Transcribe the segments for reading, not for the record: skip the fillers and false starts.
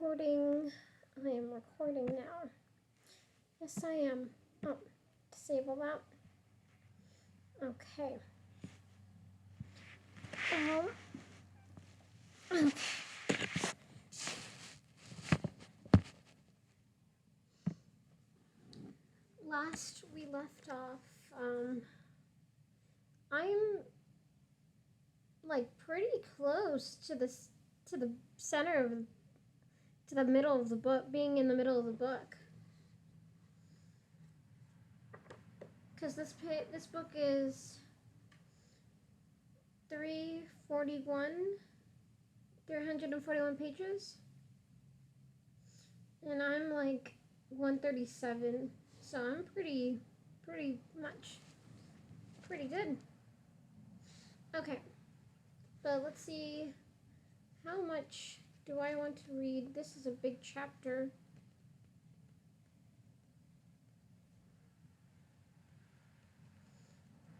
recording. I am recording now. Yes, I am. Oh, disable that. Okay. Okay. Last we left off, I'm like pretty close to the center of, to the middle of the book, being in the middle of the book. Because this book is 341 pages, and I'm like 137, so I'm pretty good. Okay, but let's see, how much do I want to read? This is a big chapter.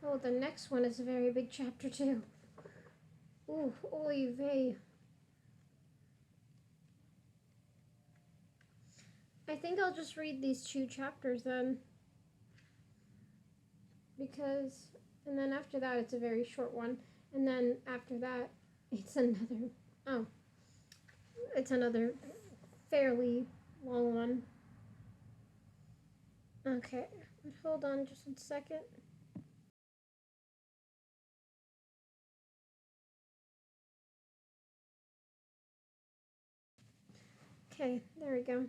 Oh, the next one is a very big chapter too. Ooh, oy vey. I think I'll just read these 2 chapters then. Because, and then after that it's a very short one. And then after that, it's another fairly long one. Okay, but hold on just 1 second. Okay, there we go.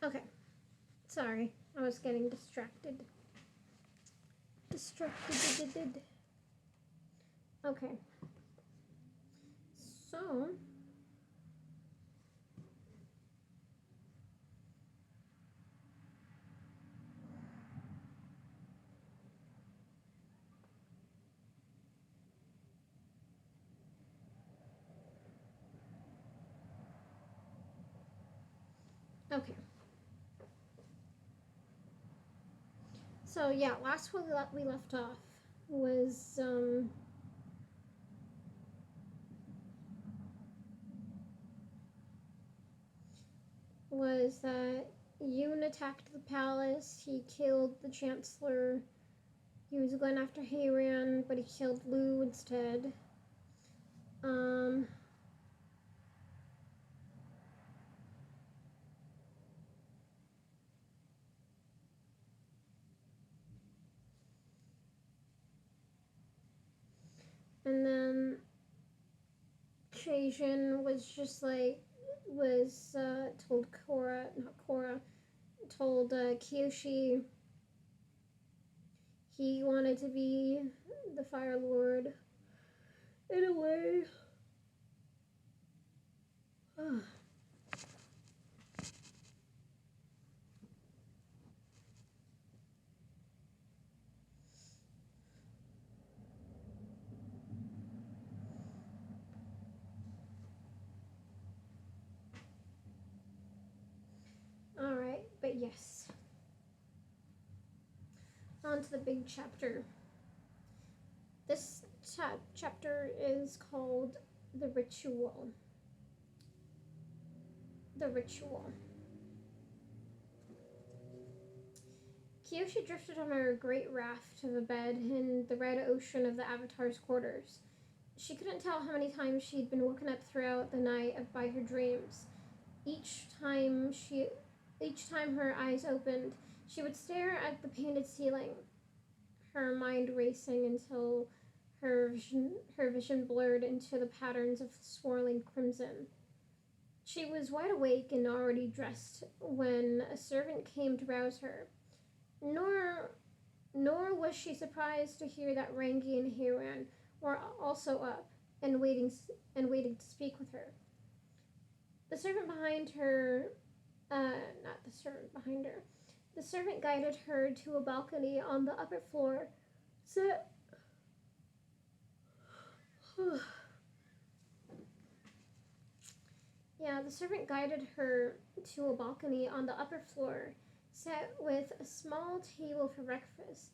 Okay, sorry, I was getting distracted. Okay, so okay. So yeah, last one we left off was that Yoon attacked the palace. He killed the chancellor. He was going after Heiran, but he killed Lu instead. And then Chajin was just like, told told Kyoshi he wanted to be the Fire Lord in a way. Alright, but yes. On to the big chapter. This chapter is called The Ritual. The Ritual. Kyoshi drifted on her great raft of a bed in the red ocean of the Avatar's quarters. She couldn't tell how many times she'd been woken up throughout the night by her dreams. Each time her eyes opened, she would stare at the painted ceiling, her mind racing until her vision blurred into the patterns of swirling crimson. She was wide awake and already dressed when a servant came to rouse her. Nor Nor was she surprised to hear that Rangi and Heiran were also up and waiting to speak with her. The servant behind her, not the servant behind her, the servant guided her to a balcony on the upper floor. Set. Yeah, the servant guided her to a balcony on the upper floor, set with a small table for breakfast.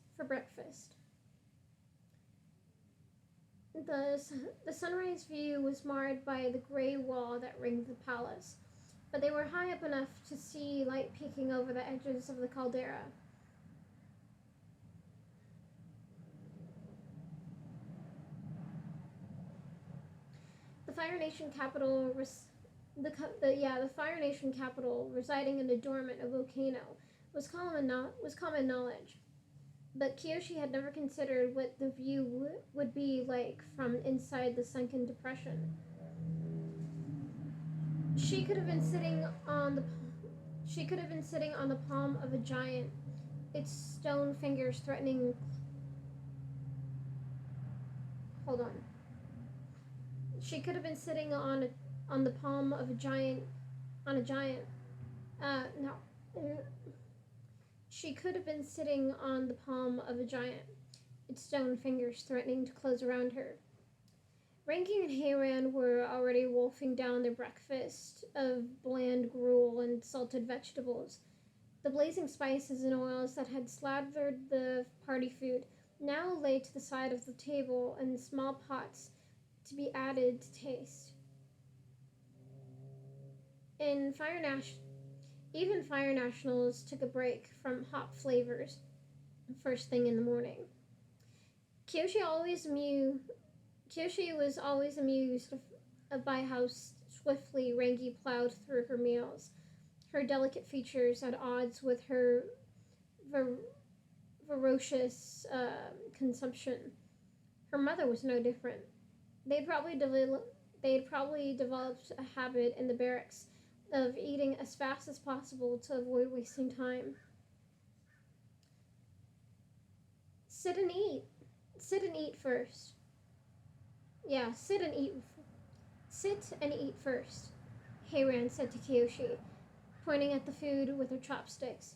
The sunrise view was marred by the gray wall that ringed the palace, but they were high up enough to see light peeking over the edges of the caldera. The Fire Nation capital the Fire Nation capital, residing in a dormant volcano, was common knowledge. But Kyoshi had never considered what the view would be like from inside the sunken depression. She could have been sitting on the palm of a giant, its stone fingers threatening. Hold on. She could have been sitting on the palm of a giant. On a giant. No. She could have been sitting on the palm of a giant, its stone fingers threatening to close around her. Rangi and Heiran were already wolfing down their breakfast of bland gruel and salted vegetables. The blazing spices and oils that had slathered the party food now lay to the side of the table in small pots to be added to taste. Even Fire Nationals took a break from hot flavors first thing in the morning. Kyoshi was always amused by how swiftly Rangi plowed through her meals, her delicate features at odds with her ferocious consumption. Her mother was no different. They'd probably developed a habit in the barracks of eating as fast as possible to avoid wasting time. Sit and eat. Sit and eat first. Yeah, sit and eat. Sit and eat first, Heiran said to Kyoshi, pointing at the food with her chopsticks.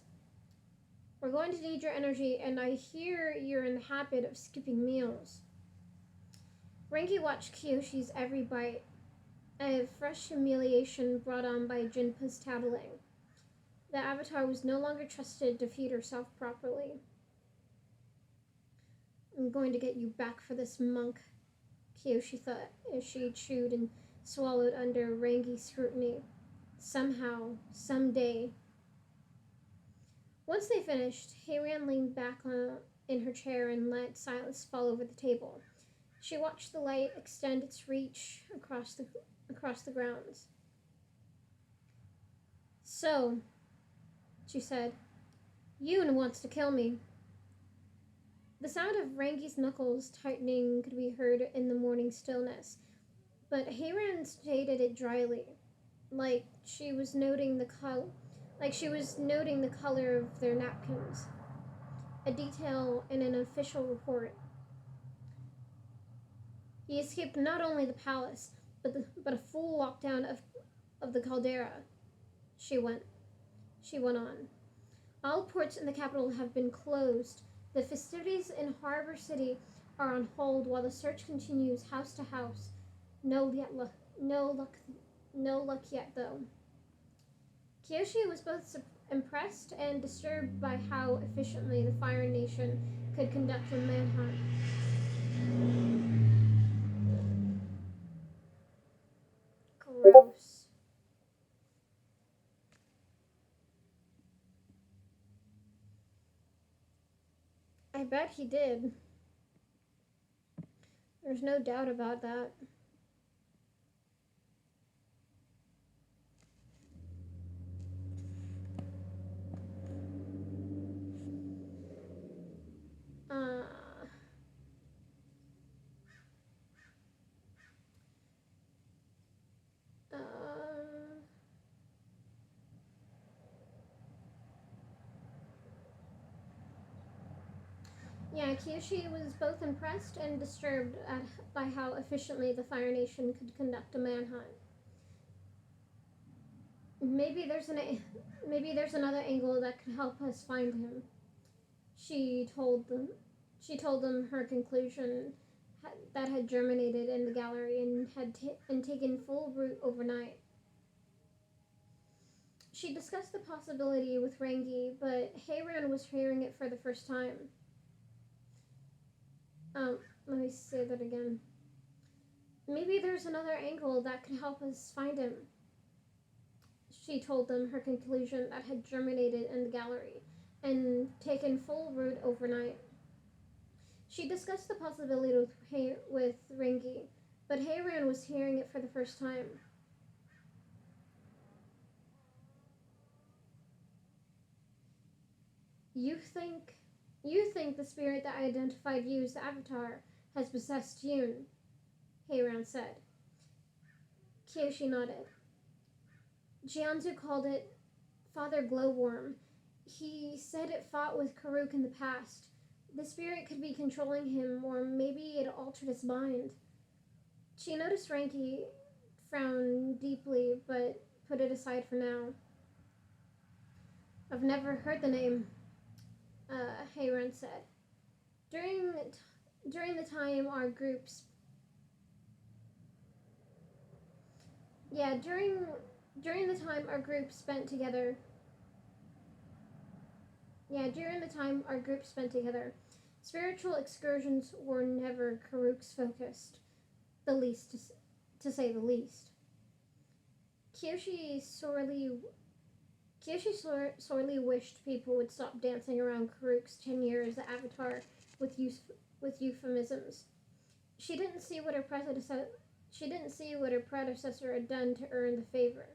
We're going to need your energy, and I hear you're in the habit of skipping meals. Rangi watched Kyoshi's every bite, a fresh humiliation brought on by Jinpa's tattling. The Avatar was no longer trusted to feed herself properly. I'm going to get you back for this, monk, Kyoshi thought as she chewed and swallowed under Rangi's scrutiny. Somehow, someday. Once they finished, Heiran leaned back in her chair and let silence fall over the table. She watched the light extend its reach across the grounds. So, she said, Yoon wants to kill me. The sound of Rangi's knuckles tightening could be heard in the morning stillness, but Heiran stated it dryly, like she was noting the color of their napkins, a detail in an official report. He escaped not only the palace, but a full lockdown of the caldera. She went on. All ports in the capital have been closed. The festivities in Harbor City are on hold while the search continues house to house. No luck yet, though. Kyoshi was both impressed and disturbed by how efficiently the Fire Nation could conduct a manhunt. Gross. I bet he did. There's no doubt about that. Yeah, Kyoshi was both impressed and disturbed by how efficiently the Fire Nation could conduct a manhunt. Maybe there's maybe there's another angle that could help us find him. She told them. She told them her conclusion that had germinated in the gallery and and taken full root overnight. She discussed the possibility with Rangi, but Heiran was hearing it for the first time. Let me say that again. Maybe there's another angle that could help us find him. She told them her conclusion that had germinated in the gallery and taken full root overnight. She discussed the possibility with Rangi, but Heiran was hearing it for the first time. You think the spirit that identified you as the Avatar has possessed Yoon, Heiran said. Kyoshi nodded. Jianzu called it Father Glowworm. He said it fought with Karuk in the past. The spirit could be controlling him, or maybe it altered his mind. She noticed Rangi frown deeply, but put it aside for now. I've never heard the name, Heiran said. During the time our groups... Yeah, during the time our group spent together... spiritual excursions were never Karuk's focused, to say the least. Kyoshi sorely wished people would stop dancing around Karuk's tenure as the Avatar with euphemisms. She didn't see what her predecessor had done to earn the favor.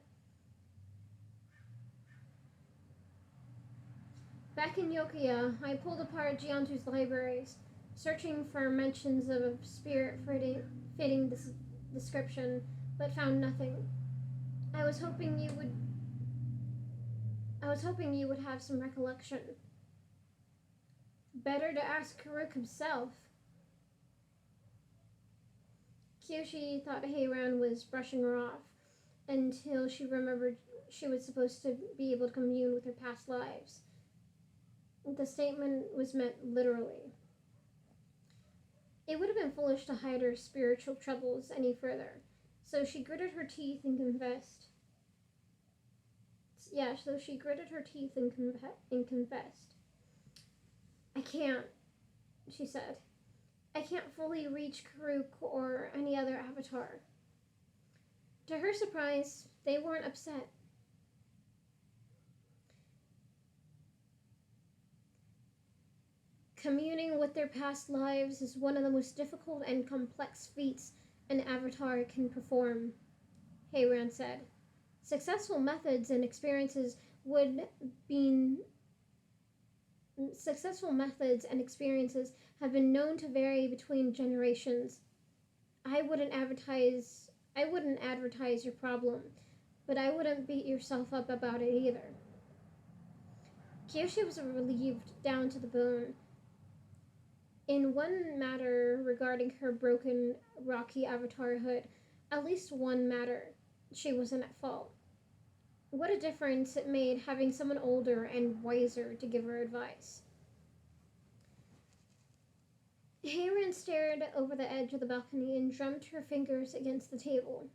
Back in Yokoya, I pulled apart Jiantu's libraries, searching for mentions of a spirit fitting this description, but found nothing. I was hoping you would have some recollection. Better to ask Karuk himself. Kyoshi thought Heiran was brushing her off until she remembered she was supposed to be able to commune with her past lives. The statement was meant literally. It would have been foolish to hide her spiritual troubles any further, so she gritted her teeth and confessed. I can't, she said. I can't fully reach Karuk or any other Avatar. To her surprise, they weren't upset. Communing with their past lives is one of the most difficult and complex feats an Avatar can perform, Heiran said. Successful methods and experiences have been known to vary between generations. I wouldn't advertise your problem, but I wouldn't beat yourself up about it either. Kyoshi was relieved down to the bone. In one matter regarding her broken, rocky avatarhood, at least one matter, she wasn't at fault. What a difference it made having someone older and wiser to give her advice. Heiran stared over the edge of the balcony and drummed her fingers against the table.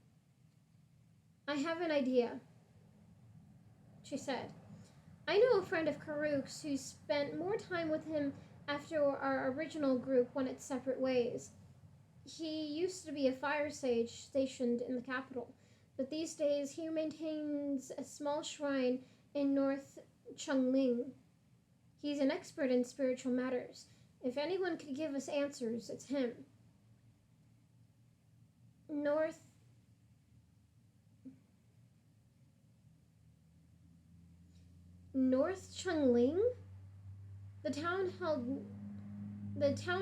I have an idea, she said. I know a friend of Karuk's who spent more time with him after our original group went its separate ways. He used to be a fire sage stationed in the capital, but these days he maintains a small shrine in North Chungling. He's an expert in spiritual matters. If anyone could give us answers, it's him. North Chungling? The town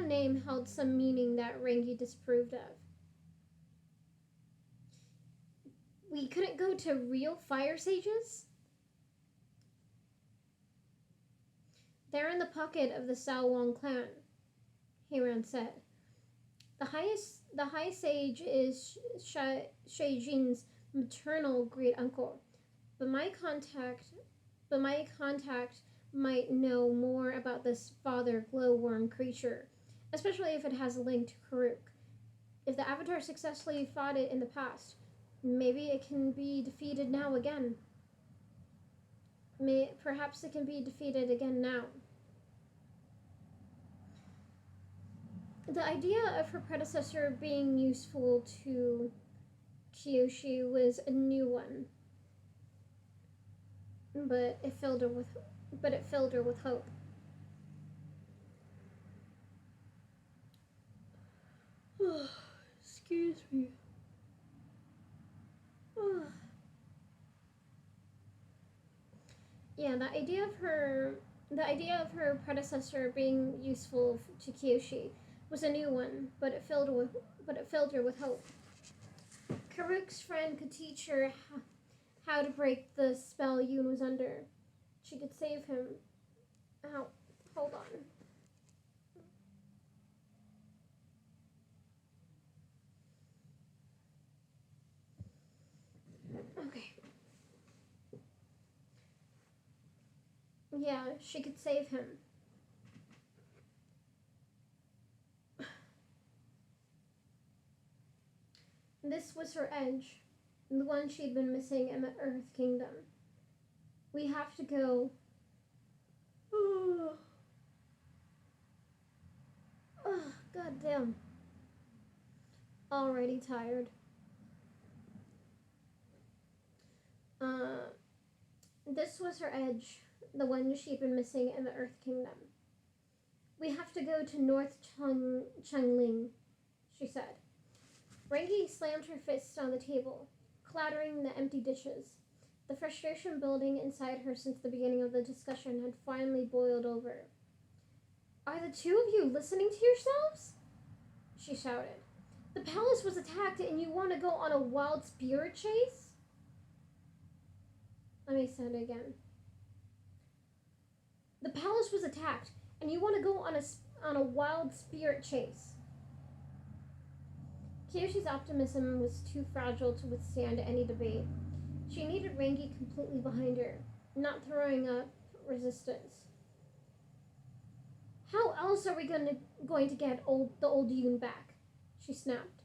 name held some meaning that Rangi disapproved of. We couldn't go to real fire sages? They're in the pocket of the Salwong clan, Heiran said. The High Sage is Shaijin's maternal great uncle, but my contact might know more about this father glowworm creature, especially if it has a link to Karuk. If the Avatar successfully fought it in the past, maybe it can be defeated now again. Perhaps it can be defeated again now. The idea of her predecessor being useful to Kyoshi was a new one, but it filled her with hope. Excuse me. Yeah, the idea of her predecessor being useful to Kyoshi was a new one, but it filled her with hope. Karuk's friend could teach her how to break the spell Yoon was under. She could save him. Ow, hold on. Okay. Yeah, she could save him. This was her edge, the one she'd been missing in the Earth Kingdom. We have to go. God damn. Already tired. This was her edge, the one she'd been missing in the Earth Kingdom. We have to go to North Chengling, she said. Rengi slammed her fists on the table, clattering the empty dishes. The frustration building inside her since the beginning of the discussion had finally boiled over. Are the two of you listening to yourselves? She shouted. The palace was attacked and you want to go on a wild spirit chase? Let me say it again. The palace was attacked and you want to go on a wild spirit chase. Kyoshi's optimism was too fragile to withstand any debate. She needed Rengi completely behind her, not throwing up resistance. How else are we going to get the old Yoon back? She snapped.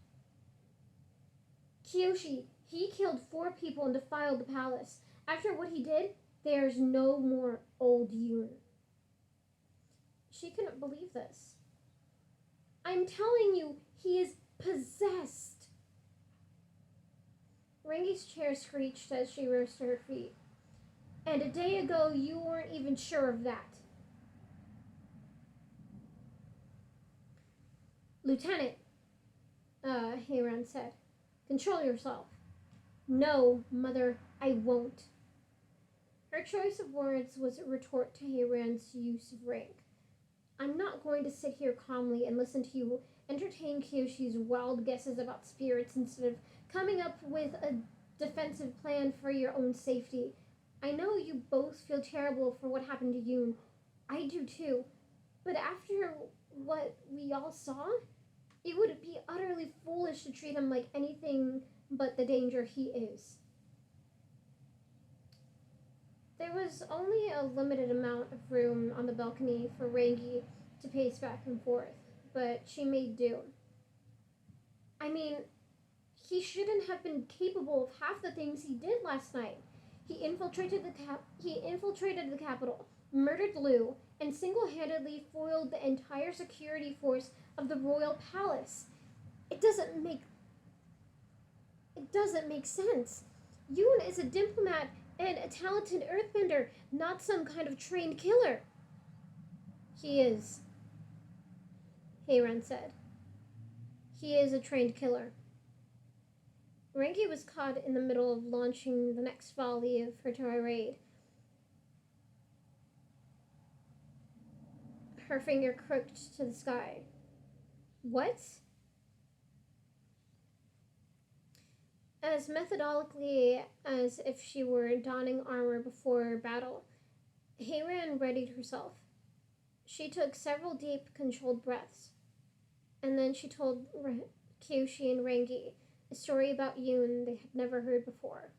Kyoshi, he killed 4 people and defiled the palace. After what he did, there's no more old Yoon. She couldn't believe this. I'm telling you, he is possessed. Rengi's chair screeched as she rose to her feet. And a day ago, you weren't even sure of that. Lieutenant, Heiran said, control yourself. No, Mother, I won't. Her choice of words was a retort to Heiran's use of rank. I'm not going to sit here calmly and listen to you entertain Kyoshi's wild guesses about spirits instead of coming up with a defensive plan for your own safety. I know you both feel terrible for what happened to Yoon. I do too. But after what we all saw, it would be utterly foolish to treat him like anything but the danger he is. There was only a limited amount of room on the balcony for Rengi to pace back and forth, but she made do. I mean, he shouldn't have been capable of half the things he did last night. He infiltrated the capital, murdered Liu, and single-handedly foiled the entire security force of the royal palace. It doesn't make sense. Yoon is a diplomat and a talented earthbender, not some kind of trained killer. He is, Heiran said. He is a trained killer. Rengi was caught in the middle of launching the next volley of her tirade. Her finger crooked to the sky. What? As methodically as if she were donning armor before battle, Heiran readied herself. She took several deep, controlled breaths. And then she told Kyoshi and Rangi a story about Yoon they had never heard before.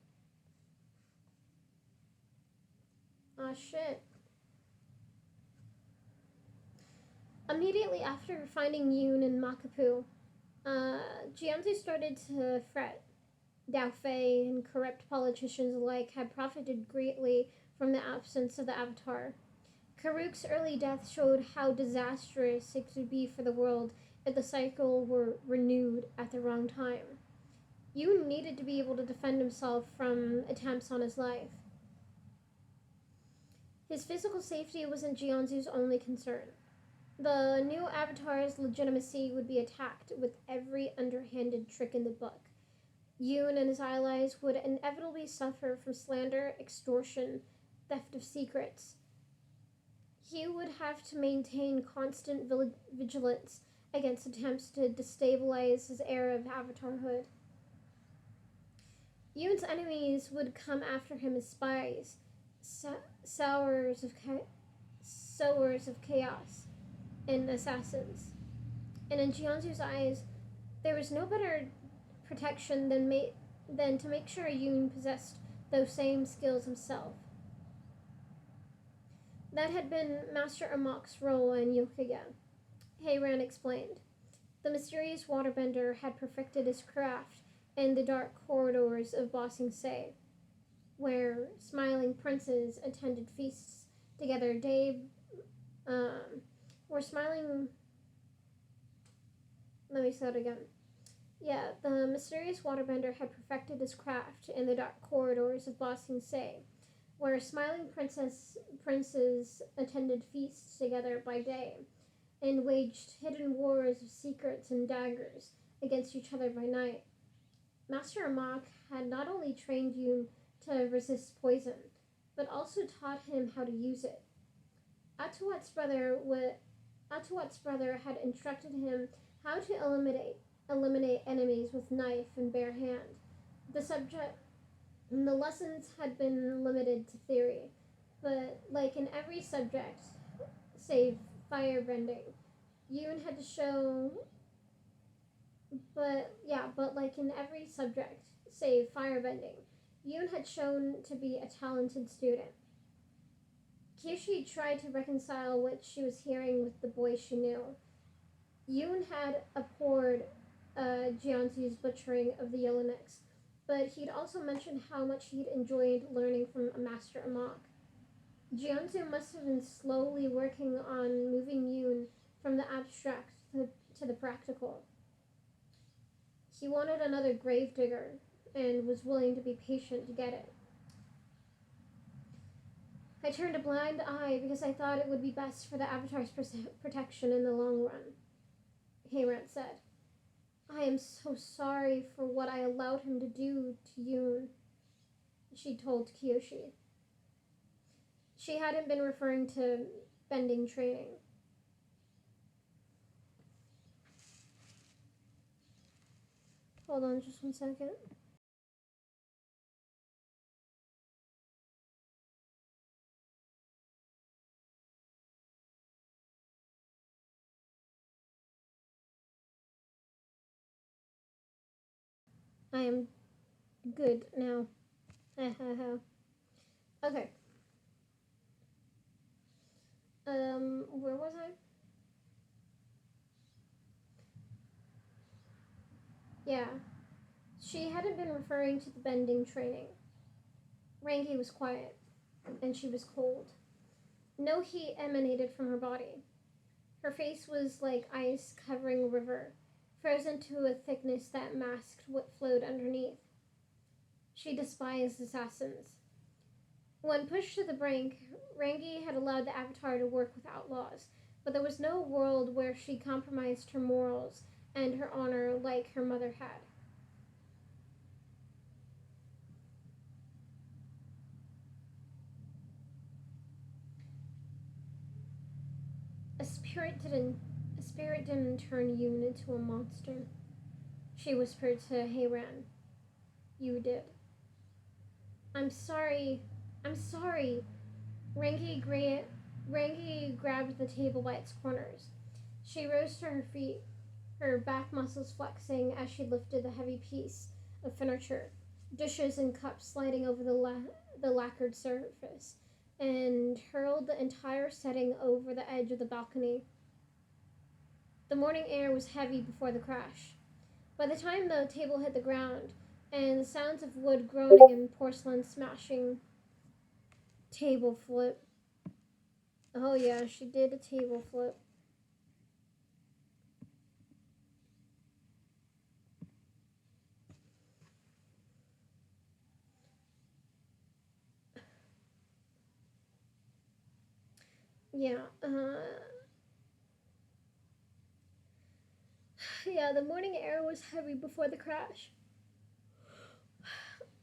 Ah, shit. Immediately after finding Yoon in Makapu, Jianzu started to fret. Dao Fei and corrupt politicians alike had profited greatly from the absence of the Avatar. Karuk's early death showed how disastrous it could be for the world if the cycle were renewed at the wrong time. Yoon needed to be able to defend himself from attempts on his life. His physical safety wasn't Jianzu's only concern. The new Avatar's legitimacy would be attacked with every underhanded trick in the book. Yoon and his allies would inevitably suffer from slander, extortion, theft of secrets. He would have to maintain constant vigilance against attempts to destabilize his era of avatarhood. Yoon's enemies would come after him as spies, sowers of chaos, and assassins. And in Jianzu's eyes, there was no better protection than to make sure Yoon possessed those same skills himself. That had been Master Amok's role in Yokuya. Heiran explained. The mysterious waterbender had perfected his craft in the dark corridors of Ba Sing Se, where smiling princes attended feasts together where smiling... Let me say it again. Yeah, the mysterious waterbender had perfected his craft in the dark corridors of Ba Sing Se, where smiling princes attended feasts together by day, and waged hidden wars of secrets and daggers against each other by night. Master Amok had not only trained Yoon to resist poison, but also taught him how to use it. Atuat's brother had instructed him how to eliminate enemies with knife and bare hand. The lessons had been limited to theory, but like in every subject, save firebending, Yoon had to show. But like in every subject, save firebending, Yoon had shown to be a talented student. Kyoshi tried to reconcile what she was hearing with the boy she knew. Yoon had abhorred Jianzu's butchering of the Yellownicks, but he'd also mentioned how much he'd enjoyed learning from Master Amok. Jianzu must have been slowly working on moving Yoon from the abstract to the practical. He wanted another gravedigger and was willing to be patient to get it. I turned a blind eye because I thought it would be best for the Avatar's protection in the long run, Heiran said. I am so sorry for what I allowed him to do to Yoon, she told Kyoshi. She hadn't been referring to bending training. Hold on just 1 second. I am good now. Okay. Where was I? Yeah. She hadn't been referring to the bending training. Rangi was quiet, and she was cold. No heat emanated from her body. Her face was like ice covering a river, frozen to a thickness that masked what flowed underneath. She despised assassins. When pushed to the brink, Rangi had allowed the Avatar to work with outlaws, but there was no world where she compromised her morals and her honor like her mother had. A spirit didn't turn Yoon into a monster, she whispered to Heiran. You did. I'm sorry. Rangi grabbed the table by its corners. She rose to her feet. her back muscles flexing as she lifted the heavy piece of furniture, dishes and cups sliding over the lacquered surface, and hurled the entire setting over the edge of the balcony. The morning air was heavy before the crash. By the time the table hit the ground, and the sounds of wood groaning and porcelain smashing, table flip. Oh yeah, she did a table flip. Yeah, yeah, the morning air was heavy before the crash.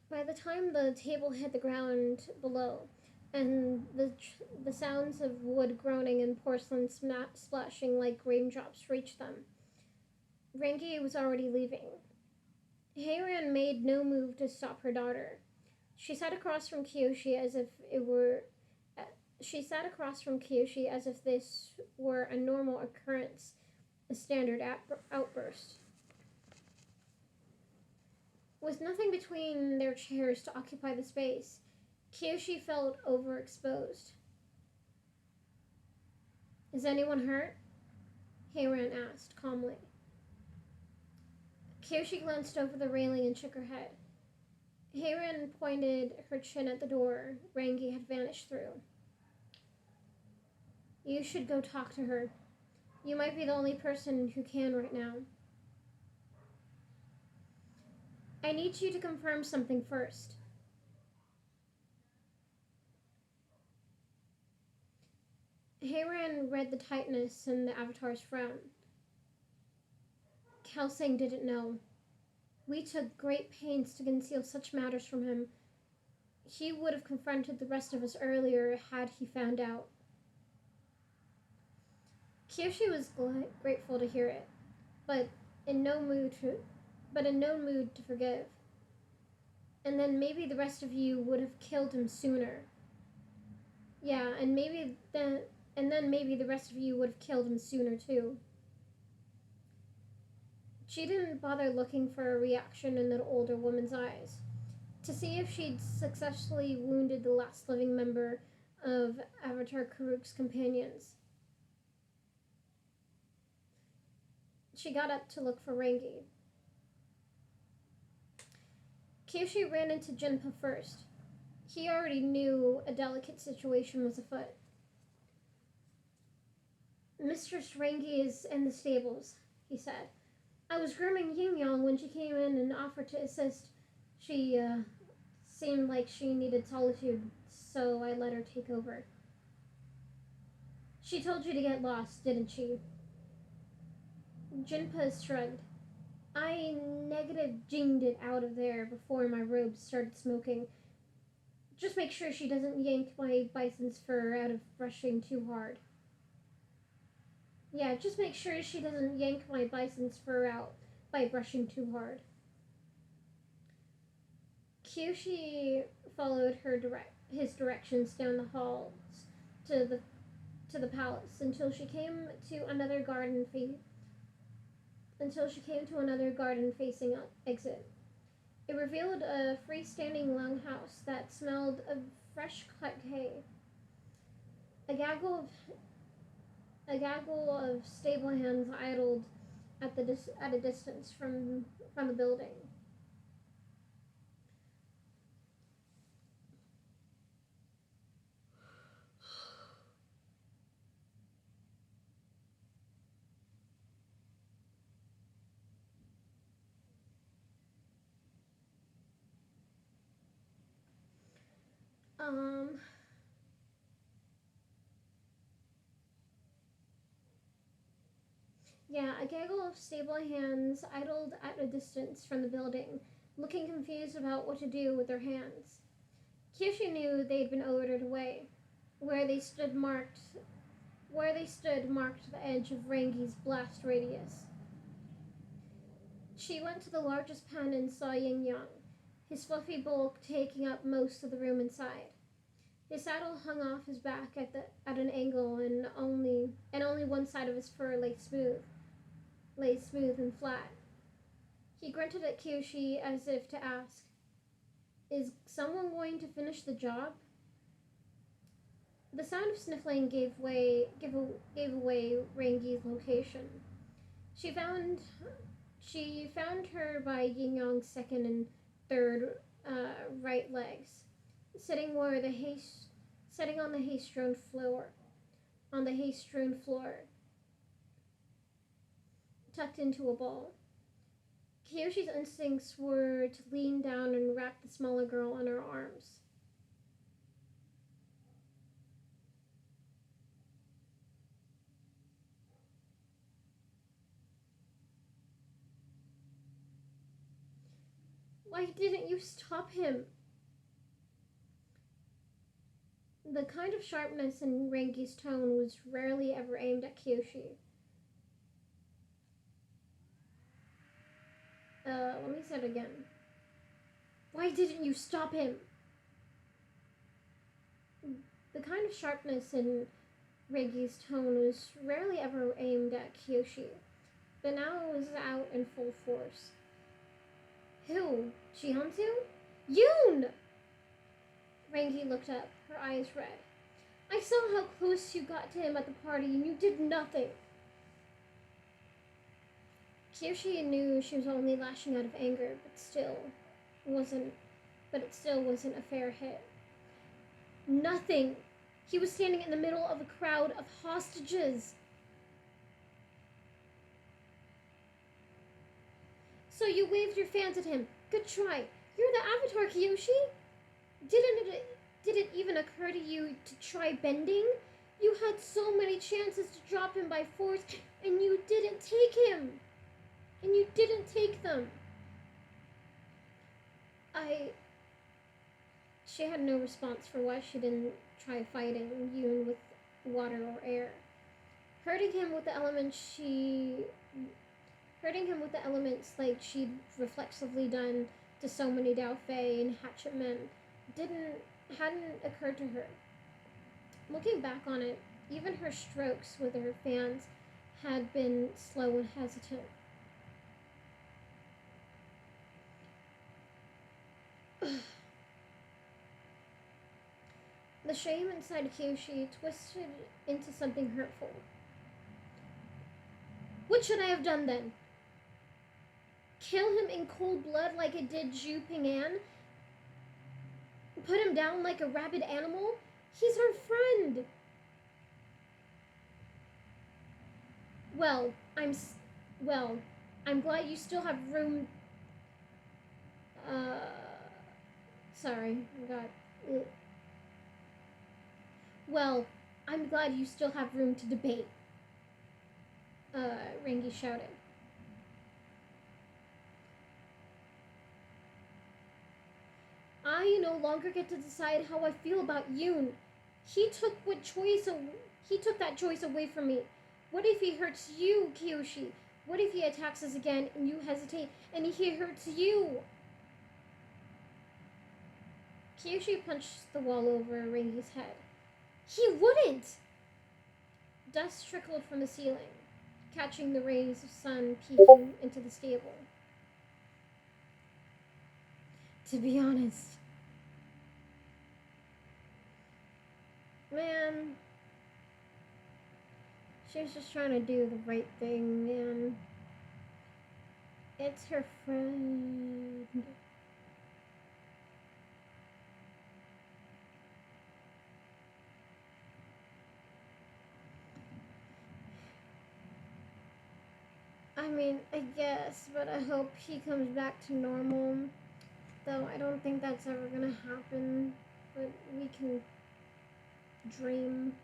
By the time the table hit the ground below, and the sounds of wood groaning and porcelain splashing like raindrops reached them, Rangi was already leaving. Heiran made no move to stop her daughter. She sat across from Kyoshi as if it were. She sat across from Kyoshi as if this were a normal occurrence, a standard outburst. With nothing between their chairs to occupy the space, Kyoshi felt overexposed. Is anyone hurt? Heiran asked calmly. Kyoshi glanced over the railing and shook her head. Heiran pointed her chin at the door Rangi had vanished through. You should go talk to her. You might be the only person who can right now. I need you to confirm something first. Heiran read the tightness in the Avatar's frown. Kelsang didn't know. We took great pains to conceal such matters from him. He would have confronted the rest of us earlier had he found out. Kyoshi was grateful to hear it, but in no mood to forgive. And then maybe the rest of you would have killed him sooner. Yeah, and then maybe the rest of you would have killed him sooner too. She didn't bother looking for a reaction in the older woman's eyes to see if she'd successfully wounded the last living member of Avatar Karuk's companions. She got up to look for Rangi. Kyoshi ran into Jinpa first. He already knew a delicate situation was afoot. Mistress Rangi is in the stables, he said. I was grooming Yin Yang when she came in and offered to assist. She seemed like she needed solitude, so I let her take over. She told you to get lost, didn't she? Jinpa shrugged. I negative jinged it out of there before my robes started smoking. Just make sure she doesn't yank my bison's fur out of brushing too hard. Yeah, just make sure she doesn't yank my bison's fur out by brushing too hard. Kyoshi followed his directions down the halls to the palace until she came to another garden facing exit. It revealed a freestanding longhouse that smelled of fresh cut hay. A gaggle of stable hands idled at a distance from the building. Yeah, a gaggle of stable hands idled at a distance from the building, looking confused about what to do with their hands. Kyoshi knew they'd been ordered away. Where they stood marked the edge of Rangi's blast radius. She went to the largest pen and saw Yin Yang, his fluffy bulk taking up most of the room inside. His saddle hung off his back at an angle, and only one side of his fur lay smooth. lay smooth and flat. He grunted at Kyoshi as if to ask, "Is someone going to finish the job?" The sound of sniffling gave away Rangi's location. She found her by Yin Yang's second and third right legs, sitting on the hay-strewn floor, tucked into a ball. Kyoshi's instincts were to lean down and wrap the smaller girl in her arms. Why didn't you stop him? The kind of sharpness in Rangi's tone was rarely ever aimed at Kyoshi. Let me say it again. Why didn't you stop him? The kind of sharpness in Rangi's tone was rarely ever aimed at Kyoshi, but now it was out in full force. Who? Jihansu? Yoon! Rangi looked up, her eyes red. I saw how close you got to him at the party and you did nothing. Kyoshi knew she was only lashing out of anger, but it still wasn't a fair hit. Nothing. He was standing in the middle of a crowd of hostages. So you waved your fans at him. Good try. You're the Avatar, Kyoshi. Did it even occur to you to try bending? You had so many chances to drop him by force, and you didn't take him. And you didn't take them. She had no response for why she didn't try fighting Yoon with water or air. Hurting him with the elements like she'd reflexively done to so many Dao Fei and Hatchet Men hadn't occurred to her. Looking back on it, even her strokes with her fans had been slow and hesitant. The shame inside Kyoshi twisted into something hurtful. What should I have done then? Kill him in cold blood like it did Zhu Ping'an? Put him down like a rabid animal? He's her friend! I'm glad you still have room... Sorry, I got... Well, I'm glad you still have room to debate. Rangi shouted. I no longer get to decide how I feel about Yoon. He took that choice away from me. What if he hurts you, Kyoshi? What if he attacks us again and you hesitate and he hurts you? Kyoshi punched the wall over Rangi's head. He wouldn't! Dust trickled from the ceiling, catching the rays of sun peeking into the stable. To be honest, man, she was just trying to do the right thing, man. It's her friend. I mean, I guess, but I hope he comes back to normal. Though I don't think that's ever gonna happen. But we can dream.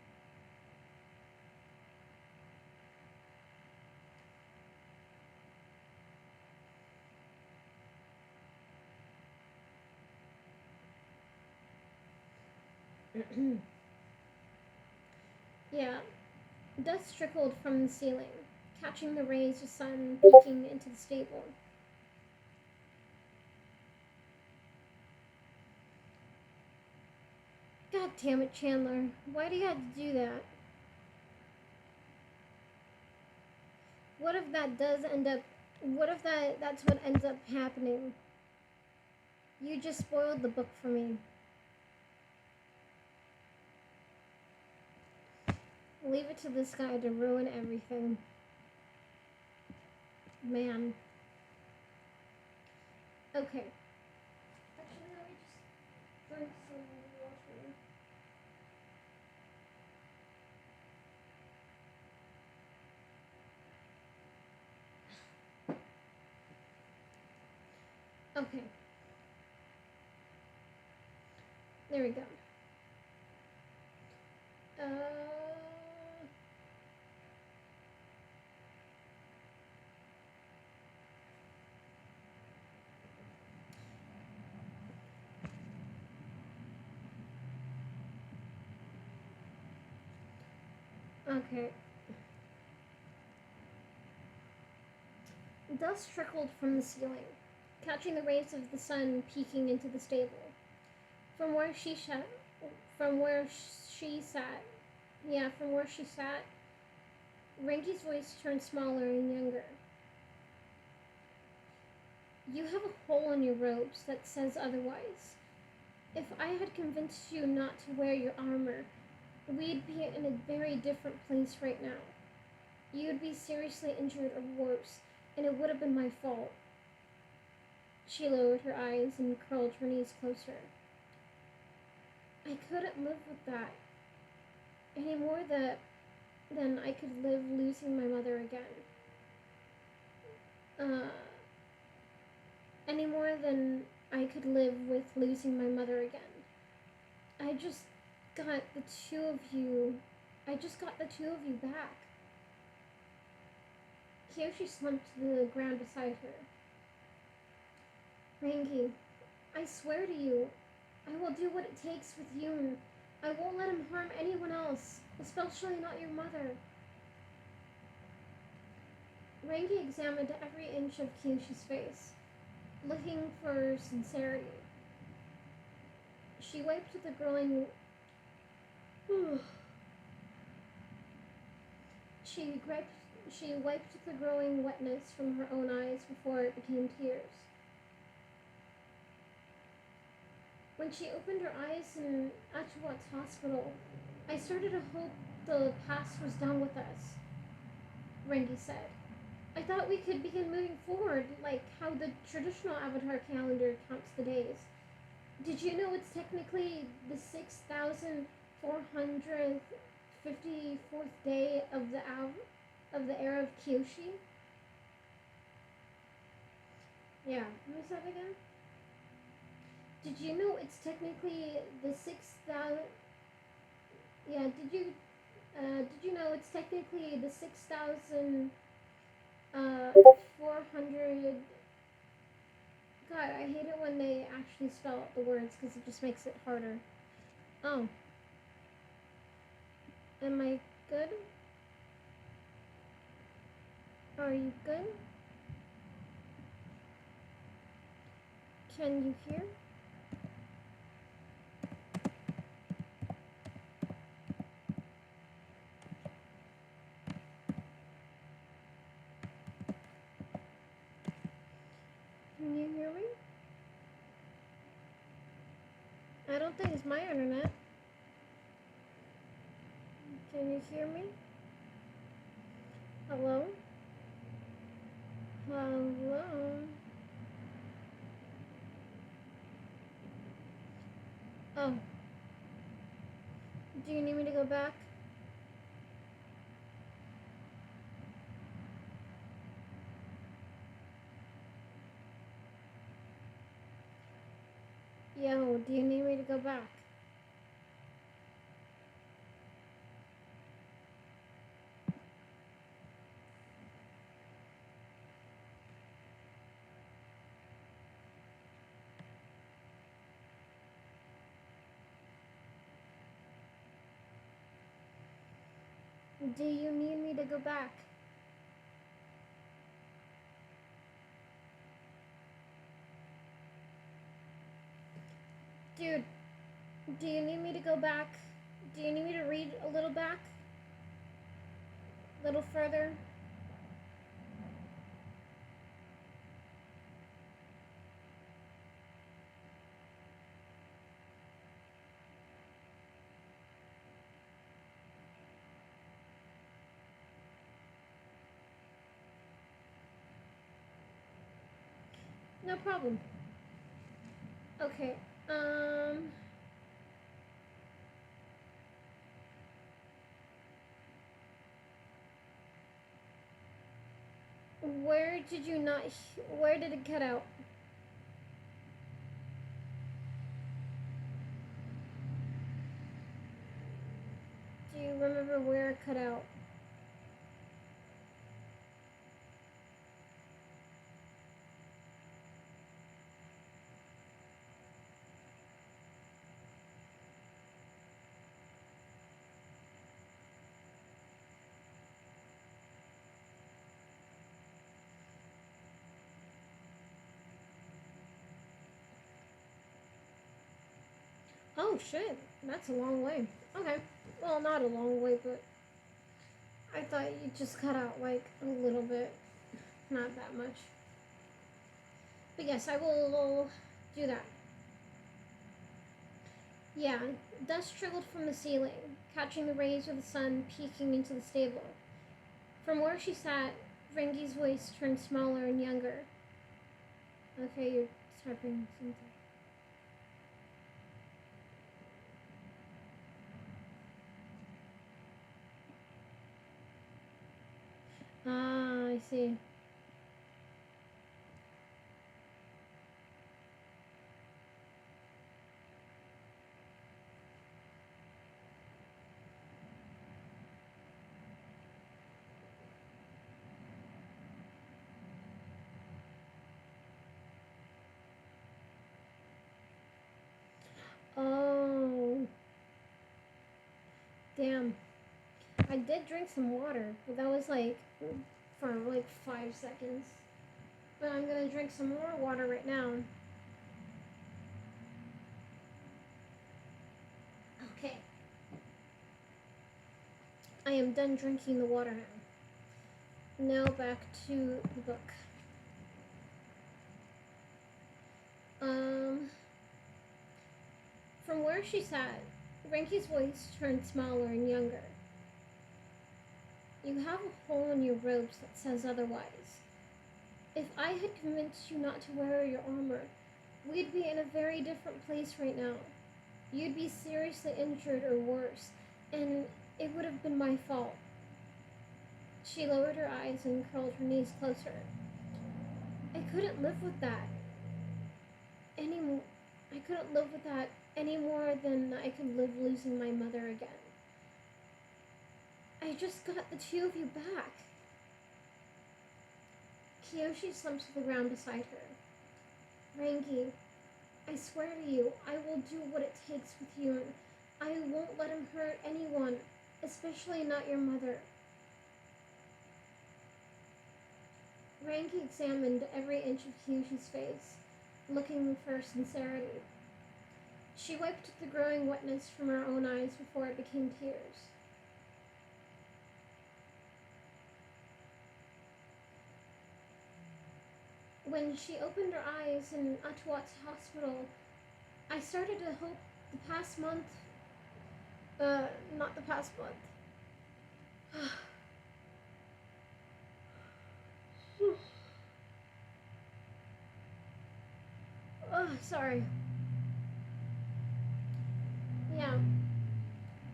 Yeah, dust trickled from the ceiling, catching the rays of sun peeking into the stable. God damn it, Chandler. Why do you have to do that? What if that does end up... What if that's what ends up happening? You just spoiled the book for me. Leave it to this guy to ruin everything. Man. Okay. Actually, let me just drink some water. Okay. There we go. Okay. Dust trickled from the ceiling, catching the rays of the sun peeking into the stable. From where she sat, Ranky's voice turned smaller and younger. You have a hole in your robes that says otherwise. If I had convinced you not to wear your armor, we'd be in a very different place right now. You'd be seriously injured or worse, and it would have been my fault. She lowered her eyes and curled her knees closer. I couldn't live with that any more than I could live losing my mother again. Any more than I could live with losing my mother again. I just got the two of you back. Kyoshi slumped to the ground beside her. Rangi, I swear to you, I will do what it takes with you. I won't let him harm anyone else, especially not your mother. Rangi examined every inch of Kyoshi's face, looking for sincerity. She wiped the growing... She wiped the growing wetness from her own eyes before it became tears. When she opened her eyes in Achuwat's hospital, I started to hope the past was done with us, Rangi said. I thought we could begin moving forward, like how the traditional Avatar calendar counts the days. Did you know it's technically the 6,454th day of the era of Kyoshi? Yeah, let me say that again. Did you know it's technically the 6,000... Yeah, did you know it's technically the 6,400... God, I hate it when they actually spell out the words because it just makes it harder. Oh. Am I good? Are you good? Can you hear? Can you hear me? I don't think it's my internet. Can you hear me? Hello? Hello? Oh. Do you need me to go back? Yo, do you need me to go back? Do you need me to go back? Dude, do you need me to go back? Do you need me to read a little back? A little further? No problem. Okay, where did you not, where did it cut out? Do you remember where it cut out? Oh shit, that's a long way. Okay, well, not a long way, but I thought you just cut out like a little bit, not that much. But yes, I will do that. Yeah, dust trickled from the ceiling, catching the rays of the sun peeking into the stable. From where she sat, Rengi's voice turned smaller and younger. Okay, you're typing something. Ah, I see. Oh, damn. I did drink some water, but that was like for like 5 seconds. But I'm gonna drink some more water right now. Okay. I am done drinking the water now. Now back to the book. From where she sat, Renki's voice turned smaller and younger. You have a hole in your robes that says otherwise. If I had convinced you not to wear your armor, we'd be in a very different place right now. You'd be seriously injured or worse, and it would have been my fault. She lowered her eyes and curled her knees closer. I couldn't live with that anymore. I couldn't live with that any more than I could live losing my mother again. I just got the two of you back. Kyoshi slumped to the ground beside her. Rengi, I swear to you, I will do what it takes with you. I won't let him hurt anyone, especially not your mother. Rengi examined every inch of Kyoshi's face, looking for sincerity. She wiped the growing wetness from her own eyes before it became tears. When she opened her eyes in Atuat's hospital, I started to hope the past month, not the past month. Oh, sorry. Yeah.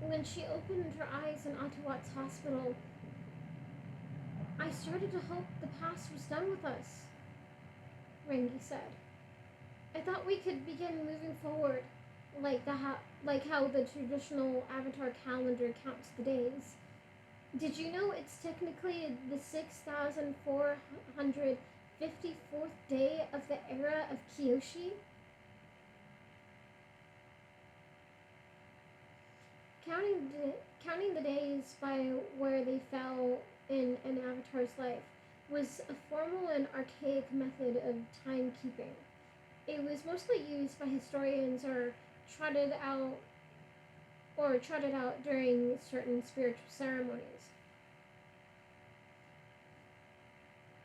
When she opened her eyes in Atuat's hospital, I started to hope the past was done with us, Rengi said. I thought we could begin moving forward, like how the traditional Avatar calendar counts the days. Did you know it's technically the 6,454th day of the era of Kyoshi? Counting the days by where they fell in an Avatar's life was a formal and archaic method of timekeeping. It was mostly used by historians or trotted out during certain spiritual ceremonies.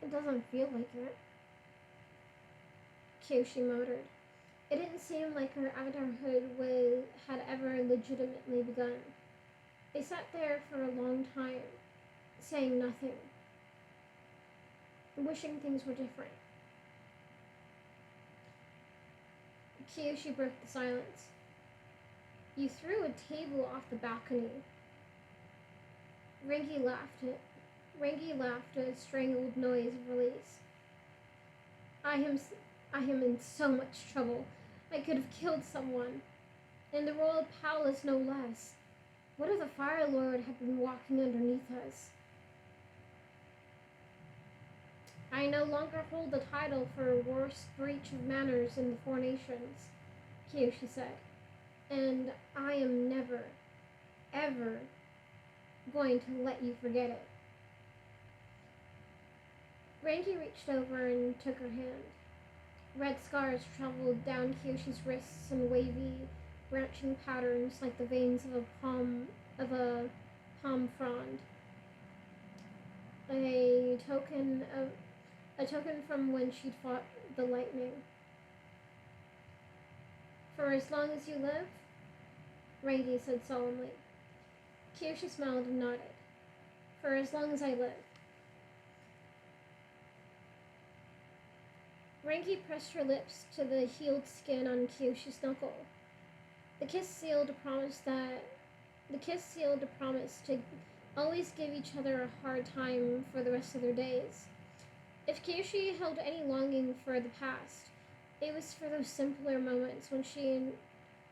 It doesn't feel like it, Kyoshi muttered. It didn't seem like her avatarhood had ever legitimately begun. They sat there for a long time, saying nothing, wishing things were different. Kyoshi broke the silence. You threw a table off the balcony. Rengi laughed. Rengi laughed a strangled noise of release. I am in so much trouble. I could have killed someone. In the royal palace, no less. What if the Fire Lord had been walking underneath us? I no longer hold the title for worst breach of manners in the Four Nations, Kyoshi said, and I am never, ever going to let you forget it. Rengi reached over and took her hand. Red scars traveled down Kyoshi's wrists in wavy, branching patterns like the veins of a palm frond. A token from when she'd fought the lightning. For as long as you live, Rengi said solemnly. Kyoshi smiled and nodded. For as long as I live. Rengi pressed her lips to the healed skin on Kyoshi's knuckle. The kiss sealed a promise to always give each other a hard time for the rest of their days. If Kyoshi held any longing for the past, it was for those simpler moments when she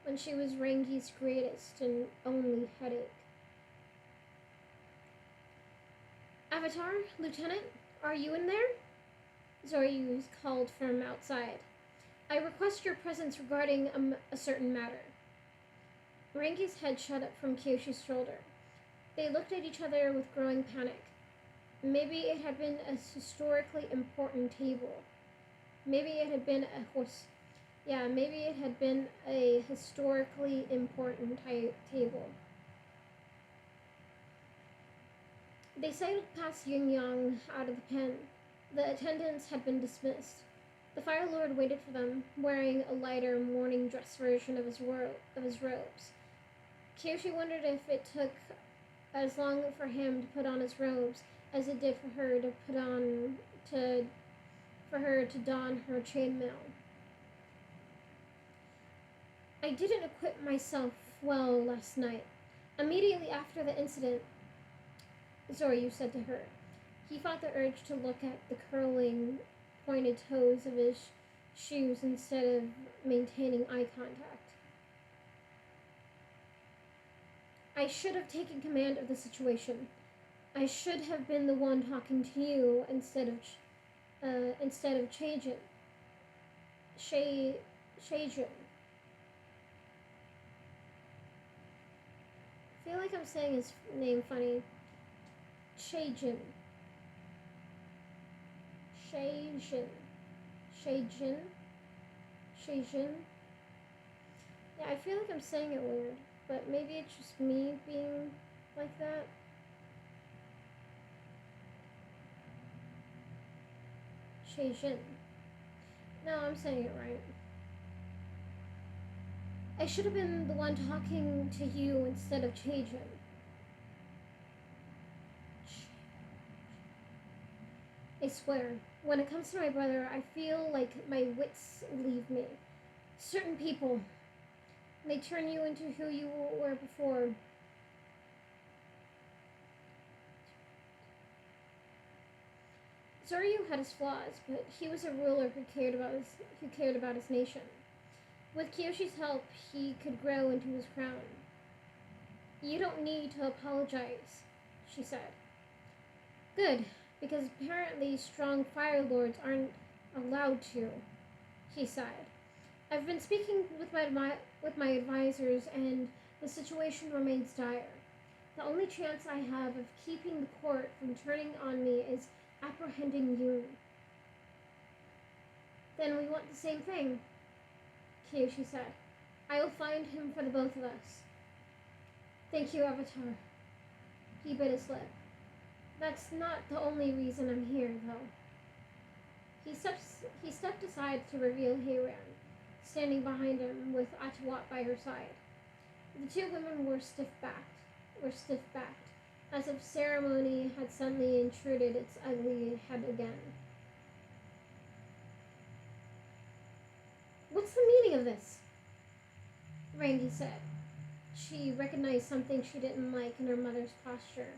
was Rengi's greatest and only headache. Avatar, Lieutenant, are you in there? Zoryu called from outside. I request your presence regarding a certain matter. Rengi's head shut up from Kyoshi's shoulder. They looked at each other with growing panic. Maybe it had been a historically important table. Maybe it had been a historically important table. They sailed past Yin Yang out of the pen. The attendants had been dismissed. The Fire Lord waited for them, wearing a lighter morning dress version of his robes. Kyoshi wondered if it took as long for him to put on his robes as it did for her to don her chainmail. I didn't equip myself well last night. Immediately after the incident, Zoryu said to her. He fought the urge to look at the curling, pointed toes of his shoes instead of maintaining eye contact. I should have taken command of the situation. I should have been the one talking to you instead of Chajin. Chajin. I feel like I'm saying his name funny. Chajin. Yeah, I feel like I'm saying it weird, but maybe it's just me being like that. Shijin. No, I'm saying it right. I should have been the one talking to you instead of Chajin. I swear, when it comes to my brother, I feel like my wits leave me. Certain people, they turn you into who you were before. Zoryu had his flaws, but he was a ruler who cared about his nation. With Kyoshi's help, he could grow into his crown. You don't need to apologize, she said. Good. Because apparently strong Fire Lords aren't allowed to, he sighed. I've been speaking with my advisors, and the situation remains dire. The only chance I have of keeping the court from turning on me is apprehending Yoon. Then we want the same thing, Kyoshi said. I'll find him for the both of us. Thank you, Avatar. He bit his lip. That's not the only reason I'm here, though. He stepped aside to reveal Heiran, standing behind him with Atawat by her side. The two women were stiff-backed, as if ceremony had suddenly intruded its ugly head again. What's the meaning of this? Rangi said. She recognized something she didn't like in her mother's posture.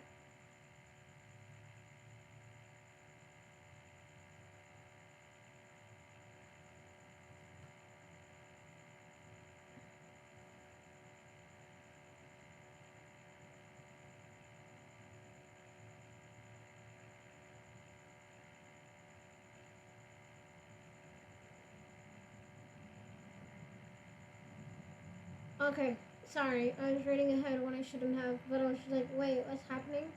Okay, sorry, I was reading ahead when I shouldn't have, but I was just like, wait, what's happening?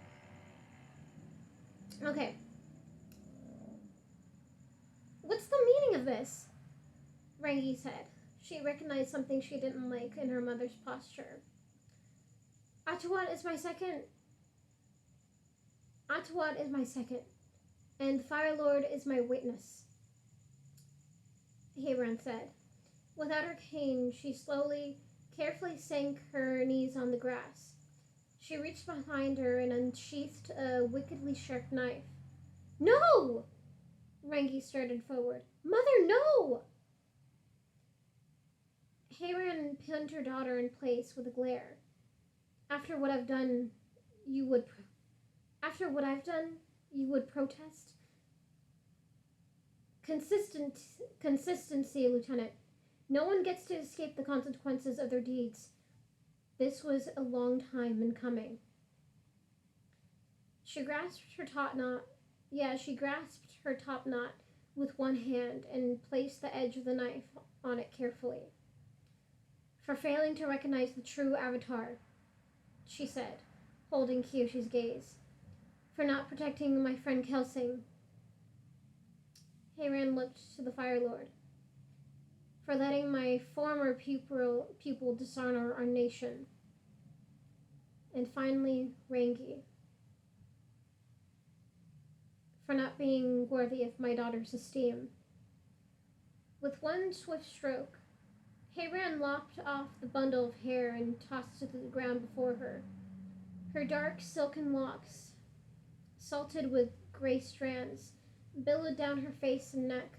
Okay. What's the meaning of this? Rangi said. She recognized something she didn't like in her mother's posture. Atuat is my second. Atuat is my second, and the Fire Lord is my witness, Hayran said. Without her cane, she carefully sank her knees on the grass. She reached behind her and unsheathed a wickedly sharp knife. No! Rangi started forward. Mother, no! Hayran pinned her daughter in place with a glare. After what I've done, you would protest? Consistency, Lieutenant. No one gets to escape the consequences of their deeds. This was a long time in coming. She grasped her top knot. She grasped her top knot with one hand and placed the edge of the knife on it carefully. For failing to recognize the true Avatar, she said, holding Kyoshi's gaze. For not protecting my friend Kelsing. Hayran looked to the Fire Lord. For letting my former pupil dishonor our nation. And finally, Rangi. For not being worthy of my daughter's esteem. With one swift stroke, Hayran lopped off the bundle of hair and tossed it to the ground before her. Her dark silken locks, salted with gray strands, billowed down her face and neck.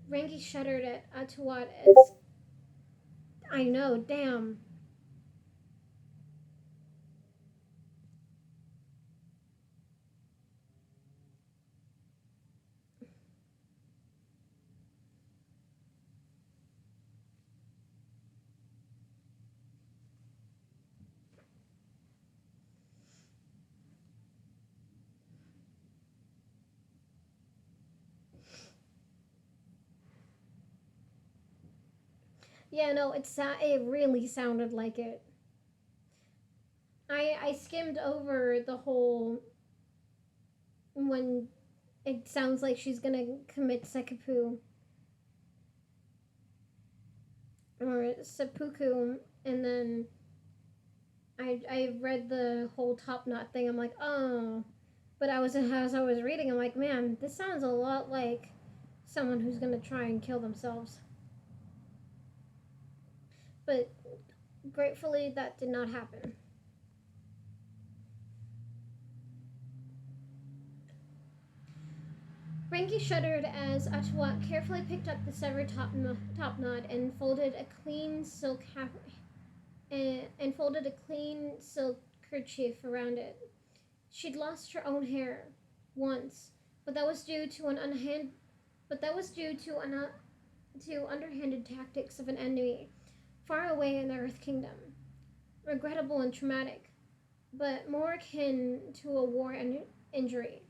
Rangi shuddered at Atuat as... I know, damn. Yeah, no, it really sounded like it. I skimmed over the whole when it sounds like she's gonna commit seppuku or seppuku, and then I read the whole top knot thing. I'm like, oh, but as I was reading, I'm like, man, this sounds a lot like someone who's gonna try and kill themselves. But gratefully, that did not happen. Rangi shuddered as Atuat carefully picked up the severed top knot and folded a clean silk kerchief around it. She'd lost her own hair once, but that was due to underhanded tactics of an enemy far away in the Earth Kingdom. Regrettable and traumatic, but more akin to a war injury.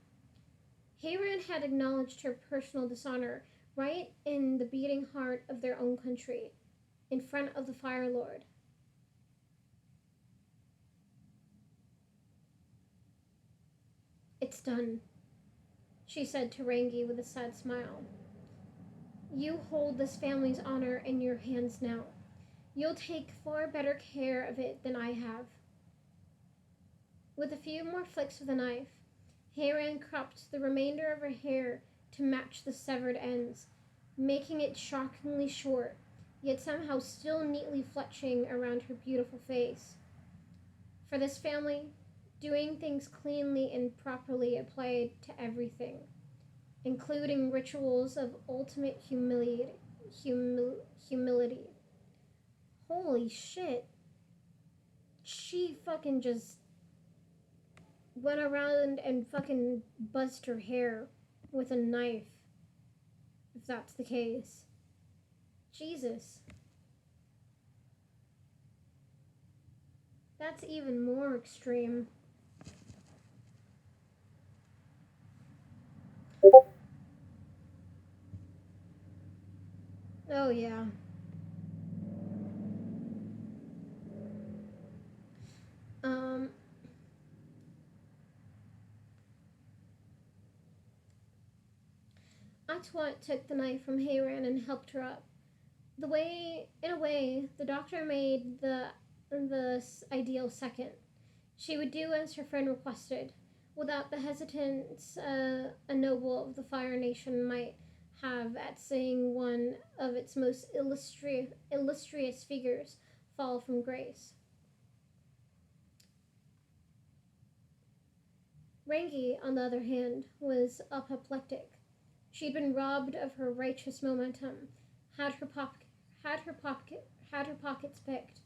Hayran had acknowledged her personal dishonor right in the beating heart of their own country, in front of the Fire Lord. It's done, she said to Rangi with a sad smile. You hold this family's honor in your hands now. You'll take far better care of it than I have. With a few more flicks of the knife, Hayran cropped the remainder of her hair to match the severed ends, making it shockingly short, yet somehow still neatly fletching around her beautiful face. For this family, doing things cleanly and properly applied to everything, including rituals of ultimate humility. Holy shit. She fucking just went around and fucking buzzed her hair with a knife, if that's the case. Jesus. That's even more extreme. Oh, yeah. Um, Atwat took the knife from Hayran and helped her up. In a way, the doctor made the ideal second. She would do as her friend requested, without the hesitance a noble of the Fire Nation might have at seeing one of its most illustrious figures fall from grace. Rangi, on the other hand, was apoplectic. She'd been robbed of her righteous momentum, had her pockets picked.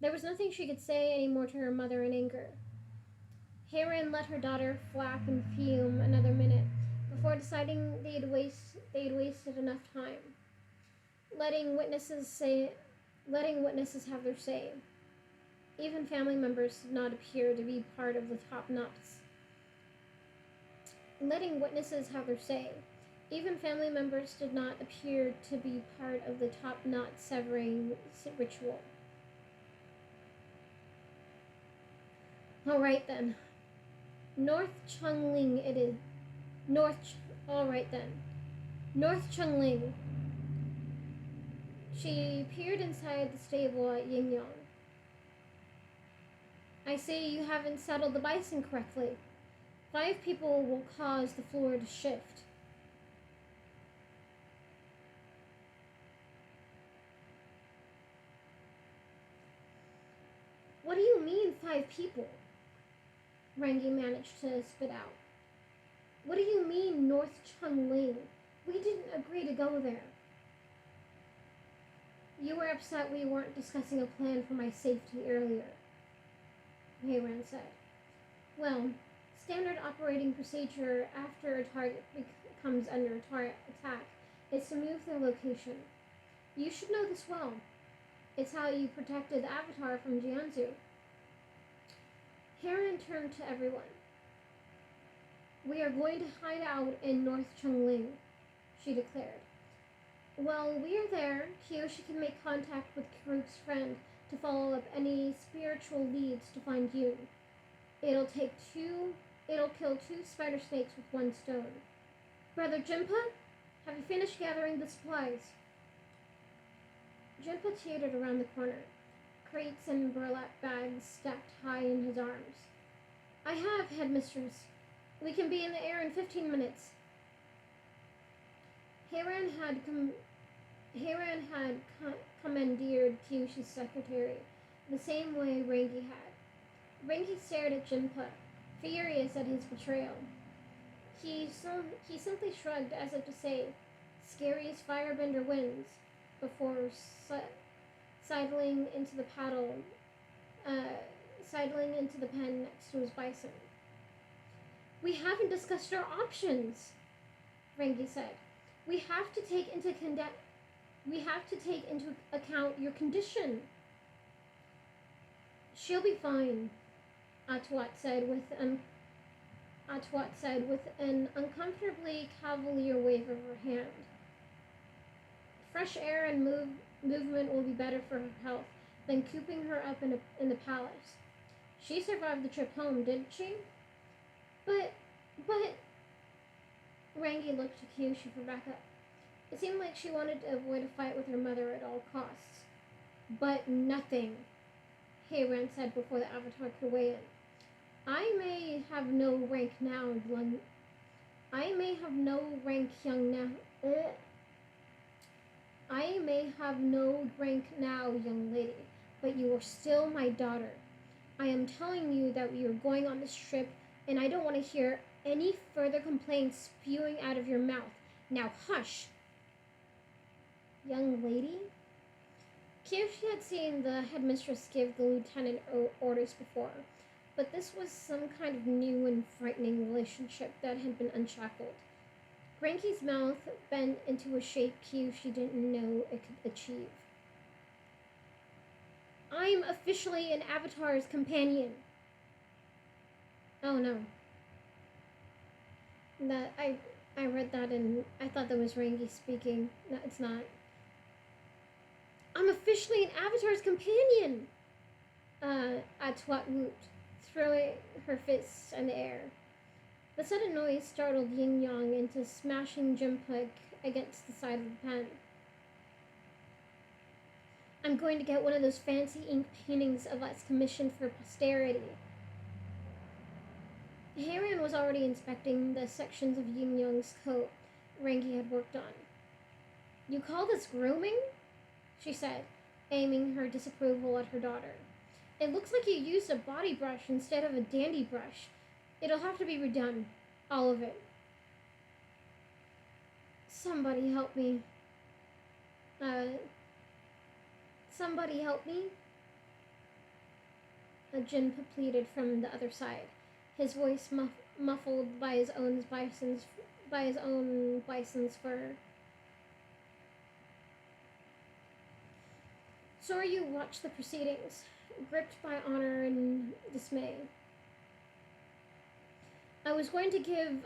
There was nothing she could say any more to her mother in anger. Hayran let her daughter flap and fume another minute before deciding they'd wasted enough time, letting witnesses have their say. Even family members did not appear to be part of the top knots. Letting witnesses have their say. Even family members did not appear to be part of the top knot severing ritual. All right then. North Chungling it is. All right then. North Chungling. She peered inside the stable at Yingyang. I see you haven't saddled the bison correctly. 5 people will cause the floor to shift. What do you mean 5 people? Rangi managed to spit out. What do you mean North Chungling? We didn't agree to go there. You were upset we weren't discussing a plan for my safety earlier, Hayran said. Well, standard operating procedure after a target comes under attack is to move their location. You should know this well. It's how you protected the Avatar from Jianzhu. Hayran turned to everyone. We are going to hide out in North Chungling, she declared. While we are there, Kyoshi can make contact with Karuk's friend to follow up any spiritual leads to find you. It'll kill 2 spider snakes with 1 stone. Brother Jinpa, have you finished gathering the supplies? Jinpa teetered around the corner, crates and burlap bags stacked high in his arms. I have, headmistress. We can be in the air in 15 minutes. Hayran had commandeered Kyoshi's secretary, the same way Rangi had. Rangi stared at Jinpa, furious at his betrayal. He simply shrugged as if to say, scariest firebender wins, before sidling into the pen next to his bison. We haven't discussed our options, Rangi said. We have to take into account your condition. She'll be fine, Atwat said with an uncomfortably cavalier wave of her hand. Fresh air and movement will be better for her health than cooping her up in the palace. She survived the trip home, didn't she? But... Rangi looked to Kyoshi for backup. It seemed like she wanted to avoid a fight with her mother at all costs. But nothing, Hayran said before the Avatar could weigh in. I may have no rank now, young lady, but you are still my daughter. I am telling you that we are going on this trip, and I don't want to hear any further complaints spewing out of your mouth. Now hush! Young lady? Kyoshi had seen the headmistress give the lieutenant orders before, but this was some kind of new and frightening relationship that had been unshackled. Granky's mouth bent into a shape Kyoshi didn't know it could achieve. I'm officially an Avatar's companion. Oh no. That I read that and I thought that was Rangi speaking. No, it's not. I'm officially an Avatar's companion! Atwat whooped, throwing her fists in the air. The sudden noise startled Yin Yang into smashing Jinpuk against the side of the pen. I'm going to get one of those fancy ink paintings of us commissioned for posterity. Heiran was already inspecting the sections of Yin Yang's coat Rangi had worked on. You call this grooming? She said, aiming her disapproval at her daughter. It looks like you used a body brush instead of a dandy brush. It'll have to be redone. All of it. Somebody help me. Somebody help me? A Jinpa pleaded from the other side, his voice muffled by his own bison's fur. Soryu watched the proceedings, gripped by honor and dismay. I was going to give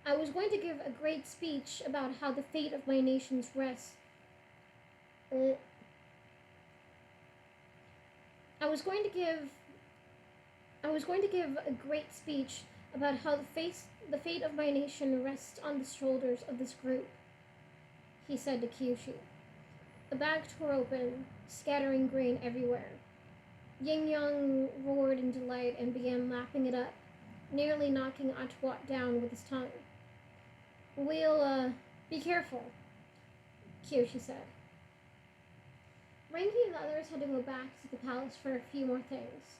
a great speech about how the fate of my nation's rests. I was going to give a great speech about how the fate of my nation rests on the shoulders of this group, he said to Kyoshi. The bag tore open, scattering grain everywhere. Yin Yang roared in delight and began lapping it up, nearly knocking Atwat down with his tongue. We'll, be careful, Kyoshi said. Rangi and the others had to go back to the palace for a few more things.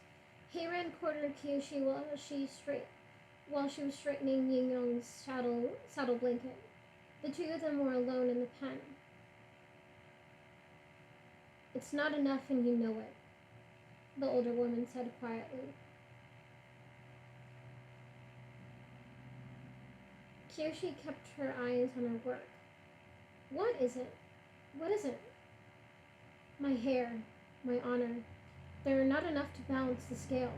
Heiran cornered Kyoshi while she was straightening Yin Yang's saddle blanket. The two of them were alone in the pen. It's not enough and you know it, the older woman said quietly. Kyoshi kept her eyes on her work. What is it? What is it? My hair, my honor. They're not enough to balance the scale.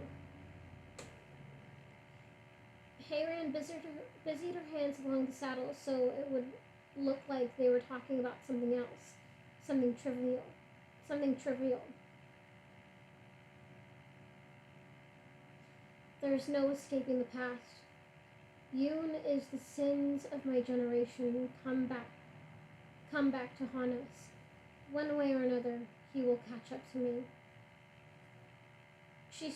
Heiran busied her hands along the saddle so it would look like they were talking about something else. Something trivial. There's no escaping the past. Yoon is the sins of my generation come back to haunt us. One way or another, he will catch up to me. She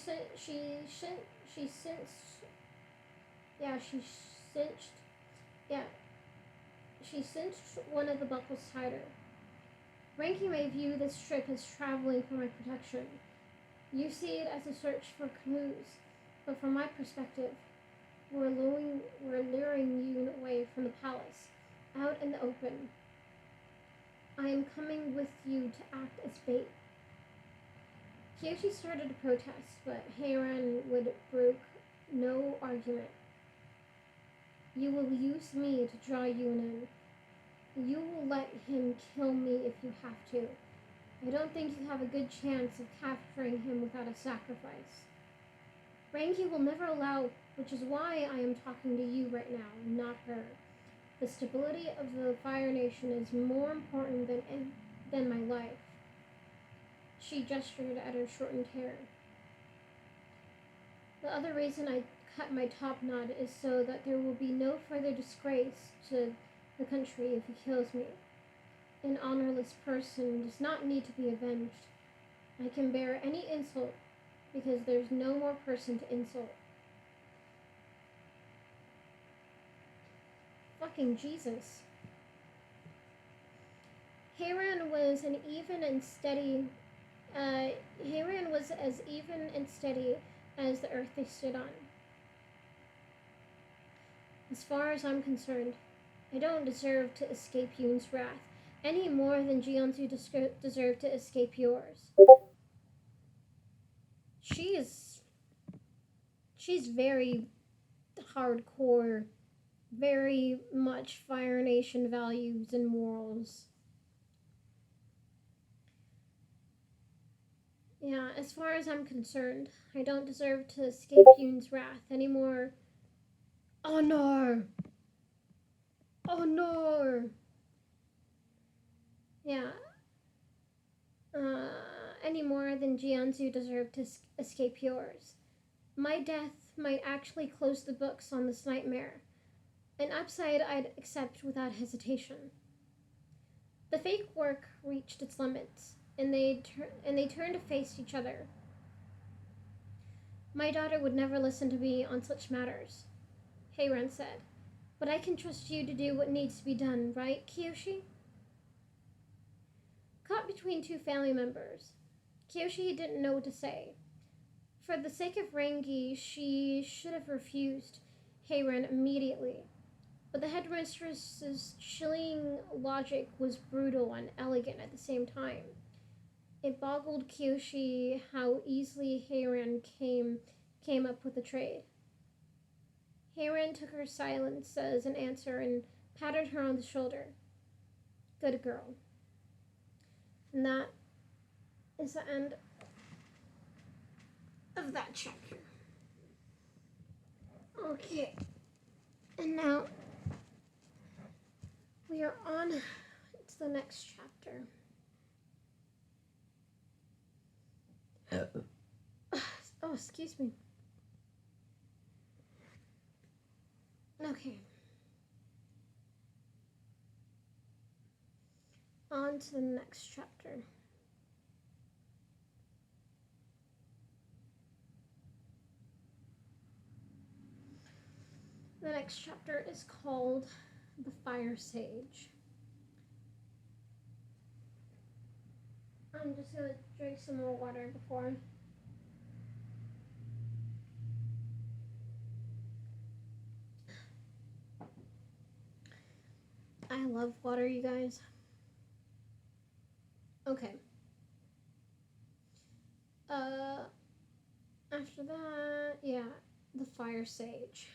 cinched one of the buckles tighter. Ranky may view this trip as traveling for my protection. You see it as a search for clues, but from my perspective, we're luring Yoon away from the palace, out in the open. I am coming with you to act as bait. Kyoshi started to protest, but Heiran would brook no argument. You will use me to draw Yoon in. You will let him kill me if you have to. I don't think you have a good chance of capturing him without a sacrifice. Rangi will never allow, which is why I am talking to you right now, not her. The stability of the Fire Nation is more important than my life. She gestured at her shortened hair. The other reason I cut my top knot is so that there will be no further disgrace to the country if he kills me. An honorless person does not need to be avenged. I can bear any insult because there's no more person to insult. Fucking Jesus. Heiran was as even and steady as the earth they stood on. As far as I'm concerned, I don't deserve to escape Yoon's wrath, any more than Jianzu deserved to escape yours. She's she's very hardcore, very much Fire Nation values and morals. Yeah, as far as I'm concerned, I don't deserve to escape Yoon's wrath anymore. Oh no! Oh no! Yeah, uh, any more than Jianzu deserved to escape yours. My death might actually close the books on this nightmare, an upside I'd accept without hesitation. The fake work reached its limits, and they turned to face each other. My daughter would never listen to me on such matters, Heiran said. But I can trust you to do what needs to be done, right, Kyoshi? Caught between two family members, Kyoshi didn't know what to say. For the sake of Rangi, she should have refused Heiran immediately. But the headmistress's chilling logic was brutal and elegant at the same time. It boggled Kyoshi how easily Heiran came up with the trade. Heiran took her silence as an answer and patted her on the shoulder. Good girl. And that is the end of that chapter. Okay. And now we are on to the next chapter. Oh, excuse me. Okay. On to the next chapter. The next chapter is called The Fire Sage. I'm just gonna drink some more water before. I love water, you guys. Okay. After that, yeah, the Fire Sage.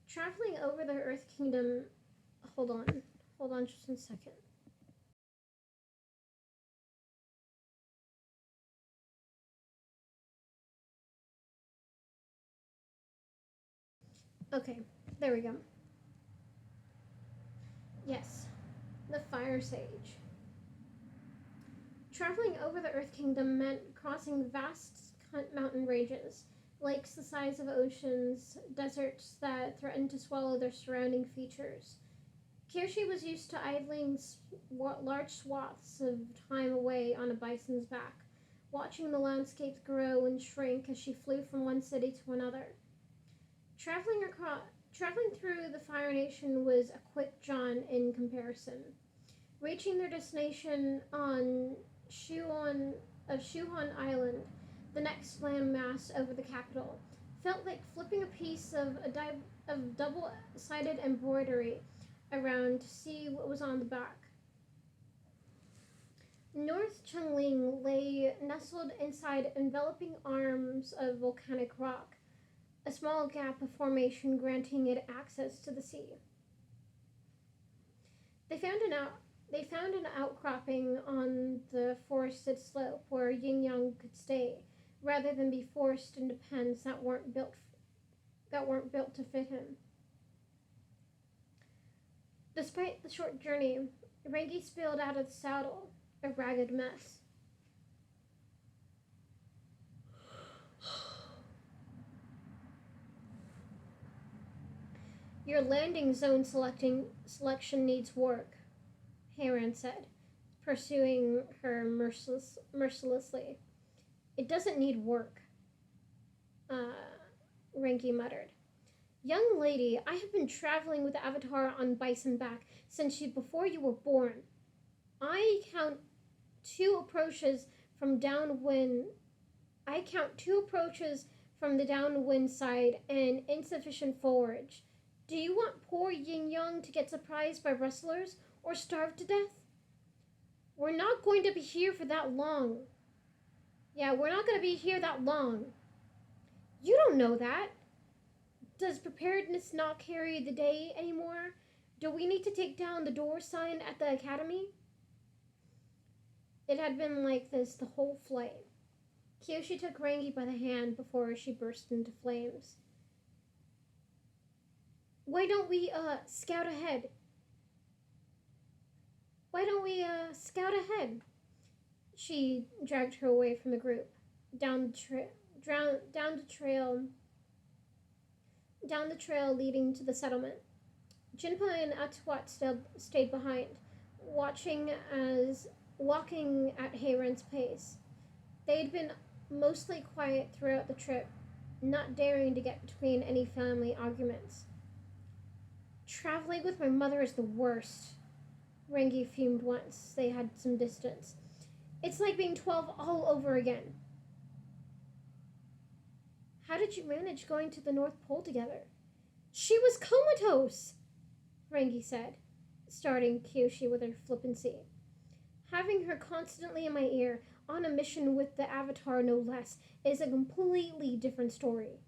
Traveling over the Earth Kingdom. Hold on just a second. Okay, there we go. Yes, the Fire Sage. Traveling over the Earth Kingdom meant crossing vast mountain ranges, lakes the size of oceans, deserts that threatened to swallow their surrounding features. Kyoshi was used to idling large swaths of time away on a bison's back, watching the landscapes grow and shrink as she flew from one city to another. Traveling through the Fire Nation was a quick jaunt in comparison. Reaching their destination on Shuon Island, the next landmass over the capital, felt like flipping a piece of double-sided embroidery around to see what was on the back. North Chungling lay nestled inside enveloping arms of volcanic rock, a small gap of formation granting it access to the sea. They found an outcropping on the forested slope where Yin Yang could stay, rather than be forced into pens that weren't built to fit him. Despite the short journey, Rangi spilled out of the saddle, a ragged mess. Your landing zone selection needs work, Heiran said, pursuing her mercilessly. It doesn't need work, Rangi muttered. Young lady, I have been traveling with Avatar on bison back since before you were born. I count 2 approaches from downwind I count 2 approaches from the downwind side and insufficient forage. Do you want poor Yin Yang to get surprised by rustlers or starve to death? We're not going to be here for that long. Yeah, we're not going to be here that long. You don't know that. Does preparedness not carry the day anymore? Do we need to take down the door sign at the academy? It had been like this the whole flight. Kyoshi took Rangi by the hand before she burst into flames. Why don't we, scout ahead? Why don't we, scout ahead? She dragged her away from the group, down the trail leading to the settlement. Jinpa and Atuat stayed behind, walking at Heiren's pace. They'd been mostly quiet throughout the trip, not daring to get between any family arguments. Traveling with my mother is the worst, Rangi fumed once they had some distance. It's like being 12 all over again. How did you manage going to the North Pole together? She was comatose, Rangi said, starting Kyoshi with her flippancy. Having her constantly in my ear, on a mission with the Avatar no less, is a completely different story.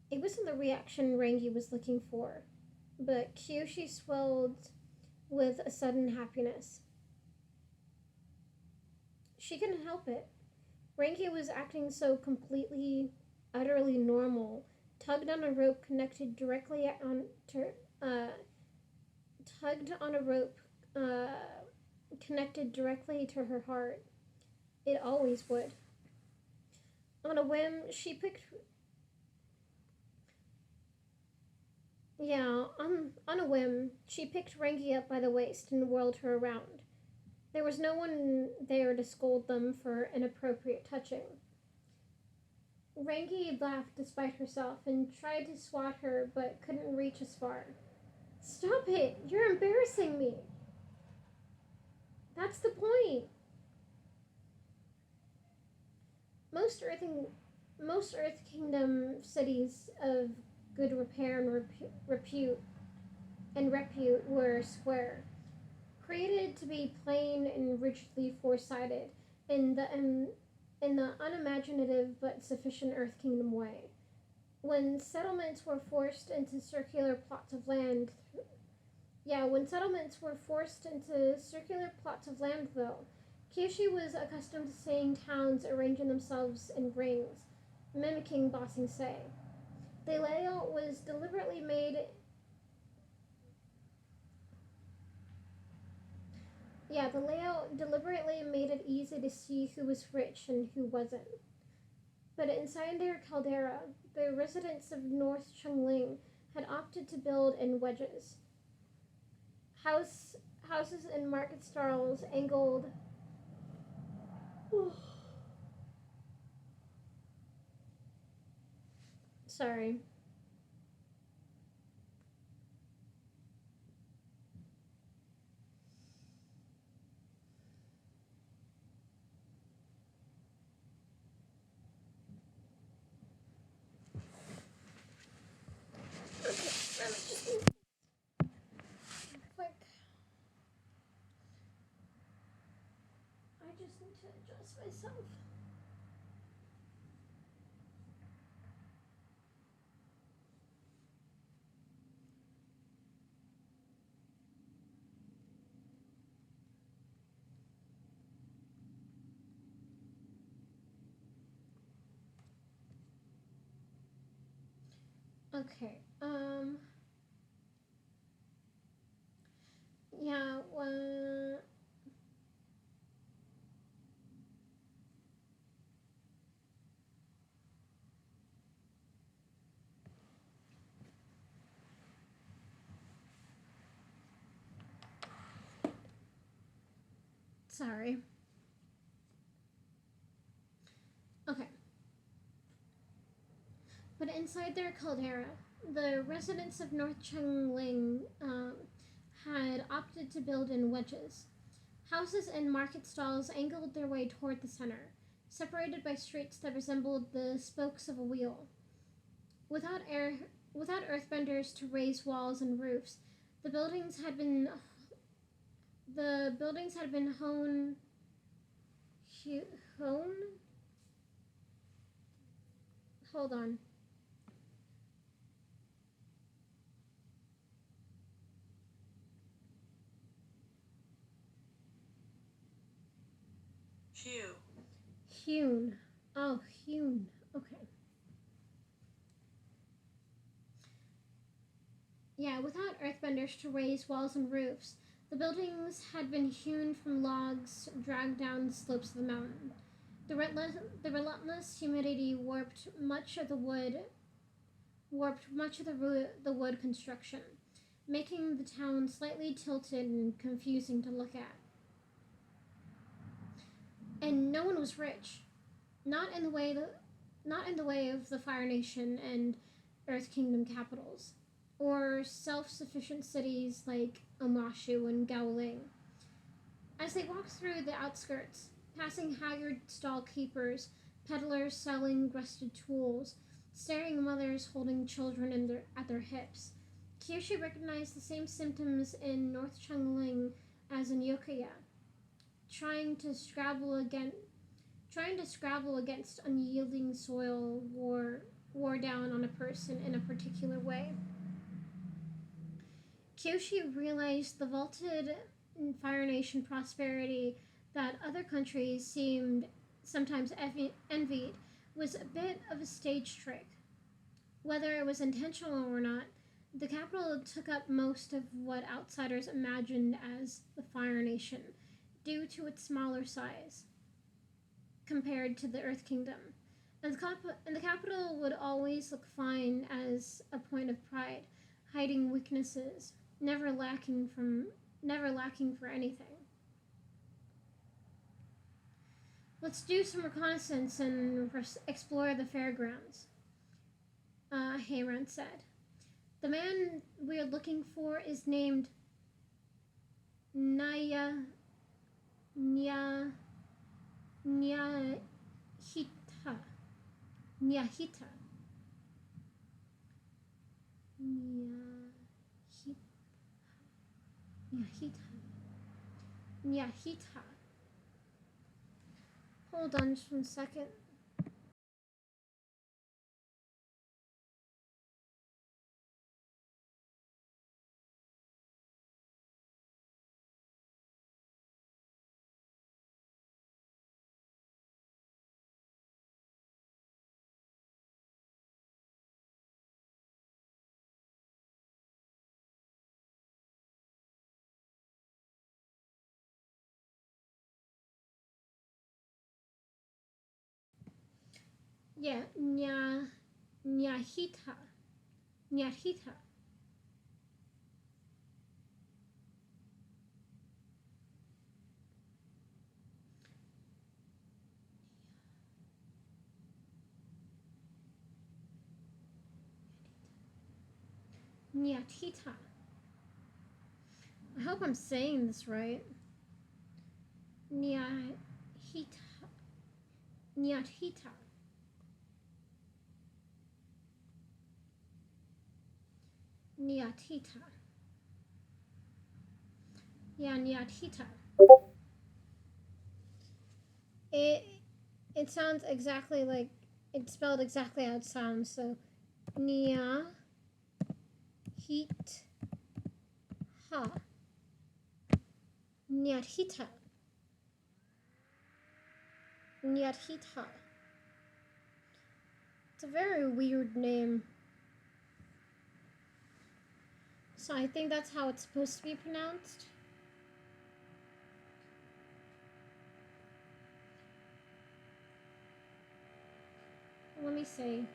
It wasn't the reaction Rangi was looking for, but Kyoshi swelled with a sudden happiness. She couldn't help it. Rangi was acting so completely, utterly normal, tugged on a rope connected directly to her heart. It always would. On a whim, she picked Rangi up by the waist and whirled her around. There was no one there to scold them for inappropriate touching. Rangi laughed despite herself and tried to swat her, but couldn't reach as far. Stop it! You're embarrassing me! That's the point! Most Earth Kingdom cities of good repair and repute were square, created to be plain and rigidly four-sided in the unimaginative but sufficient Earth Kingdom way. When settlements were forced into circular plots of land, though, Kyoshi was accustomed to seeing towns arranging themselves in rings, mimicking Bossing Say. The layout deliberately made it easy to see who was rich and who wasn't. But inside their caldera, the residents of North Chungling had opted to build in wedges. Houses and market stalls angled. Sorry. I just need to adjust myself. Okay, yeah, well, sorry. Okay. But inside their caldera, the residents of North Chungling had opted to build in wedges. Houses and market stalls angled their way toward the center, separated by streets that resembled the spokes of a wheel. Without air, without earthbenders to raise walls and roofs, the buildings had been honed. Hone? Hold on. Hewn. Oh, hewn. Okay. Yeah, without earthbenders to raise walls and roofs, the buildings had been hewn from logs dragged down the slopes of the mountain. The relentless humidity warped much of the wood construction, making the town slightly tilted and confusing to look at. And no one was rich, not in the way of the Fire Nation and Earth Kingdom capitals, or self-sufficient cities like Omashu and Gaoling. As they walked through the outskirts, passing haggard stall keepers, peddlers selling rusted tools, staring mothers holding children at their hips, Kyoshi recognized the same symptoms in North Chungling as in Yokoya, trying to scrabble against unyielding soil wore down on a person in a particular way. Kyoshi realized the vaulted Fire Nation prosperity that other countries seemed sometimes envied was a bit of a stage trick. Whether it was intentional or not, the capital took up most of what outsiders imagined as the Fire Nation, due to its smaller size compared to the Earth Kingdom. And the capital would always look fine as a point of pride, hiding weaknesses, never lacking for anything. Let's do some reconnaissance and explore the fairgrounds, Hayran said. The man we're looking for is named Nyahita. Nyahita. Nyahita. Nyahita. Hold on just 1 second. Yeah, Nyahita. Nyahita. Nyahita. I hope I'm saying this right. Nyahita. Nyahita. Nyahita. Yeah, Nyahita. It sounds exactly like it's spelled exactly how it sounds. So Nyahita. Nyahita. Nyahita. It's a very weird name. So I think that's how it's supposed to be pronounced. Let me see.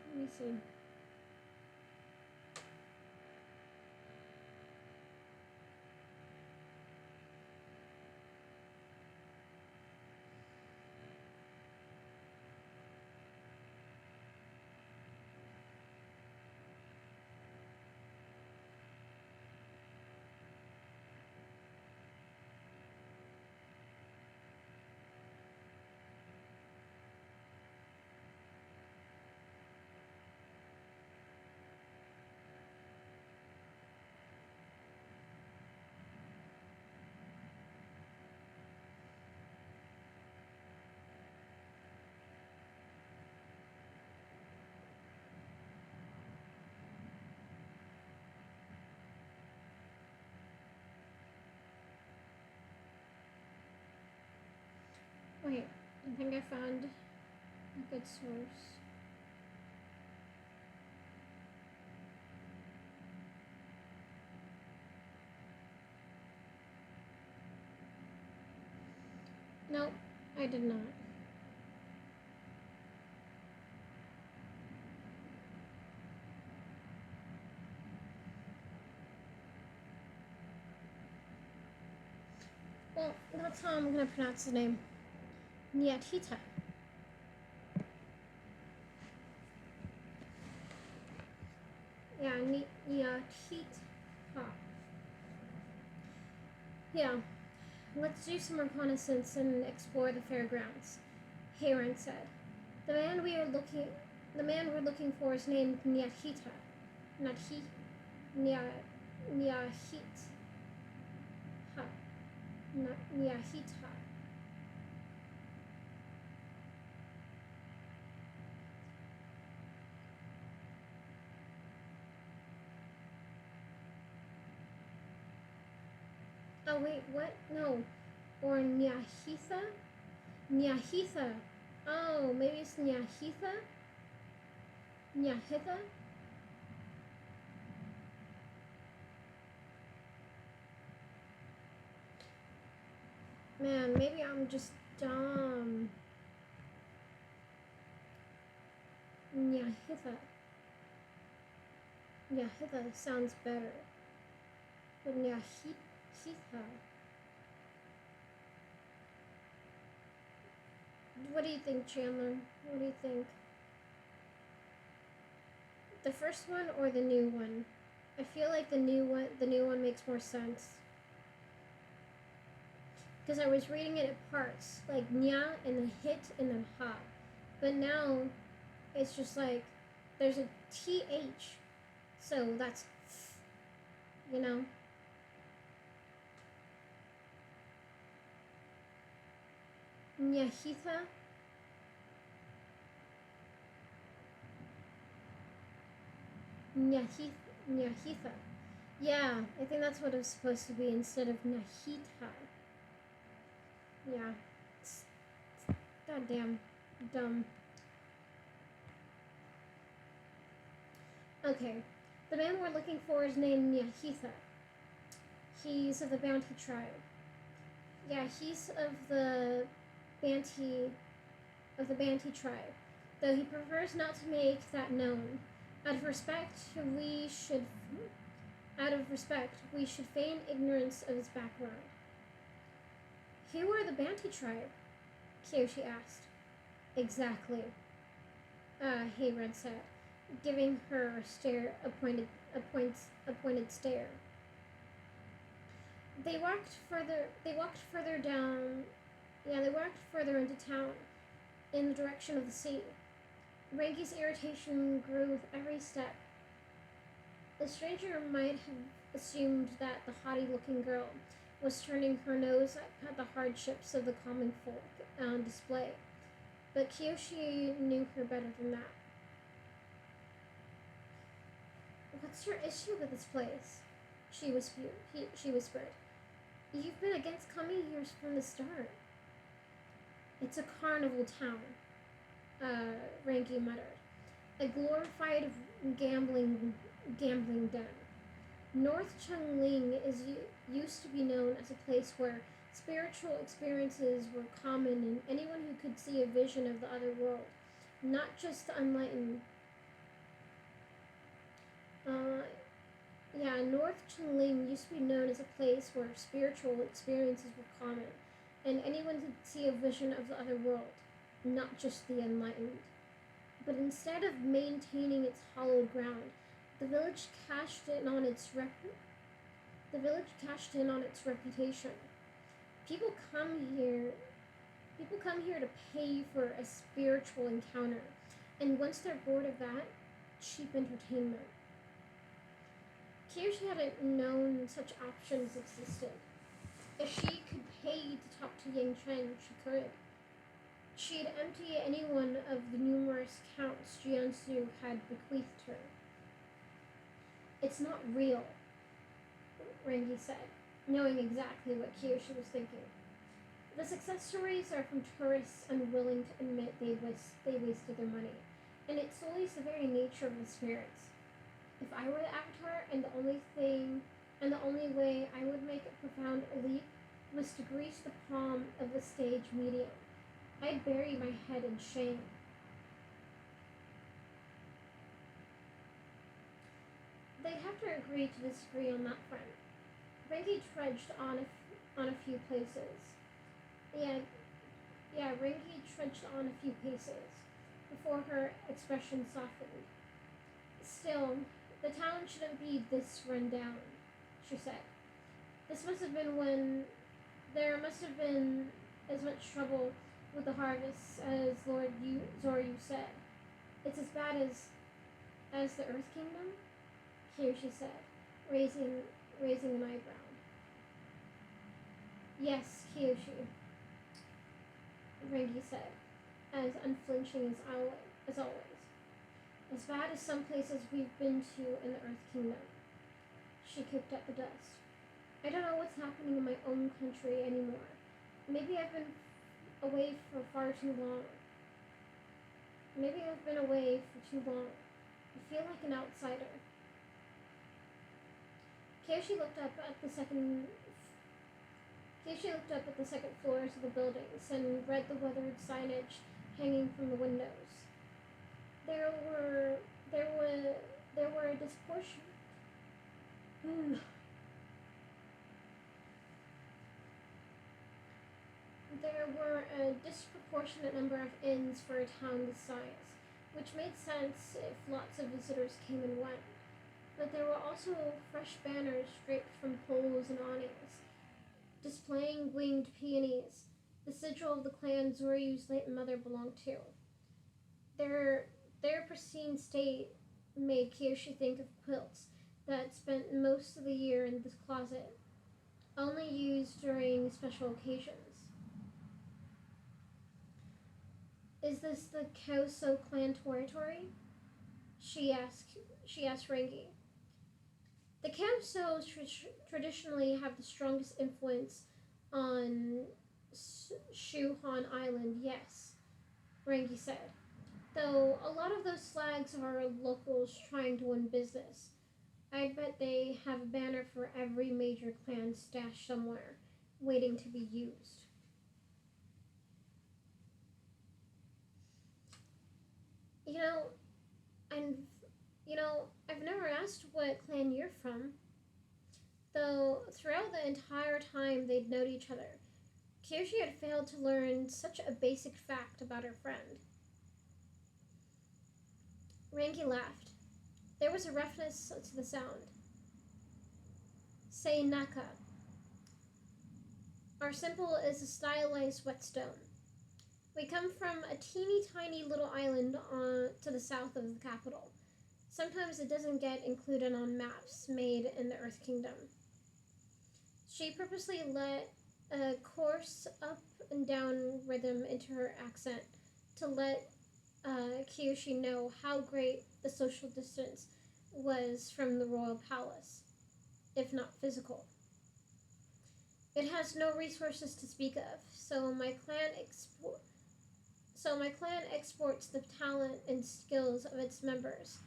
Wait, I think I found a good source. Nope, I did not. Well, that's how I'm gonna pronounce his name. Nyatita. Yeah, Nyatita. Yeah, let's do some reconnaissance and explore the fairgrounds, Heiran said. The man we're looking for is named Nyahita. Nahi Nyahit. Ha. Nyahita. Oh wait, what? No. Or Nyahitha? Nyahitha. Oh, maybe it's Nyahitha? Nyahitha? Man, maybe I'm just dumb. Nyahitha. Nyahitha sounds better. But Nyahitha. What do you think, Chandler? What do you think? The first one or the new one? I feel like the new one makes more sense. Because I was reading it in parts, like nya and then hit and then ha. But now it's just like there's a th, so that's, you know. Nyahitha. Nyahitha. Yeah, I think that's what it was supposed to be instead of Nahita. Yeah. It's goddamn dumb. Okay. The man we're looking for is named Nyahitha. He's of the Bounty tribe. Yeah, he's of the Banty tribe, though he prefers not to make that known. Out of respect, we should feign ignorance of his background. Who are the Banty tribe? Kyoshi asked. Exactly, Hayred said, giving her a appointed stare. They walked further down. Yeah, they walked further into town, in the direction of the sea. Ranky's irritation grew with every step. The stranger might have assumed that the haughty-looking girl was turning her nose at the hardships of the common folk on display, but Kyoshi knew her better than that. What's your issue with this place? She whispered. You've been against coming here from the start. It's a carnival town, Ranky muttered. A glorified gambling den. North Chungling used to be known as a place where spiritual experiences were common and anyone who could see a vision of the other world, not just the enlightened. North Chungling used to be known as a place where spiritual experiences were common, and anyone could see a vision of the other world, not just the enlightened. But instead of maintaining its hallowed ground, the village cashed in on its reputation. People come here to pay for a spiritual encounter, and once they're bored of that, cheap entertainment. Kyoshi hadn't known such options existed. If she could pay to talk to Yang Chen, she could. She'd empty any one of the numerous counts Jiansu had bequeathed her. It's not real, Rangi said, knowing exactly what Kyoshi was thinking. The success stories are from tourists unwilling to admit they wasted their money, and it sullies the very nature of the spirits. If I were the Avatar, and the only way I would make a profound leap was to grease the palm of the stage medium, I'd bury my head in shame. They'd have to agree to disagree on that front. Ringy trudged on a few places. Yeah, Ringy trudged on a few paces before her expression softened. Still, the town shouldn't be this run down, she said. This must have been when there must have been as much trouble with the harvests as Zoryu said. It's as bad as the Earth Kingdom? Kyoshi said, raising an eyebrow. Yes, Kyoshi, Rengi said, as unflinching as always. As bad as some places we've been to in the Earth Kingdom. She kicked up the dust. I don't know what's happening in my own country anymore. Maybe I've been away for far too long. Maybe I've been away for too long. I feel like an outsider. Kyoshi looked up at the second floors of the buildings and read the weathered signage hanging from the windows. There were a disproportionate number of inns for a town this size, which made sense if lots of visitors came and went. But there were also fresh banners draped from poles and awnings, displaying winged peonies, the sigil of the clan Zoryu's late mother belonged to. Their pristine state made Kyoshi think of quilts that spent most of the year in this closet, only used during special occasions. Is this the Kyoso clan territory? She asked Rengi. The Kyosos traditionally have the strongest influence on Shuhan Island, yes, Rengi said. Though a lot of those flags are locals trying to win business. I'd bet they have a banner for every major clan stashed somewhere, waiting to be used. You know, and I've never asked what clan you're from. Though throughout the entire time they'd known each other, Kyoshi had failed to learn such a basic fact about her friend. Ranky laughed. There was a roughness to the sound. Say Naka. Our symbol is a stylized whetstone. We come from a teeny tiny little island to the south of the capital. Sometimes it doesn't get included on maps made in the Earth Kingdom. She purposely let a coarse up and down rhythm into her accent to let Kyoshi know how great the social distance was from the royal palace, if not physical. It has no resources to speak of, so my clan exports the talent and skills of its members.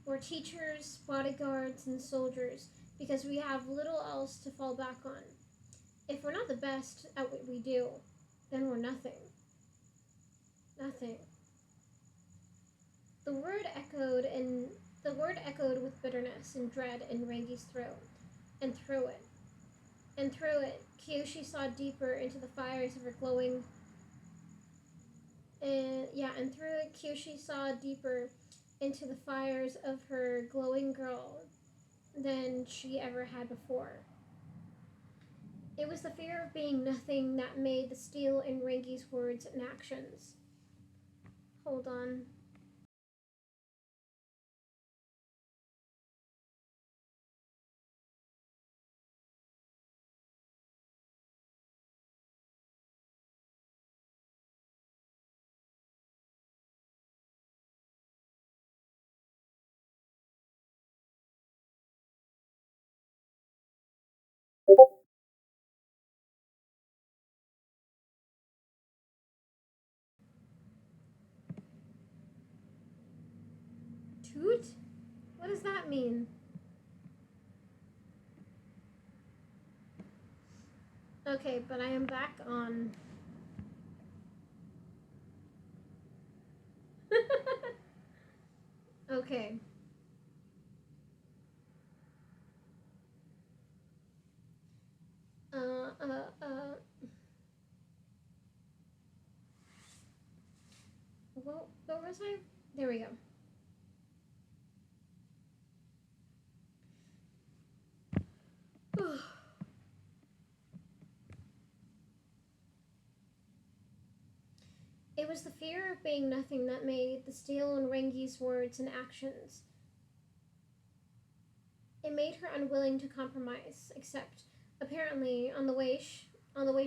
We're teachers, bodyguards, and soldiers because we have little else to fall back on. If we're not the best at what we do, then we're nothing. Nothing. The word echoed with bitterness and dread in Rangi's throat, and through it, Kyoshi saw deeper into the fires of her glowing. And through it, Kyoshi saw deeper into the fires of her glowing girl than she ever had before. It was the fear of being nothing that made the steel in Rangi's words and actions. Hold on. Toot? What does that mean? Okay, but I am back on. Okay. Uh, uh, uh. Well, where was I? There we go. It was the fear of being nothing that made the steel in Rengi's words and actions. It made her unwilling to compromise, except apparently on the way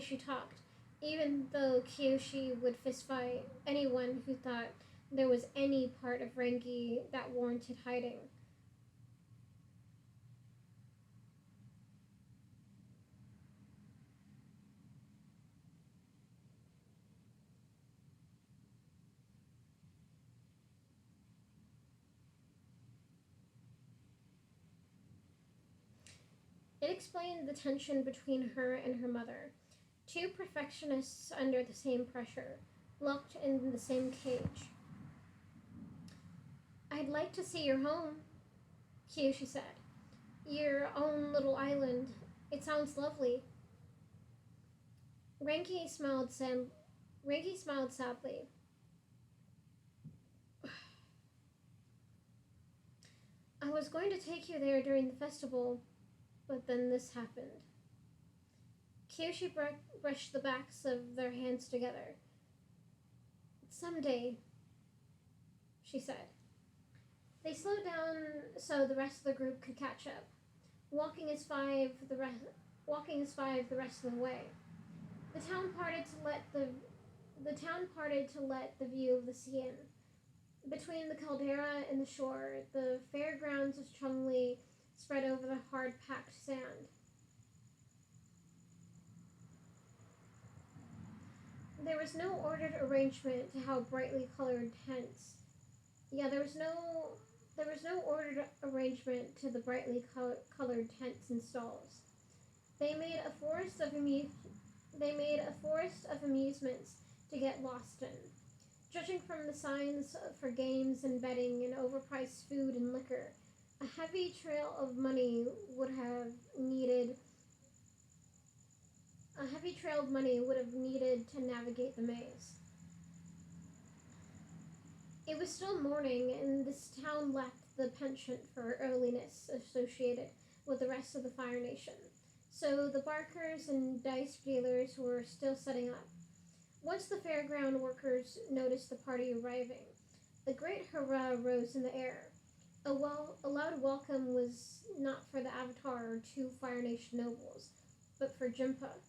she talked. Even though Kyoshi would fistfight anyone who thought there was any part of Rengi that warranted hiding. It explained the tension between her and her mother. Two perfectionists under the same pressure, locked in the same cage. I'd like to see your home, Kyoshi said. Your own little island. It sounds lovely. Rengi smiled sadly. I was going to take you there during the festival, but then this happened. Kyoshi brushed the backs of their hands together. Someday, she said. They slowed down so the rest of the group could catch up, walking as five the rest of the way. The town parted to let the view of the sea in. Between the caldera and the shore, the fairgrounds was chumly spread over the hard-packed sand. There was no ordered arrangement to how brightly colored tents. Yeah, there was no ordered arrangement to the brightly colored tents and stalls. They made a forest of amusements to get lost in. Judging from the signs for games and betting and overpriced food and liquor, a heavy trail of money would have needed to navigate the maze. It was still morning, and this town lacked the penchant for earliness associated with the rest of the Fire Nation, so the barkers and dice dealers were still setting up. Once the fairground workers noticed the party arriving, a great hurrah rose in the air. A loud welcome was not for the Avatar or two Fire Nation nobles, but for Jinpa.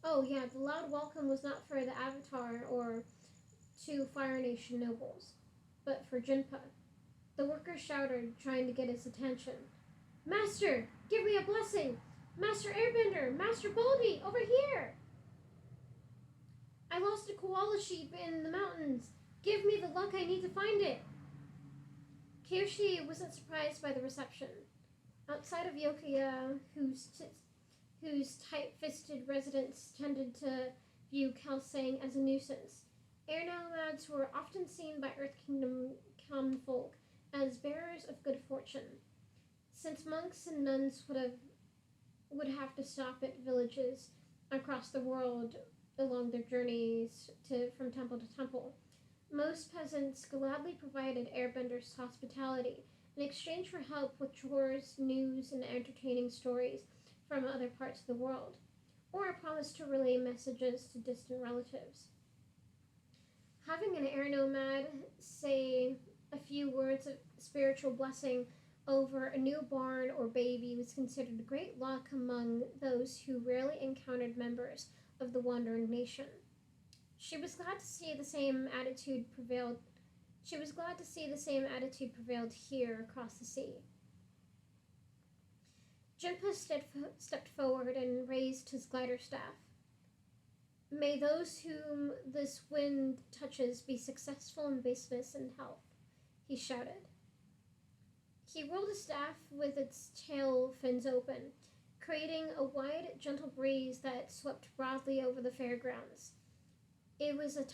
Oh yeah, the loud welcome was not for the Avatar or two Fire Nation nobles, but for Jinpa. The workers shouted, trying to get his attention. Master, give me a blessing! Master Airbender! Master Baldy, over here! I lost a koala sheep in the mountains. Give me the luck I need to find it. Kyoshi wasn't surprised by the reception. Outside of Yokoya, whose tight-fisted residents tended to view Kelsang as a nuisance, air nomads were often seen by Earth Kingdom common folk as bearers of good fortune. Since monks and nuns would have to stop at villages across the world along their journeys from temple to temple, most peasants gladly provided airbenders hospitality in exchange for help with chores, news, and entertaining stories from other parts of the world, or a promise to relay messages to distant relatives. Having an air nomad say a few words of spiritual blessing over a newborn or baby was considered great luck among those who rarely encountered members of the wandering nation. She was glad to see the same attitude prevailed here across the sea. Jinpa stepped forward and raised his glider staff. May those whom this wind touches be successful in business and health, he shouted. He rolled his staff with its tail fins open, creating a wide, gentle breeze that swept broadly over the fairgrounds. It was a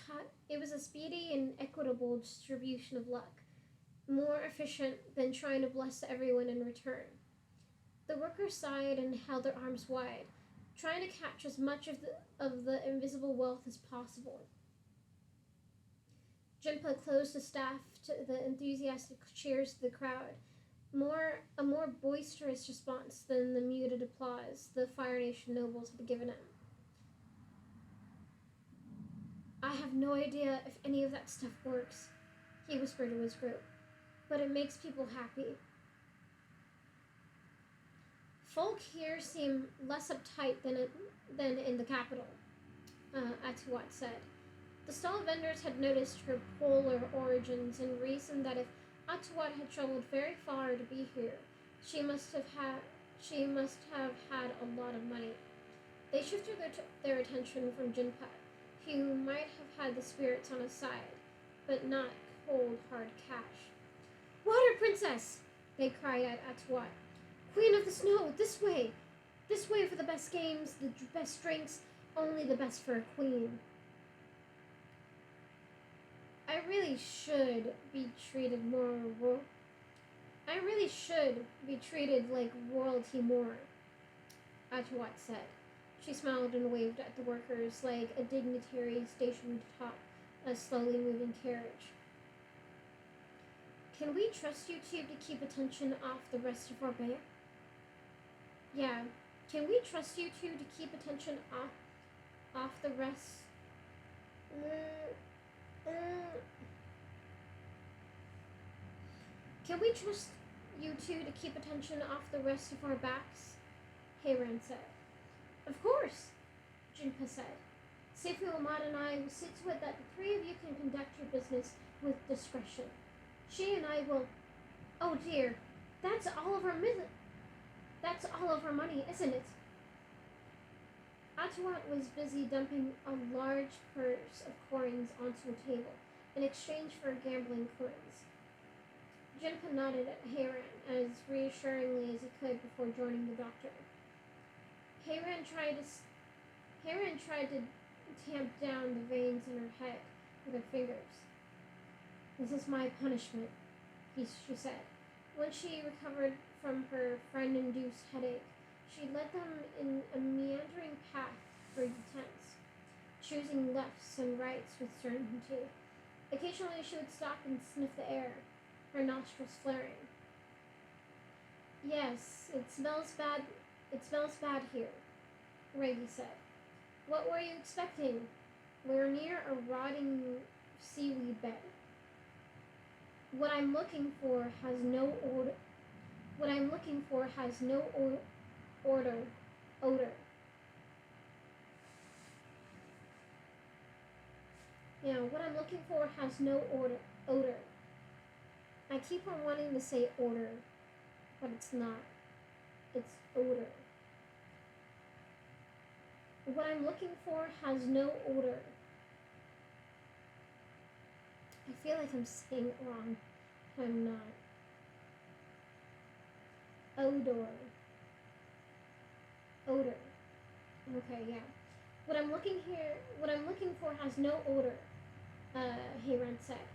speedy and equitable distribution of luck, more efficient than trying to bless everyone in return. The workers sighed and held their arms wide, trying to catch as much of the invisible wealth as possible. Jinpa closed the staff to the enthusiastic cheers of the crowd, a more boisterous response than the muted applause the Fire Nation nobles had given him. I have no idea if any of that stuff works, he whispered to his group, but it makes people happy. Folk here seem less uptight than in the capital, Atuat said. The stall vendors had noticed her polar origins and reasoned that if Atuat had traveled very far to be here, she must have had a lot of money. They shifted their attention from Jinpa, who might have had the spirits on his side, but not cold, hard cash. Water Princess! They cried at Atuat. Queen of the Snow, this way! This way for the best games, the best drinks, only the best for a queen. I really should be treated like royalty more, Atuat said. She smiled and waved at the workers like a dignitary stationed atop a slowly moving carriage. Can we trust you two to keep attention off the rest of our band? Yeah, can we trust you two to keep attention off the rest? Can we trust you two to keep attention off the rest of our backs? Heiran said. Of course, Jinpa said. Seifu Ahmad and I will see to it that the three of you can conduct your business with discretion. She and I will... Oh dear, that's all of our money, isn't it? Atuat was busy dumping a large purse of coins onto a table in exchange for gambling coins. Jinpa nodded at Heiran as reassuringly as he could before joining the doctor. Heiran tried to tamp down the veins in her head with her fingers. This is my punishment, she said. When she recovered from her friend-induced headache, she led them in a meandering path through the tents, choosing lefts and rights with certainty. Occasionally she would stop and sniff the air, her nostrils flaring. Yes, it smells bad here, Reggie said. What were you expecting? We're near a rotting seaweed bed. What I'm looking for has no odor. What I'm looking for has no odor. Yeah, what I'm looking for has no odor. I keep on wanting to say order, but it's not. It's odor. What I'm looking for has no odor. I feel like I'm saying it wrong. I'm not. Odor. Okay, yeah. What I'm looking for has no odor, Heiran said.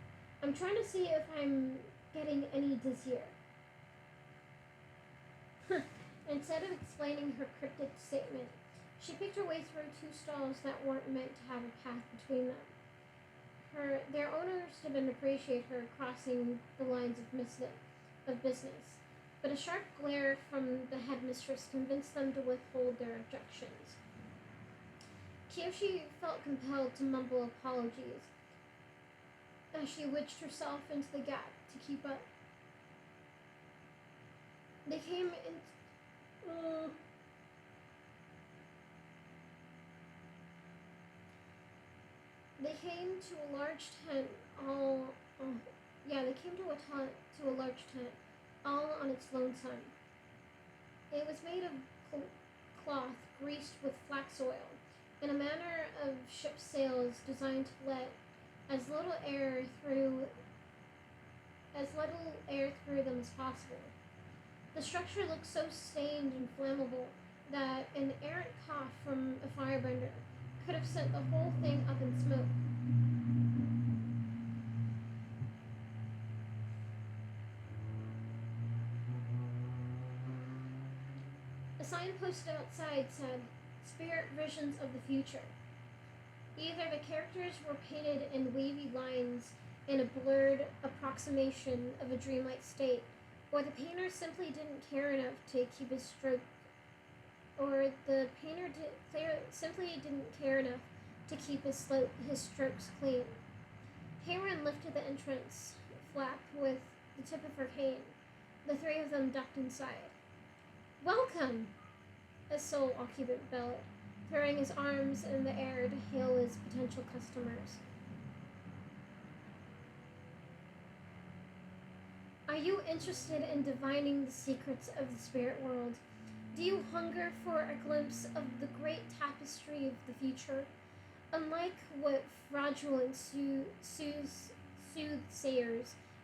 I'm trying to see if I'm getting any dizzier. Instead of explaining her cryptic statement, she picked her way through two stalls that weren't meant to have a path between them. Their owners didn't appreciate her crossing the lines of business, but a sharp glare from the headmistress convinced them to withhold their objections. Kyoshi felt compelled to mumble apologies as she wedged herself into the gap to keep up. They came to a large tent to a large tent, all on its lonesome. It was made of cloth greased with flax oil, in a manner of ship sails designed to let as little air through them as possible. The structure looked so stained and flammable that an errant cough from a firebender could have sent the whole thing up in smoke. A sign posted outside said, "Spirit Visions of the Future." Either the characters were painted in wavy lines in a blurred approximation of a dreamlike state, or the painter simply didn't care enough to keep his stroke, simply didn't care enough to keep his strokes clean. Hayron lifted the entrance flap with the tip of her cane. The three of them ducked inside. "Welcome!" a sole occupant bellowed, throwing his arms in the air to hail his potential customers. "Are you interested in divining the secrets of the spirit world? Do you hunger for a glimpse of the great tapestry of the future? Unlike what fraudulent soothsayers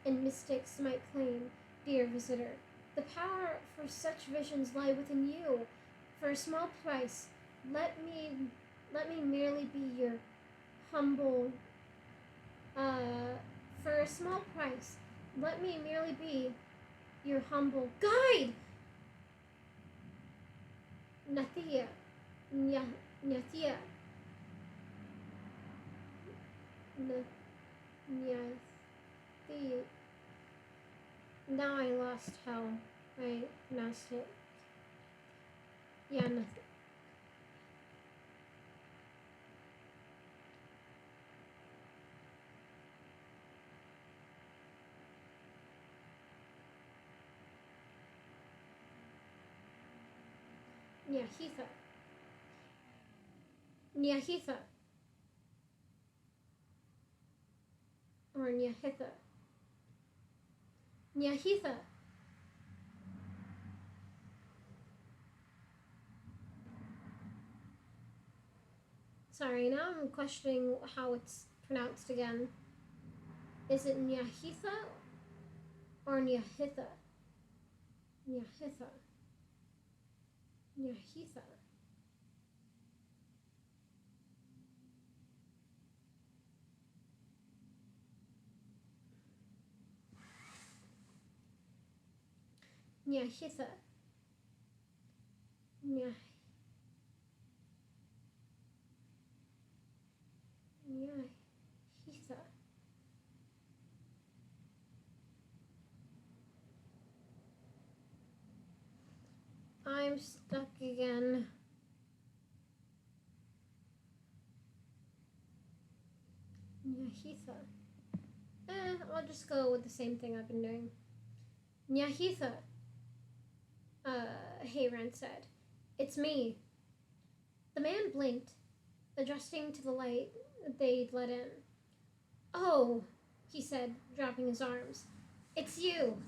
and mystics might claim, dear visitor, the power for such visions lie within you. For a small price, let me merely be your humble for a small price, let me merely be your humble guide." Nathia. Nathia. Nathia. Now I lost how I pronounced it. Yeah, Nathia. Nyahitha. Nyahitha. Or Nyahitha. Nyahitha. Sorry, now I'm questioning how it's pronounced again. Is it Nyahitha or Nyahitha? Nyahitha. Nyahitha. Nyahitha. Nyahitha. I'm stuck again. Nyahitha. I'll just go with the same thing I've been doing. Nyahitha. Hayron said. "It's me." The man blinked, adjusting to the light they'd let in. "Oh," he said, dropping his arms. "It's you."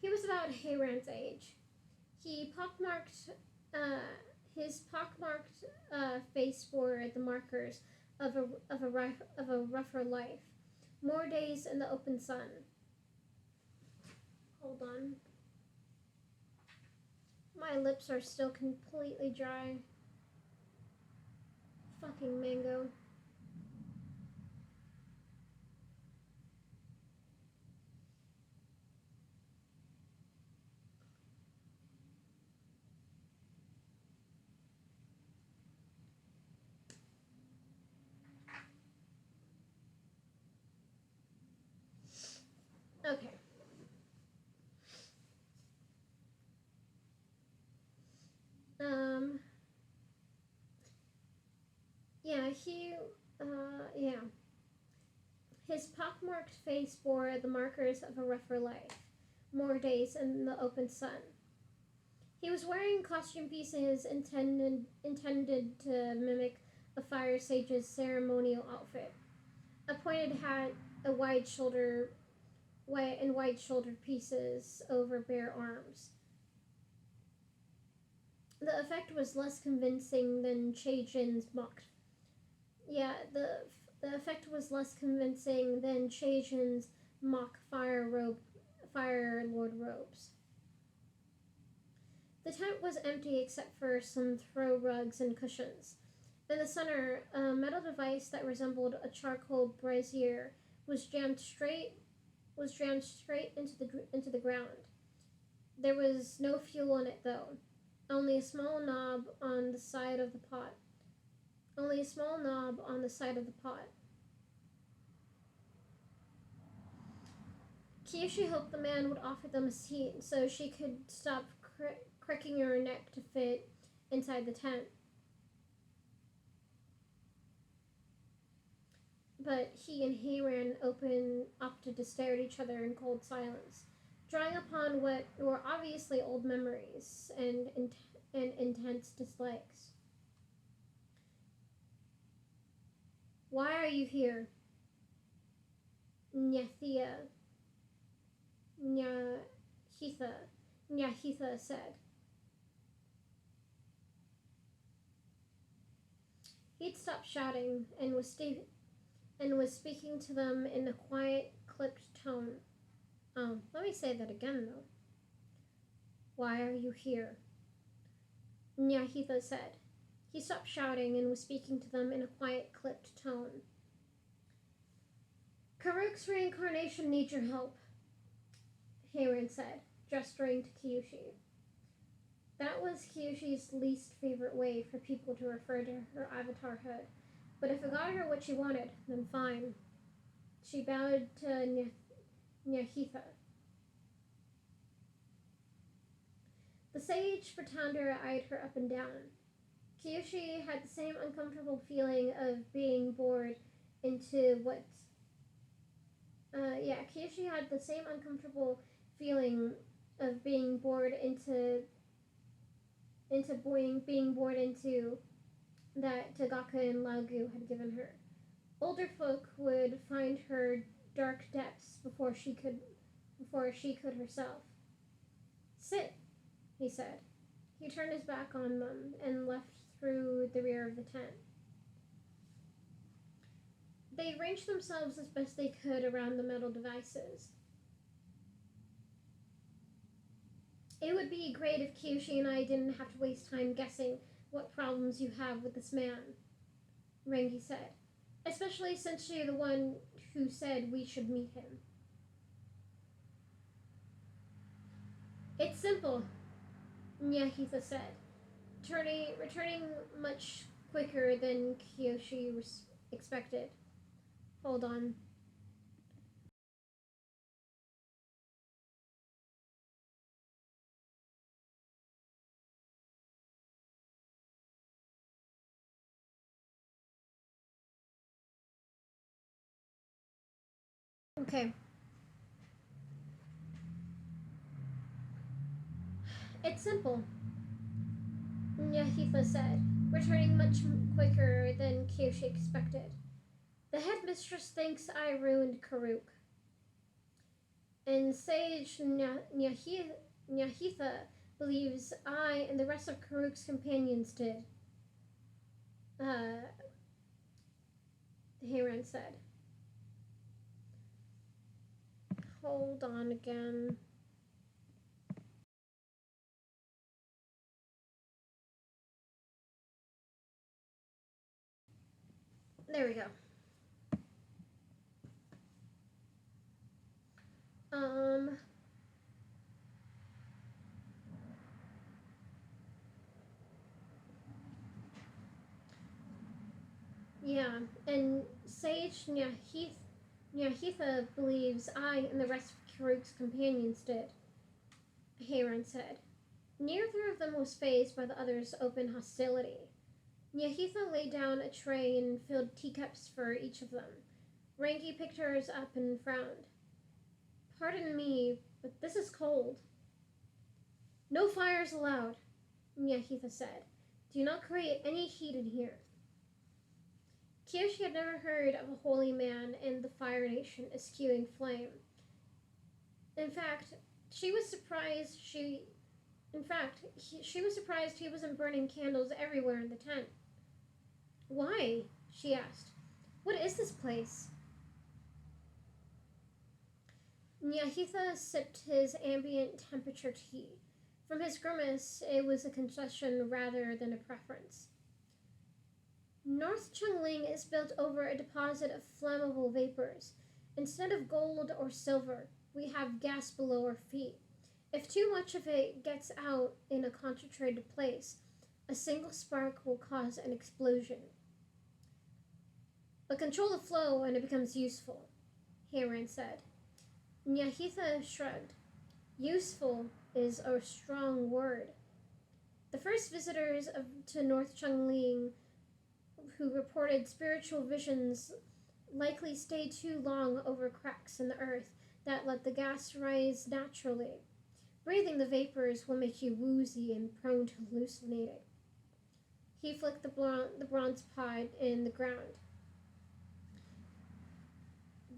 He was about Hayron's age. His pockmarked face bore the markers of a rougher life. More days in the open sun. Hold on. My lips are still completely dry. Fucking mango. Okay. Yeah. His pockmarked face bore the markers of a rougher life. More days in the open sun. He was wearing costume pieces intended to mimic a fire sage's ceremonial outfit. A pointed hat, wide shouldered pieces over bare arms. The effect was less convincing than Che-Jin's mock. Yeah, the effect was less convincing than Che-Jin's mock Fire Lord robes. The tent was empty except for some throw rugs and cushions. In the center, a metal device that resembled a charcoal brazier was jammed straight into the ground. There was no fuel in it though. Only a small knob on the side of the pot. Kyoshi hoped the man would offer them a seat so she could stop cracking her neck to fit inside the tent. But he and Heiran opted to stare at each other in cold silence, drawing upon what were obviously old memories and intense dislikes. Why are you here? Nyahitha said. He'd stopped shouting and was speaking to them in a quiet, clipped tone. Let me say that again, though. Why are you here? Nyahitha said. He stopped shouting and was speaking to them in a quiet, clipped tone. Karuk's reincarnation needs your help, Heiran said, gesturing to Kyoshi. That was Kyoshi's least favorite way for people to refer to her avatarhood, but if it got her what she wanted, then fine. She bowed to Nyahitha. The sage pretender eyed her up and down. Kyoshi had the same uncomfortable feeling of being bored into Kyoshi had the same uncomfortable feeling of being bored into that Tagaka and Lagu had given her. Older folk would find her dark depths before she could herself. Sit, he said. He turned his back on them and left through the rear of the tent. They arranged themselves as best they could around the metal devices. It would be great if Kyoshi and I didn't have to waste time guessing what problems you have with this man, Rengi said, especially since you're the one who said we should meet him. It's simple, Nyahitha said, returning much quicker than Kyoshi expected. Hold on. Okay. It's simple, Nyahitha said, returning much quicker than Kyoshi expected. The headmistress thinks I ruined Karuk. And Sage Nyahitha believes I and the rest of Karuk's companions did. Heiran said. Hold on again. There we go. Yeah, and Sage Nyahitha believes I and the rest of Karuk's companions did, Heiran said. Neither of them was fazed by the others' open hostility. Nyahitha laid down a tray and filled teacups for each of them. Rengi picked hers up and frowned. Pardon me, but this is cold. No fires allowed, Nyahitha said. Do not create any heat in here. Kyoshi had never heard of a holy man in the Fire Nation eschewing flame. In fact, she was surprised he wasn't burning candles everywhere in the tent. Why? She asked. What is this place? Nyahitha sipped his ambient temperature tea. From his grimace, it was a concession rather than a preference. North Chungling is built over a deposit of flammable vapors. Instead of gold or silver, we have gas below our feet. If too much of it gets out in a concentrated place, a single spark will cause an explosion. But control the flow and it becomes useful, Heiran said. Nyahitha shrugged. Useful is a strong word. The first visitors to North Chungling who reported spiritual visions likely stayed too long over cracks in the earth that let the gas rise naturally. Breathing the vapors will make you woozy and prone to hallucinating. He flicked the bronze pod in the ground.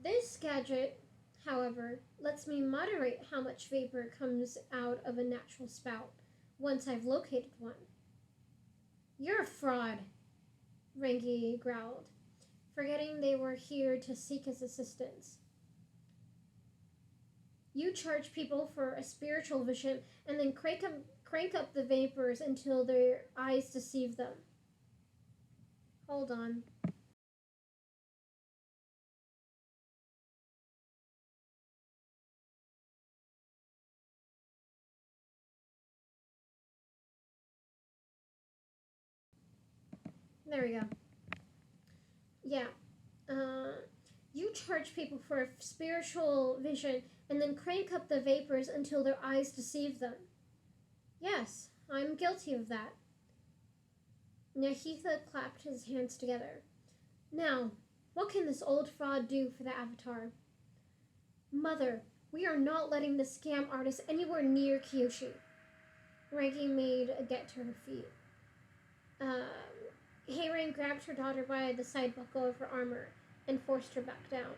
This gadget, however, lets me moderate how much vapor comes out of a natural spout once I've located one. You're a fraud, Rengi growled, forgetting they were here to seek his assistance. You charge people for a spiritual vision and then crank up the vapors until their eyes deceive them. Hold on. There we go. Yeah. You charge people for a spiritual vision and then crank up the vapors until their eyes deceive them. Yes, I'm guilty of that. Nyahitha clapped his hands together. Now, what can this old fraud do for the Avatar? Mother, we are not letting the scam artist anywhere near Kyoshi. Rengi made a get to her feet. Heiran grabbed her daughter by the side buckle of her armor and forced her back down.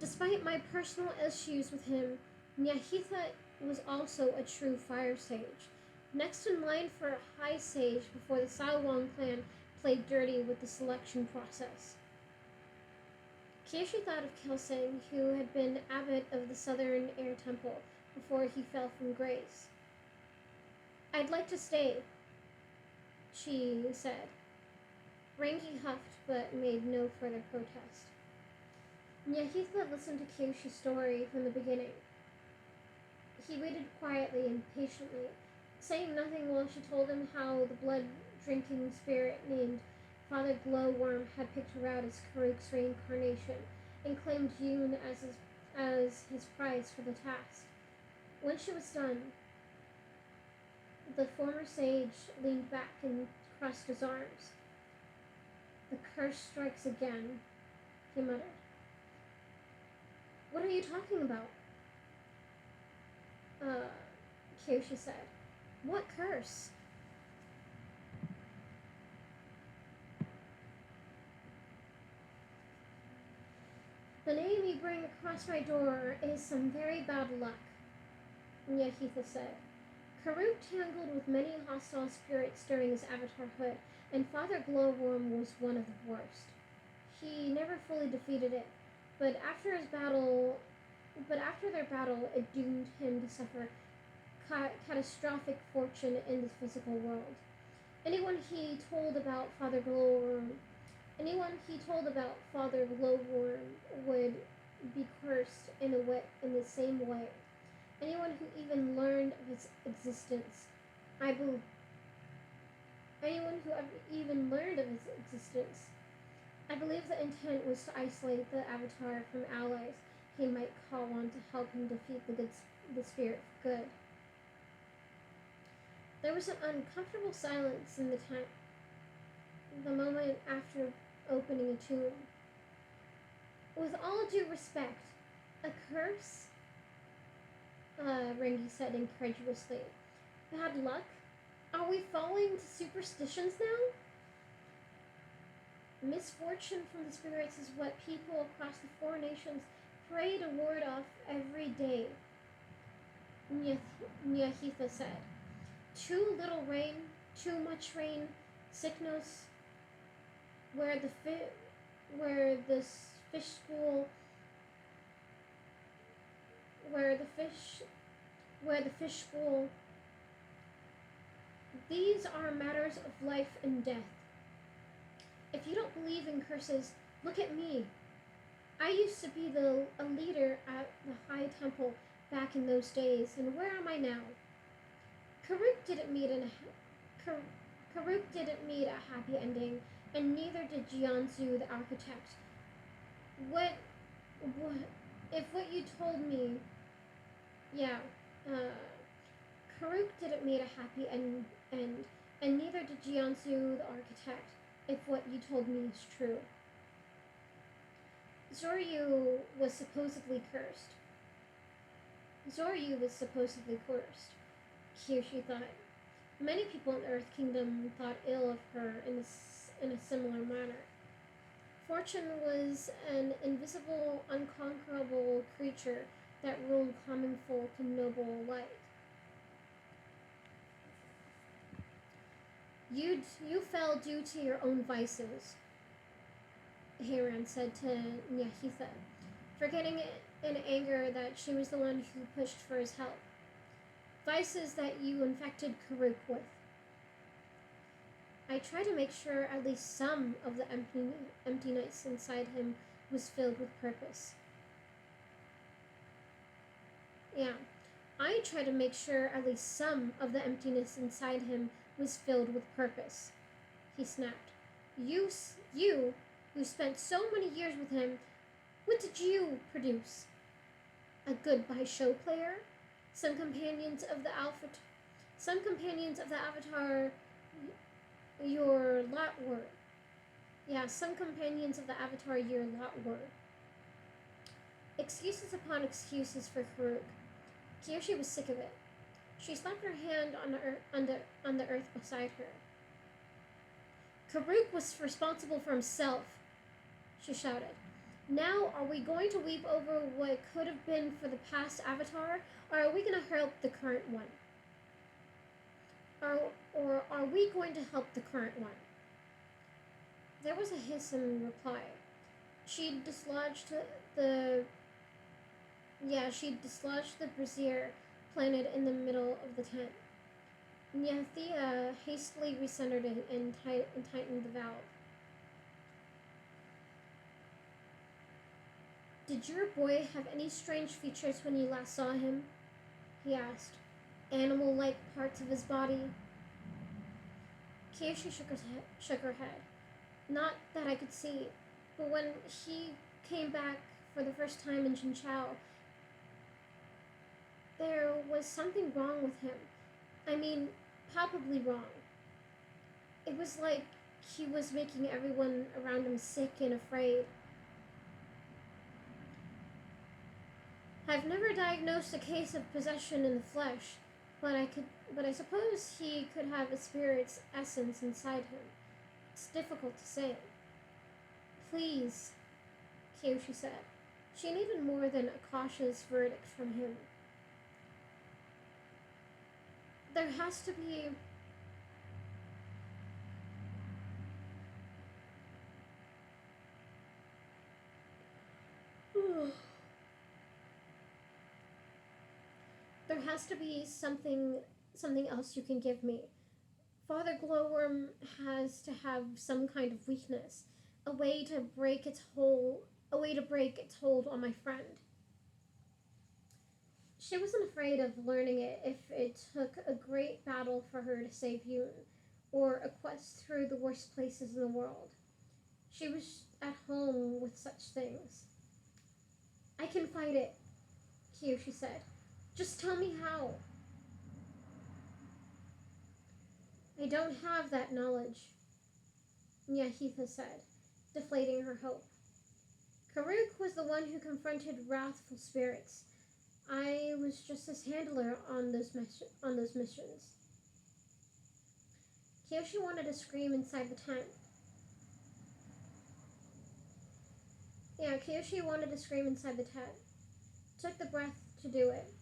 Despite my personal issues with him, Nyahitha was also a true fire sage, next in line for a high sage before the Salwang clan played dirty with the selection process. Kyoshi thought of Kelsang, who had been abbot of the Southern Air Temple before he fell from grace. I'd like to stay, she said. Rengi huffed but made no further protest. Nyahitha listened to Kyoshi's story from the beginning. He waited quietly and patiently, saying nothing while she told him how the blood-drinking spirit named Father Glowworm had picked her out as Karuk's reincarnation and claimed Yoon as his prize for the task. When she was done, the former sage leaned back and crossed his arms. The curse strikes again, he muttered. What are you talking about? Kyoshi said. What curse? The name you bring across my door is some very bad luck, Nyahitha said. Karuk tangled with many hostile spirits during his avatarhood, and Father Glowworm was one of the worst. He never fully defeated it, but after their battle, it doomed him to suffer catastrophic fortune in the physical world. Anyone he told about Father Glowworm would be cursed in the same way. Anyone who even learned of his existence, I believe the intent was to isolate the Avatar from allies he might call on to help him defeat the spirit for good. There was an uncomfortable silence in the tent, the moment after opening a tomb. With all due respect, a curse? Rengi said incredulously. Bad luck? Are we falling to superstitions now? Misfortune from the spirits is what people across the four nations pray to ward off every day, Nyahitha said. Too little rain, too much rain, sickness, where the fish school where the fish school. These are matters of life and death. If you don't believe in curses, look at me. I used to be a leader at the High Temple back in those days, and where am I now? Karuk didn't meet a happy ending, and neither did Jianzu the architect. What, what, if what you told me, yeah, uh, Karuk didn't meet a happy end, and neither did Jianzu the architect, if what you told me is true. Zoryu was supposedly cursed. Kyoshi thought. Many people in Earth Kingdom thought ill of her in a similar manner. Fortune was an invisible, unconquerable creature that ruled common folk and noble alike. You fell due to your own vices, Heiran said to Nyahitha, forgetting in anger that she was the one who pushed for his help. Vices that you infected Karuk with. I tried to make sure at least some of the emptiness inside him was filled with purpose. Yeah, I tried to make sure at least some of the emptiness inside him was filled with purpose, he snapped. You, who spent so many years with him, what did you produce? A goodbye show player? Some companions of the Avatar your lot were. Yeah, some companions of the Avatar your lot were. Excuses upon excuses for Karuk. Kyoshi was sick of it. She slapped her hand on the earth beside her. Karuk was responsible for himself, she shouted. Now, are we going to weep over what could have been for the past Avatar, or are we going to help the current one? Or are we going to help the current one? There was a hiss in reply. She'd dislodged the brazier planted in the middle of the tent. Nyathia hastily recentered it and tightened the valve. Did your boy have any strange features when you last saw him? He asked. Animal-like parts of his body? Kyoshi shook her head. Not that I could see, but when he came back for the first time in Jinchao, there was something wrong with him. I mean, palpably wrong. It was like he was making everyone around him sick and afraid. I've never diagnosed a case of possession in the flesh, but I suppose he could have a spirit's essence inside him. It's difficult to say. Please, Kyoshi said. She needed more than a cautious verdict from him. There has to be... There has to be something else you can give me. Father Glowworm has to have some kind of weakness, a way to break its hold on my friend. She wasn't afraid of learning it if it took a great battle for her to save Yoon, or a quest through the worst places in the world. She was at home with such things. I can fight it, Kyoshi said. Just tell me how. I don't have that knowledge, Nyahitha said, deflating her hope. Karuk was the one who confronted wrathful spirits. I was just his handler on those missions. Kyoshi wanted to scream inside the tent. Kyoshi wanted to scream inside the tent. Took the breath to do it,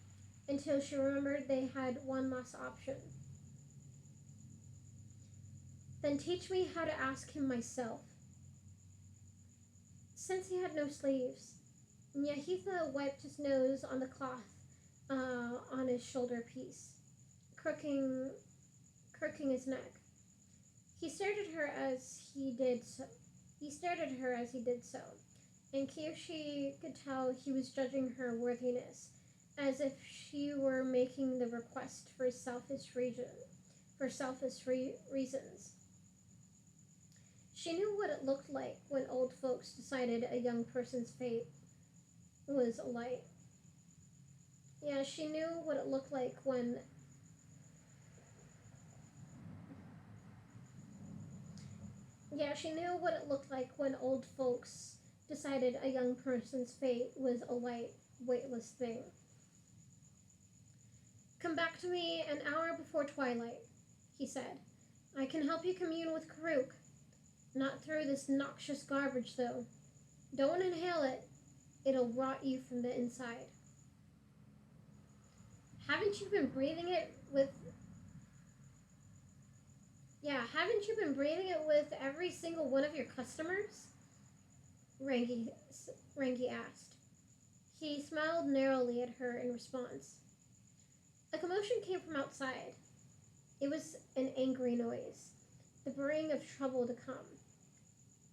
until she remembered they had one last option. Then teach me how to ask him myself. Since he had no sleeves, Nyahitha wiped his nose on the cloth on his shoulder piece, crooking his neck. He stared at her as he did so. And Kyoshi could tell he was judging her worthiness, as if she were making the request for selfish reasons. She knew what it looked like when old folks decided a young person's fate was a light. Yeah, she knew what it looked like when old folks decided a young person's fate was a light, weightless thing. "Come back to me an hour before twilight," he said. "I can help you commune with Karuk. Not through this noxious garbage, though. Don't inhale it. It'll rot you from the inside." Haven't you been breathing it with every single one of your customers?" Rangi asked. He smiled narrowly at her in response. A commotion came from outside. It was an angry noise, the braying of trouble to come.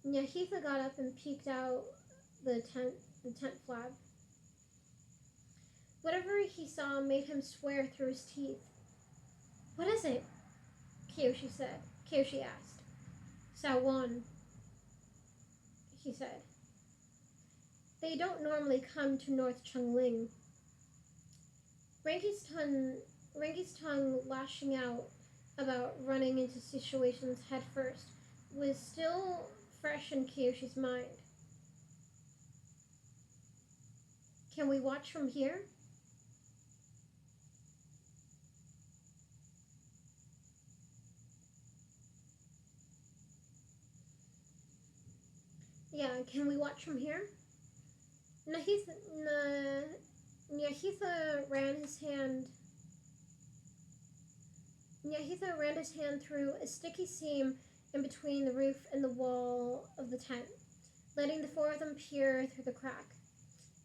Nyahitha got up and peeked out the tent flap. Whatever he saw made him swear through his teeth. "What is it?" Kyoshi asked. "Sawan," he said. "They don't normally come to North Chungling." Rangi's tongue lashing out about running into situations head first was still fresh in Kyoshi's mind. "Can we watch from here?" "Yeah, can we watch from here?" Nyahitha ran his hand through a sticky seam in between the roof and the wall of the tent, letting the four of them peer through the crack.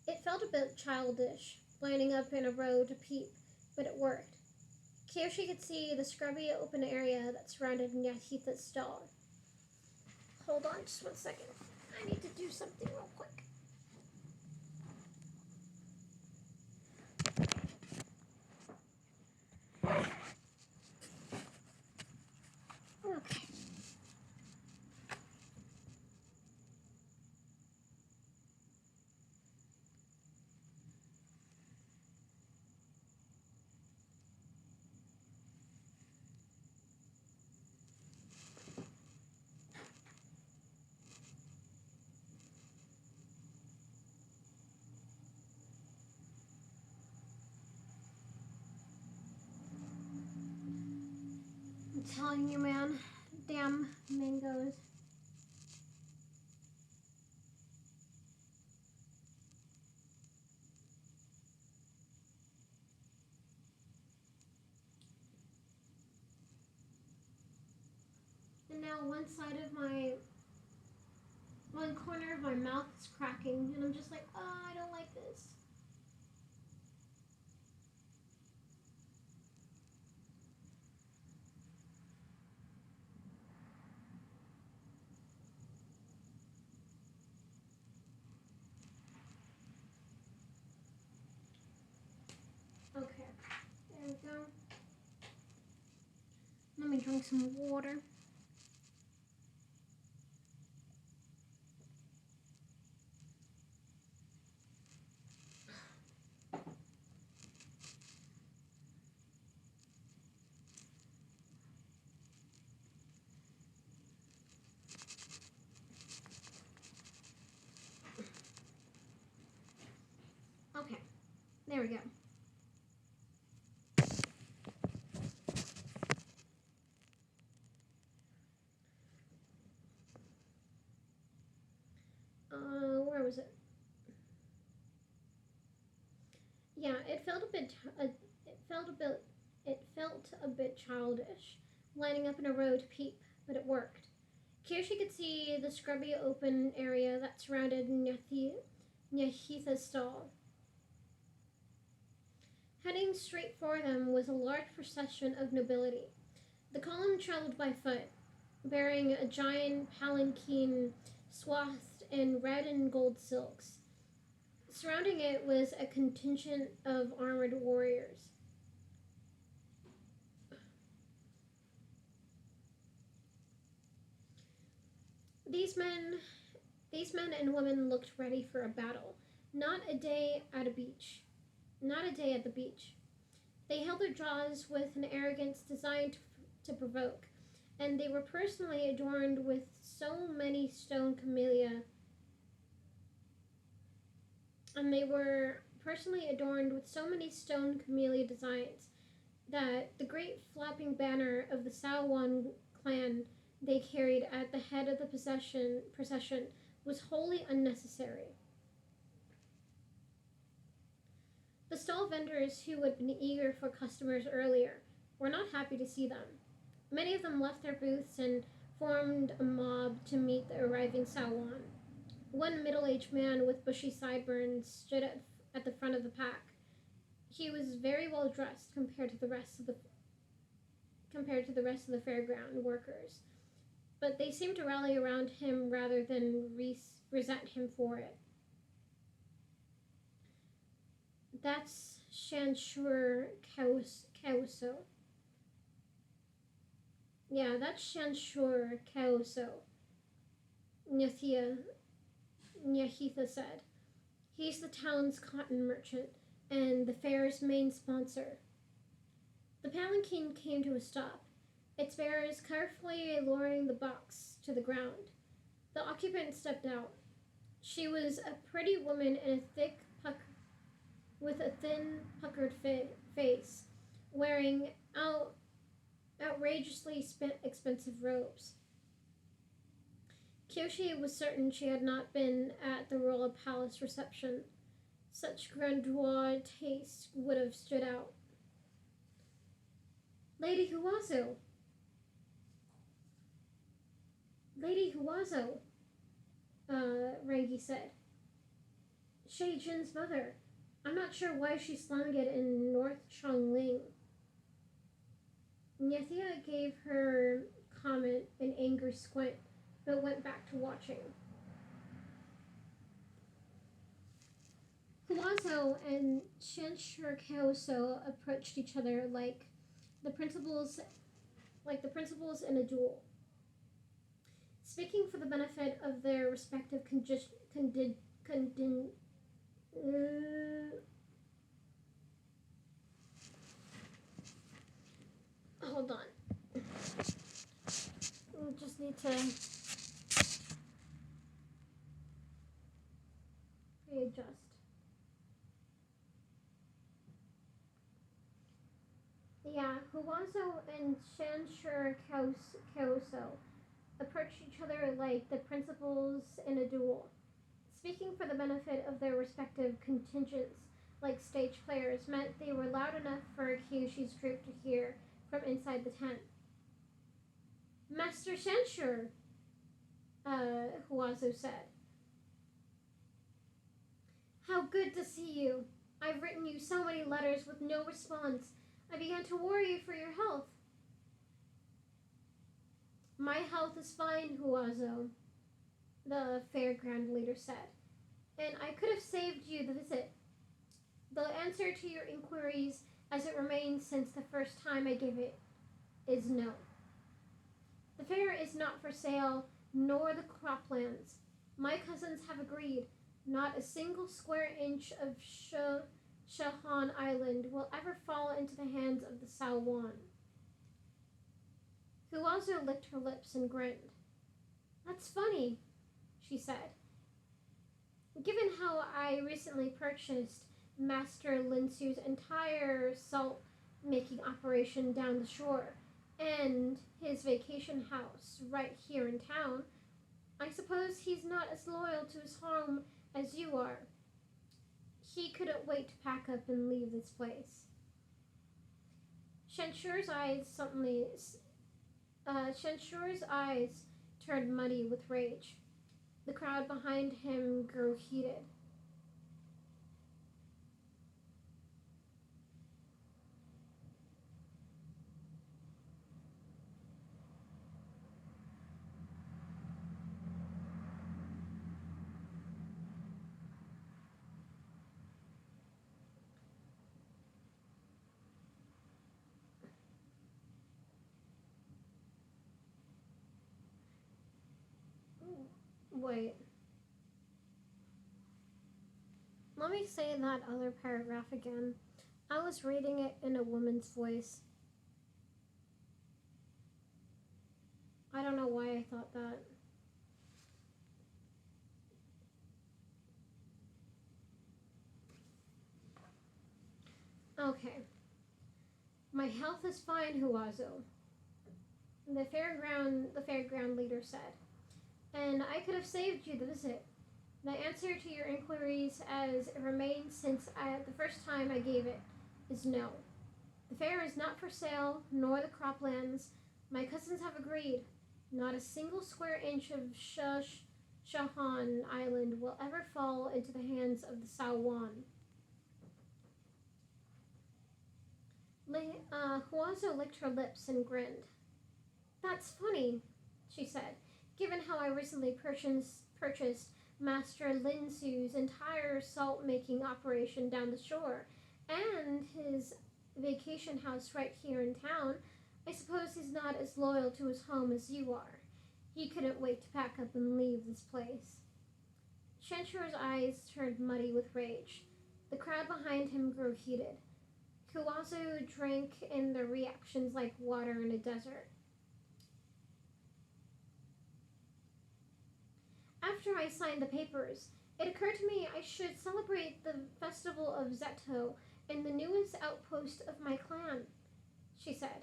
It felt a bit childish, lining up in a row to peep, but it worked. Kyoshi could see the scrubby open area that surrounded Nyahitha's stall. Hold on just 1 second. I need to do something real quick. Okay. I'm telling you, man. Damn mangoes. And now one corner of my mouth is cracking, and I'm just like, oh, I don't like this. Okay, there we go. Let me drink some water. Okay, there we go. Where was it? Yeah, it felt a bit childish, lining up in a row to peep, but it worked. Kyoshi could see the scrubby open area that surrounded Nyahitha's stall. Heading straight for them was a large procession of nobility. The column traveled by foot, bearing a giant palanquin swathed in red and gold silks. Surrounding it was a contingent of armored warriors. These men and women looked ready for a battle, not a day at the beach. They held their jaws with an arrogance designed to provoke, and they were personally adorned with so many stone camellia designs that the great flapping banner of the Saowan clan they carried at the head of the procession was wholly unnecessary. The stall vendors who had been eager for customers earlier were not happy to see them. Many of them left their booths and formed a mob to meet the arriving Saowan. One middle-aged man with bushy sideburns stood at the front of the pack. He was very well dressed compared to the rest of the fairground workers, but they seemed to rally around him rather than resent him for it. That's Shansur Kaoso. Yeah, that's Shansur Kaoso, Nyahitha said. He's the town's cotton merchant and the fair's main sponsor. The palanquin came to a stop, its bearers carefully lowering the box to the ground. The occupant stepped out. She was a pretty woman with a thin, puckered face, wearing outrageously expensive robes. Kyoshi was certain she had not been at the royal palace reception. Such grandeur taste would have stood out. Lady Huazo, Rangi said. Shay Jin's mother. I'm not sure why she slung it in North Chongling. Nyethia gave her comment an angry squint, but went back to watching. Huazo and Shanshur Kaoso approached each other like the principals in a duel. Speaking for the benefit of their respective hold on. We just need to readjust. Yeah, Huazo and Shanshur Kaoso approached each other like the principals in a duel. Speaking for the benefit of their respective contingents, like stage players, meant they were loud enough for Kyoshi's group to hear from inside the tent. Master Shanshur, Huazo said. How good to see you. I've written you so many letters with no response. I began to worry for your health. My health is fine, Huazo, the fairground leader said, and I could have saved you the visit. The answer to your inquiries, as it remains since the first time I gave it, is no. The fair is not for sale, nor the croplands. My cousins have agreed. Not a single square inch of Shahan Island will ever fall into the hands of the Saowan. Huazo licked her lips and grinned. That's funny, she said. Given how I recently purchased Master Linsu's entire salt-making operation down the shore, and his vacation house right here in town, I suppose he's not as loyal to his home as you are. He couldn't wait to pack up and leave this place. Shanshur's eyes turned muddy with rage. The crowd behind him grew heated. Wait. Let me say that other paragraph again. I was reading it in a woman's voice. I don't know why I thought that. Okay. My health is fine, Huazo, the fairground leader said. And I could have saved you the visit. The answer to your inquiries as it remains since the first time I gave it is no. The fair is not for sale, nor the croplands. My cousins have agreed. Not a single square inch of Shahan Island will ever fall into the hands of the Sawan. Huazo licked her lips and grinned. That's funny, she said, given how I recently purchased Master Lin Su's entire salt-making operation down the shore and his vacation house right here in town. I suppose he's not as loyal to his home as you are. He couldn't wait to pack up and leave this place. Shanshur's eyes turned muddy with rage. The crowd behind him grew heated. Huazo drank in their reactions like water in a desert. After I signed the papers, it occurred to me I should celebrate the festival of Zeto in the newest outpost of my clan, she said.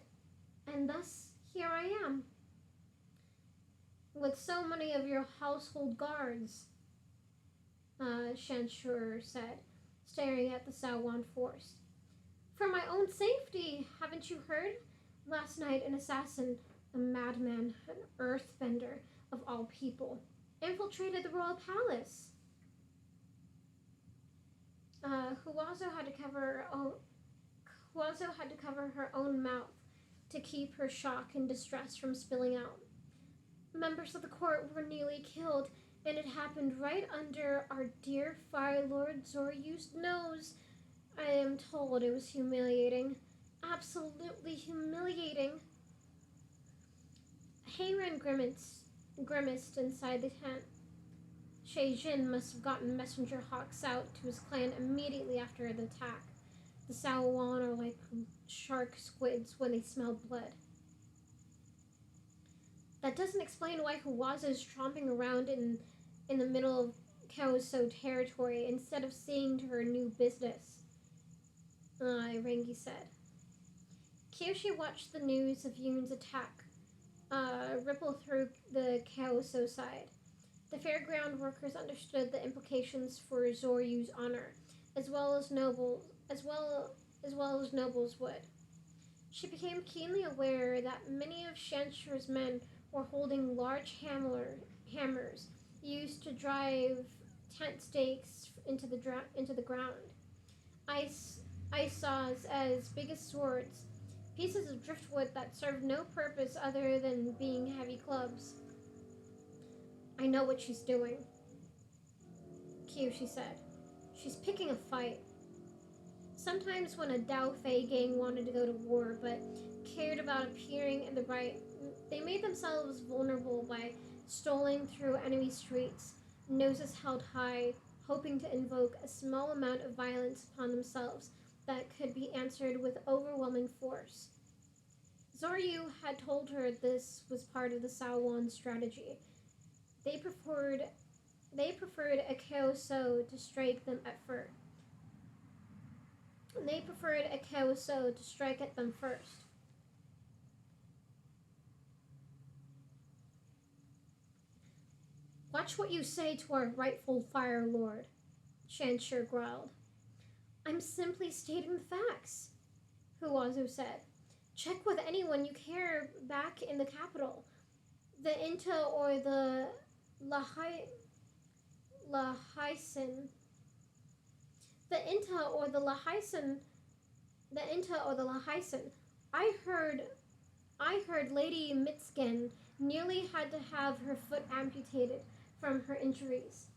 And thus, here I am. With so many of your household guards, Shanshur said, staring at the Sawan force. For my own safety, haven't you heard? Last night an assassin, a madman, an earthbender of all people, infiltrated the royal palace. Huazo had to cover her own mouth to keep her shock and distress from spilling out. Members of the court were nearly killed, and it happened right under our dear Fire Lord Zoryu's nose. I am told it was humiliating. Absolutely humiliating. Heiran grimaced inside the tent. Shay Jin must have gotten messenger hawks out to his clan immediately after the attack. The Sawan are like shark squids when they smell blood. That doesn't explain why Huazo is tromping around in the middle of Kaoso territory instead of seeing to her new business, Rengi said. Kyoshi watched the news of Yoon's attack ripple through the Kaoso side. The fairground workers understood the implications for Zoryu's honor, as well as nobles would. She became keenly aware that many of Shanshur's men were holding large hammers used to drive tent stakes into the ground. Ice saws as big as swords, pieces of driftwood that served no purpose other than being heavy clubs. I know what she's doing, Kyoshi said. She's picking a fight. Sometimes when a Dao Fei gang wanted to go to war but cared about appearing in the right, they made themselves vulnerable by strolling through enemy streets, noses held high, hoping to invoke a small amount of violence upon themselves that could be answered with overwhelming force. Zoryu had told her this was part of the Sawan strategy. They preferred a Kaoso to strike them at first. They preferred a Kaoso to strike at them first. Watch what you say to our rightful Fire Lord, Shanshur growled. I'm simply stating the facts, Huazo said. Check with anyone you care back in the capital. The Inta or the Lahaisen. The Inta or the Lahaisen. I heard Lady Mitsgen nearly had to have her foot amputated from her injuries.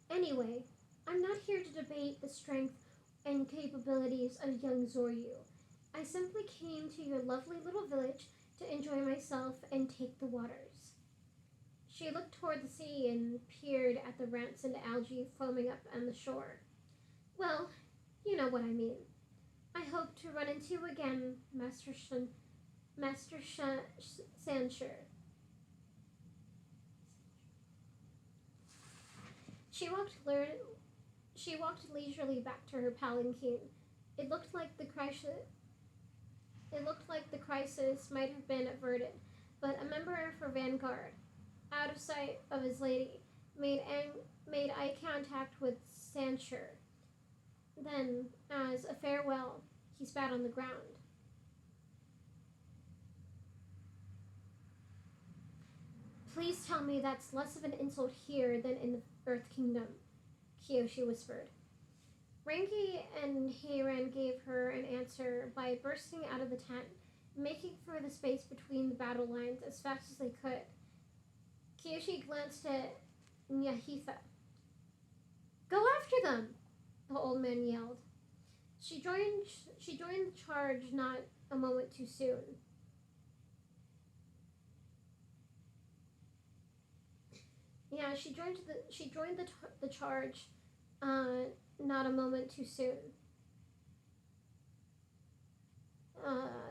Anyway, I'm not here to debate the strength and capabilities of young Zoryu. I simply came to your lovely little village to enjoy myself and take the waters. She looked toward the sea and peered at the rancid algae foaming up on the shore. Well, you know what I mean. I hope to run into you again, Master Sancher. She walked leisurely back to her palanquin. It looked like the crisis might have been averted, but a member of her vanguard, out of sight of his lady, made eye contact with Sancher. Then, as a farewell, he spat on the ground. Please tell me that's less of an insult here than in the Earth Kingdom, Kyoshi whispered. Rangi and Heiran gave her an answer by bursting out of the tent, making for the space between the battle lines as fast as they could. Kyoshi glanced at Nyahitha. Go after them, the old man yelled. She joined the charge not a moment too soon. Yeah, she joined the charge not a moment too soon.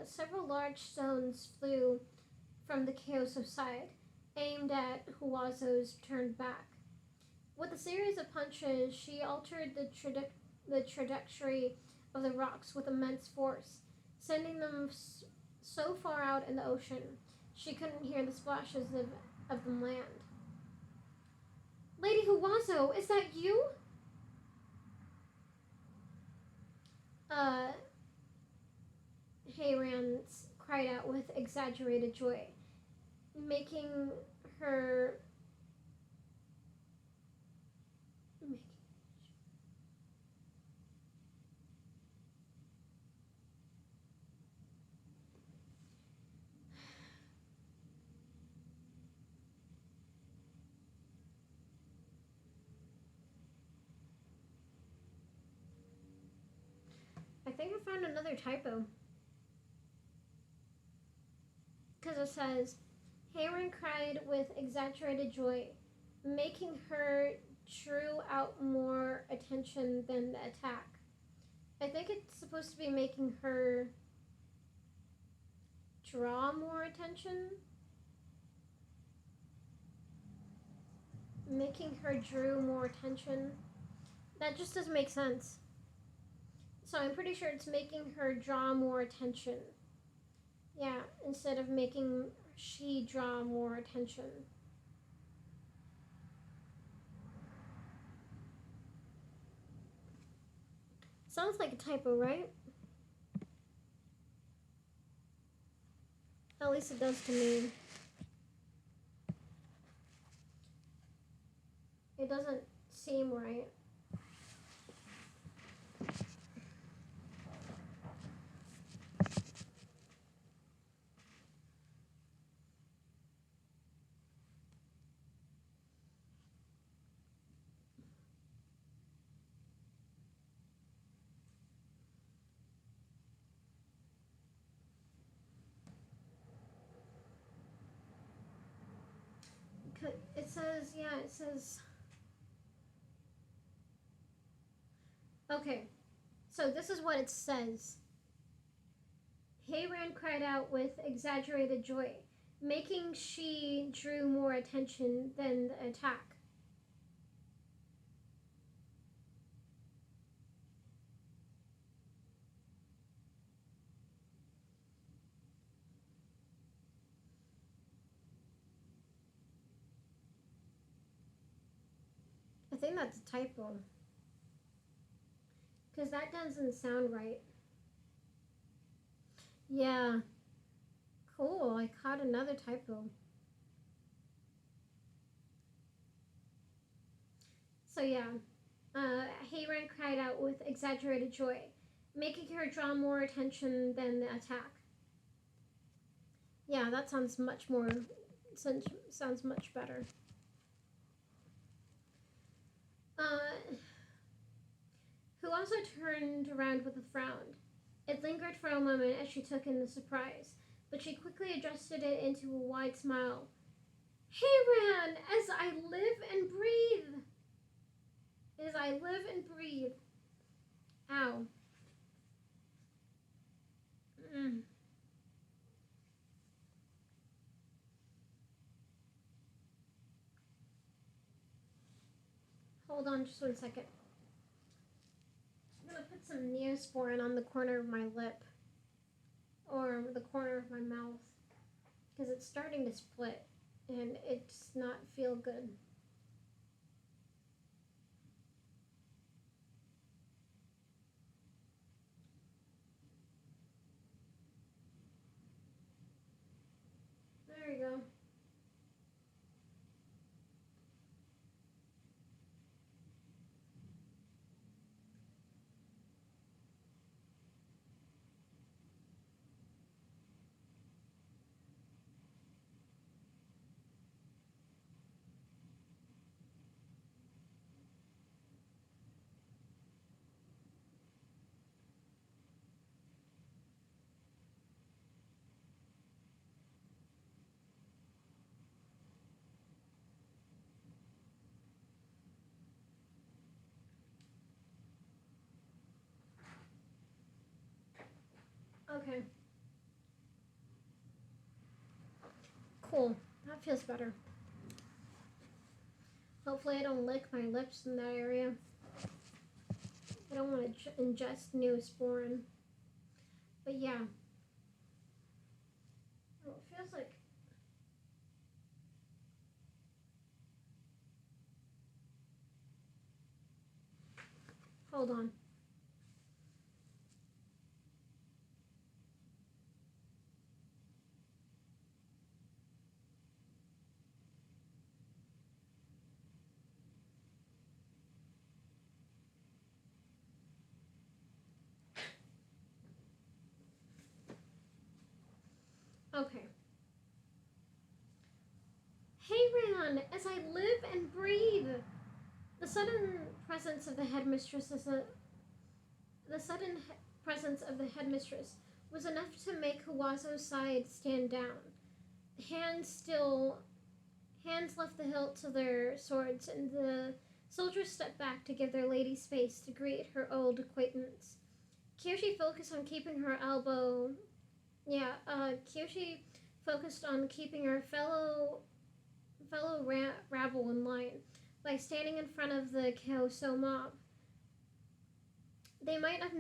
Several large stones flew from the Kyoso side, aimed at Huazo's turned back. With a series of punches, she altered the trajectory of the rocks with immense force, sending them so far out in the ocean she couldn't hear the splashes of them land. Lady Huazo, is that you? Heiran cried out with exaggerated joy, making her I think I found another typo. Because it says, Heiran cried with exaggerated joy, making her drew out more attention than the attack. I think it's supposed to be making her draw more attention. Making her drew more attention. That just doesn't make sense. So I'm pretty sure it's making her draw more attention. Yeah, instead of making she draw more attention. Sounds like a typo, right? At least it does to me. It doesn't seem right. It says, okay, so this is what it says. Heiran cried out with exaggerated joy, making she drew more attention than the attack. I think that's a typo. Because that doesn't sound right. Yeah. Cool, I caught another typo. So yeah, Heiran cried out with exaggerated joy, making her draw more attention than the attack. Yeah, that sounds much better. Who also turned around with a frown. It lingered for a moment as she took in the surprise, but she quickly adjusted it into a wide smile. Heiran, Hold on just 1 second. I'm gonna put some Neosporin on the corner of my lip. Or the corner of my mouth. Because it's starting to split. And it's not feel good. There you go. Okay. Cool. That feels better. Hopefully I don't lick my lips in that area. I don't want to ingest Neosporin. But yeah. Oh, it feels like... Hold on. Okay. Hey Ran, as I live and breathe, the sudden presence of the headmistress was enough to make Hawazo's side stand down. Hands left the hilts of their swords, and the soldiers stepped back to give their lady space to greet her old acquaintance. Kyoshi focused on keeping her elbow. Kyoshi focused on keeping her fellow rabble in line by standing in front of the Kyoso mob. They might not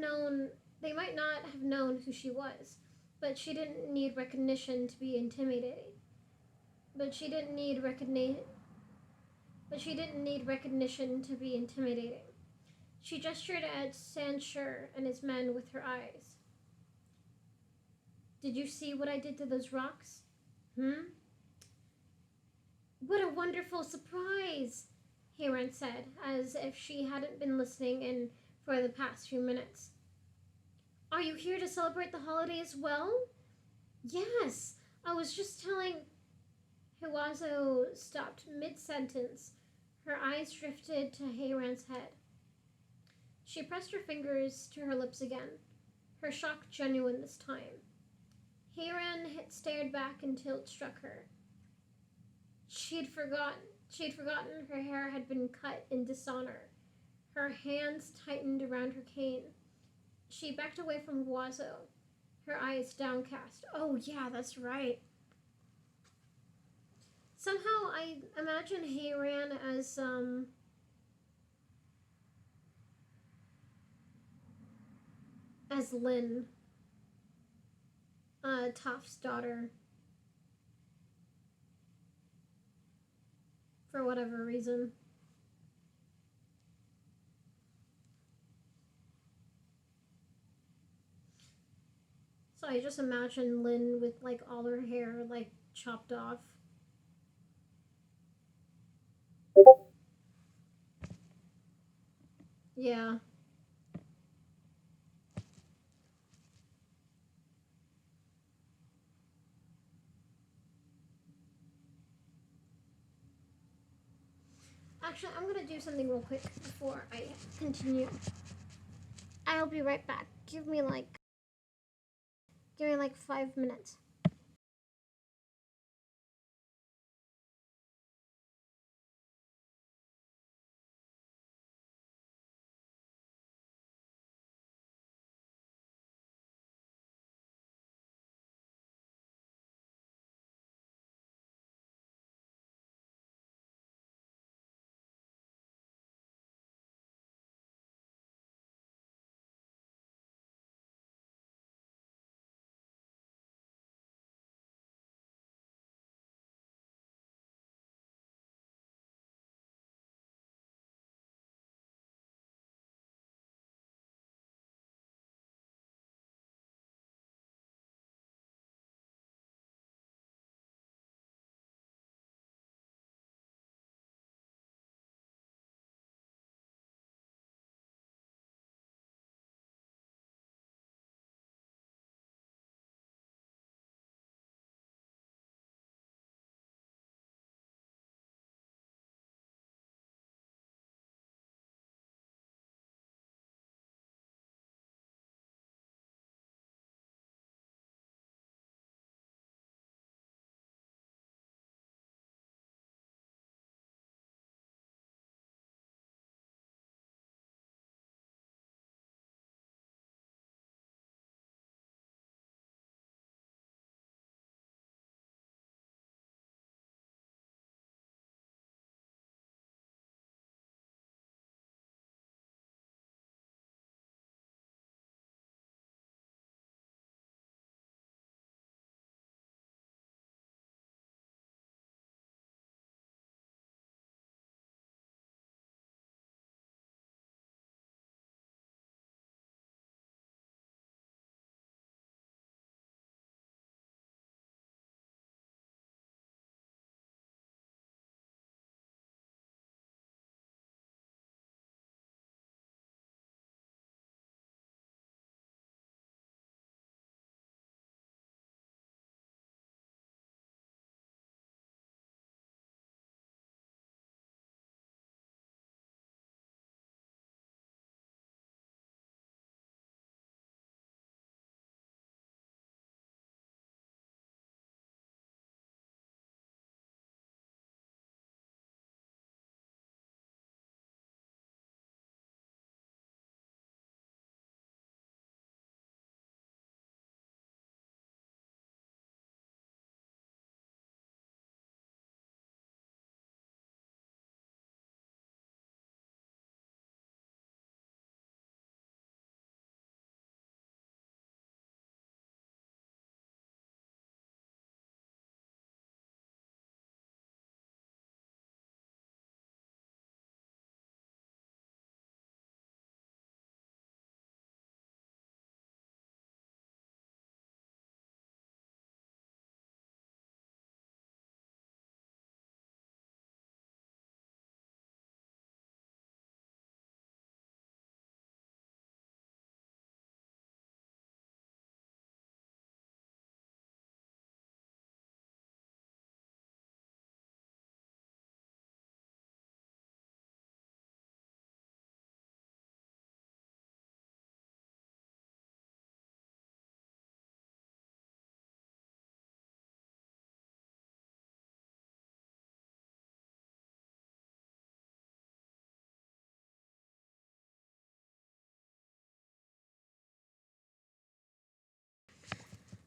have known who she was, but she didn't need recognition to be intimidating. She didn't need recognition to be intimidating. She gestured at Sanshur and his men with her eyes. Did you see what I did to those rocks? What a wonderful surprise, Heiran said, as if she hadn't been listening in for the past few minutes. Are you here to celebrate the holiday as well? Yes, I was just telling... Hawazo stopped mid-sentence. Her eyes drifted to Heiran's head. She pressed her fingers to her lips again, her shock genuine this time. Heiran stared back until it struck her. She'd forgotten her hair had been cut in dishonor. Her hands tightened around her cane. She backed away from Hawazo, her eyes downcast. Oh yeah, that's right. Somehow I imagine Heiran as Lynn, Toph's daughter. For whatever reason. So I just imagine Lynn with like all her hair like chopped off. Yeah. Actually, I'm gonna do something real quick before I continue. I'll be right back. Give me like 5 minutes.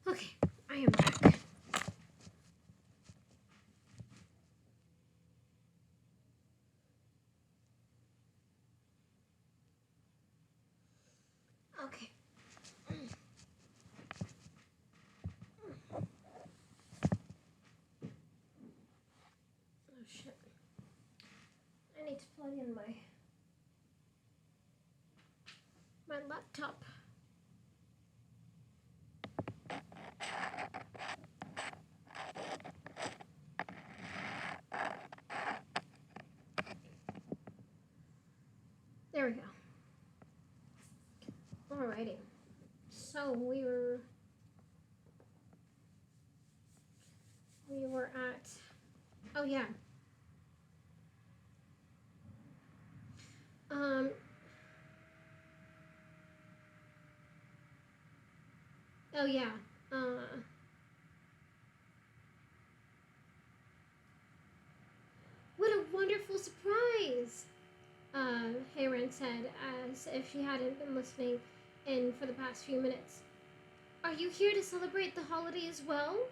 Okay, I am back. Okay. Oh shit. I need to plug in my laptop. There we go. Alrighty. So we were at, oh yeah. Oh yeah. What a wonderful surprise! Hayran said, as if she hadn't been listening in for the past few minutes. Are you here to celebrate the holiday as well?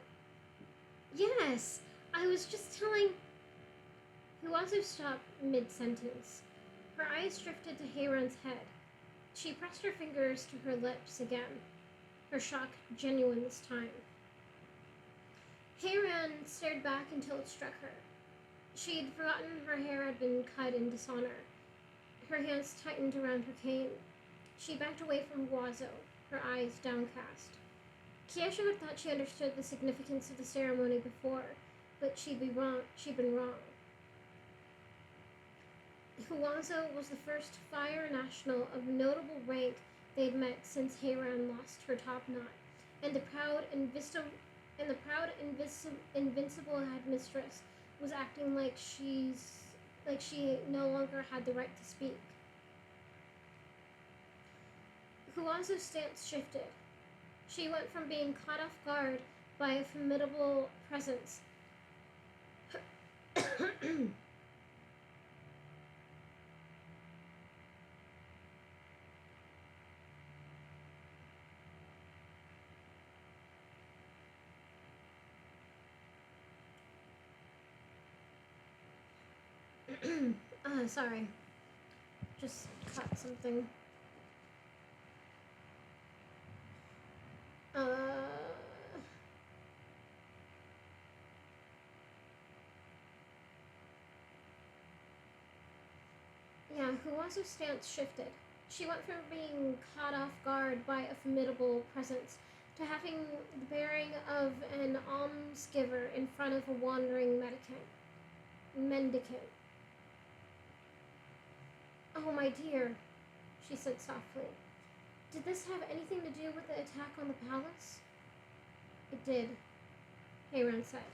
Yes, I was just telling... Huazu stopped mid-sentence. Her eyes drifted to Hayran's head. She pressed her fingers to her lips again, her shock genuine this time. Hayran stared back until it struck her. She had forgotten her hair had been cut in dishonor. Her hands tightened around her cane. She backed away from Huazu, her eyes downcast. Kyoshi had thought she understood the significance of the ceremony before, but she'd been wrong. Huazu was the first fire national of notable rank they'd met since Hayran lost her top knot, and the proud invincible headmistress was acting like she no longer had the right to speak. Huazu's stance shifted. She went from being caught off guard by a formidable presence sorry. Just caught something. Yeah, Huazu's stance shifted. She went from being caught off guard by a formidable presence to having the bearing of an almsgiver in front of a wandering mendicant. Oh, my dear, she said softly. Did this have anything to do with the attack on the palace? It did, Hayran said.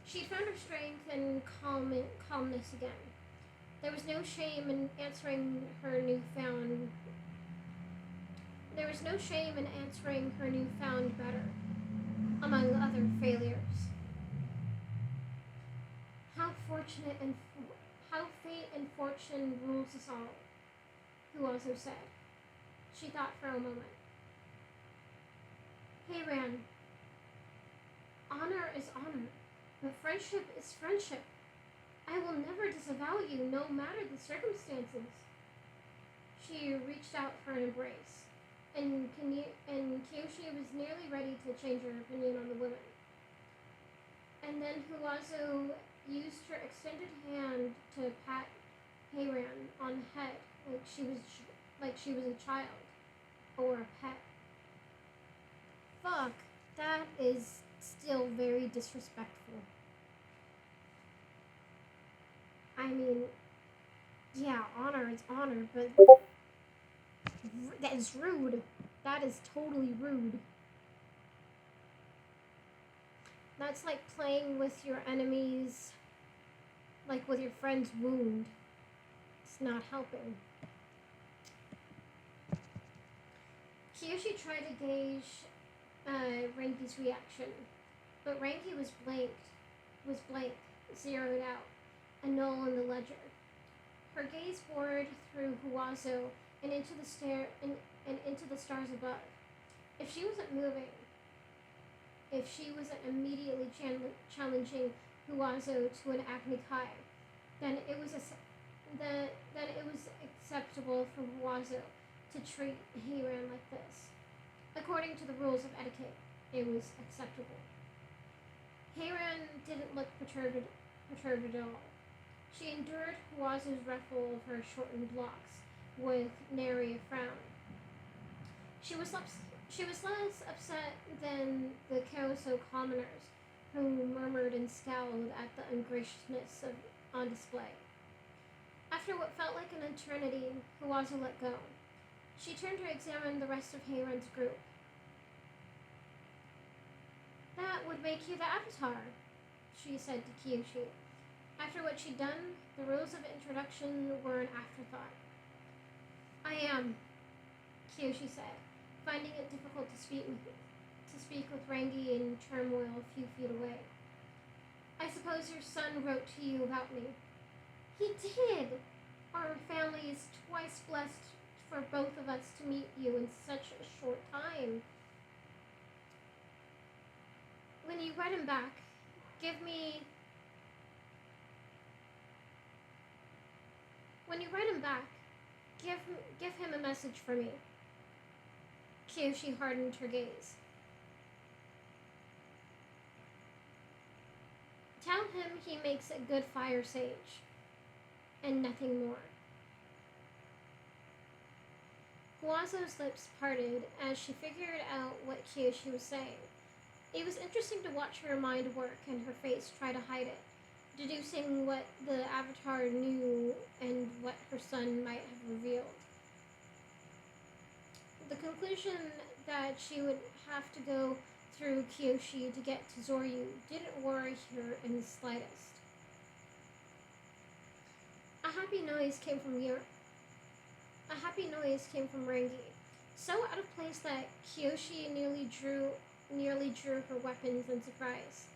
She'd found her strength and calmness again. There was no shame in answering her newfound better, among other failures. How fate and fortune rules us all, Huazu said. She thought for a moment. Hayran, honor is honor, but friendship is friendship. I will never disavow you, no matter the circumstances. She reached out for an embrace, and Kyoshi was nearly ready to change her opinion on the women. And then Huazu used her extended hand to pat Hayran on the head like she was a child or a pet. Fuck, that is still very disrespectful. I mean, yeah, honor is honor, but that is rude. That is totally rude. That's like playing with your enemy's, like with your friend's wound. It's not helping. Kyoshi tried to gauge Ranky's reaction, but Ranky was blank, zeroed out, a null in the ledger. Her gaze bored through Huazu and into the stars above. If she wasn't moving, if she wasn't immediately challenging Huazo to an Acme Kai, then it was then it was acceptable for Huazo to treat Heiran like this. According to the rules of etiquette, it was acceptable. Heiran didn't look perturbed at all. She endured Huazo's ruffle of her shortened locks with nary a frown. She was less upset than the Kaoso commoners, who murmured and scowled at the ungraciousness on display. After what felt like an eternity, Huazo let go. She turned to examine the rest of Heiran's group. That would make you the Avatar, she said to Kyoshi. After what she'd done, the rules of introduction were an afterthought. I am, Kyoshi said, finding it difficult to speak with Rangi in turmoil a few feet away. I suppose your son wrote to you about me. He did! Our family is twice blessed for both of us to meet you in such a short time. When you write him back, give him a message for me. Kyoshi hardened her gaze. Tell him he makes a good fire sage, and nothing more. Huazo's lips parted as she figured out what Kyoshi was saying. It was interesting to watch her mind work and her face try to hide it, deducing what the Avatar knew and what her son might have revealed. The conclusion that she would have to go through Kyoshi to get to Zoryu didn't worry her in the slightest. A happy noise came from Rangi, so out of place that Kyoshi nearly drew her weapons in surprise.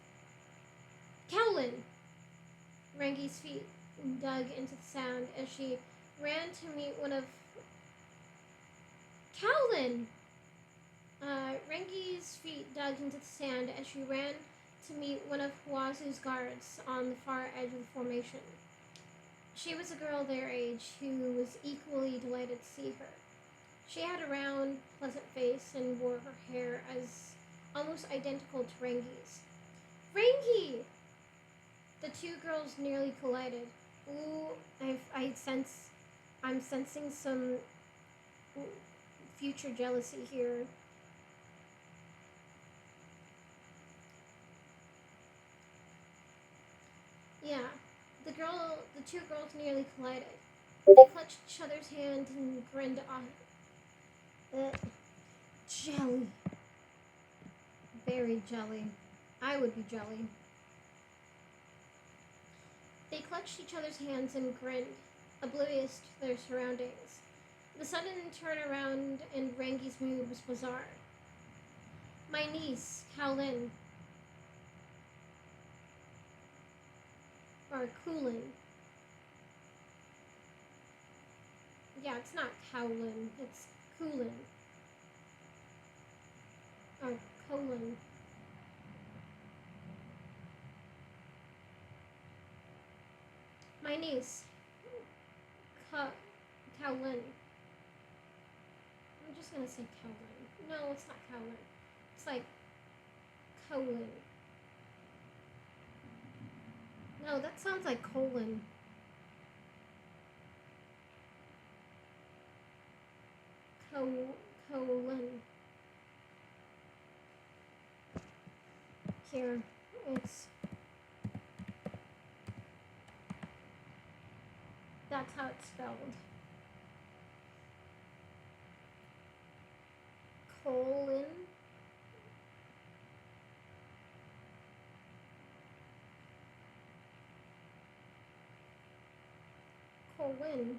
Kowlin! Rangi's feet dug into the sound as she ran to meet one of... Kowlin! Rangi's feet dug into the sand as she ran to meet one of Huazu's guards on the far edge of the formation. She was a girl their age who was equally delighted to see her. She had a round, pleasant face and wore her hair as almost identical to Rangi's. Rangi! The two girls nearly collided. Ooh, I'm sensing some future jealousy here. Yeah, the two girls nearly collided. They clutched each other's hand and grinned on. Jelly. Very jelly. I would be jelly. They clutched each other's hands and grinned, oblivious to their surroundings. The sudden turnaround in Rangi's mood was bizarre. My niece, Kowlin. Or Kulin. Yeah, it's not Kowlin, it's Kulin. Or Colin. My niece, Kowlin. I'm just gonna say Kowlin. No, it's not Kowlin. It's like Colin. No, that sounds like colon. Colon. Here, that's how it's spelled. Colon. Colin.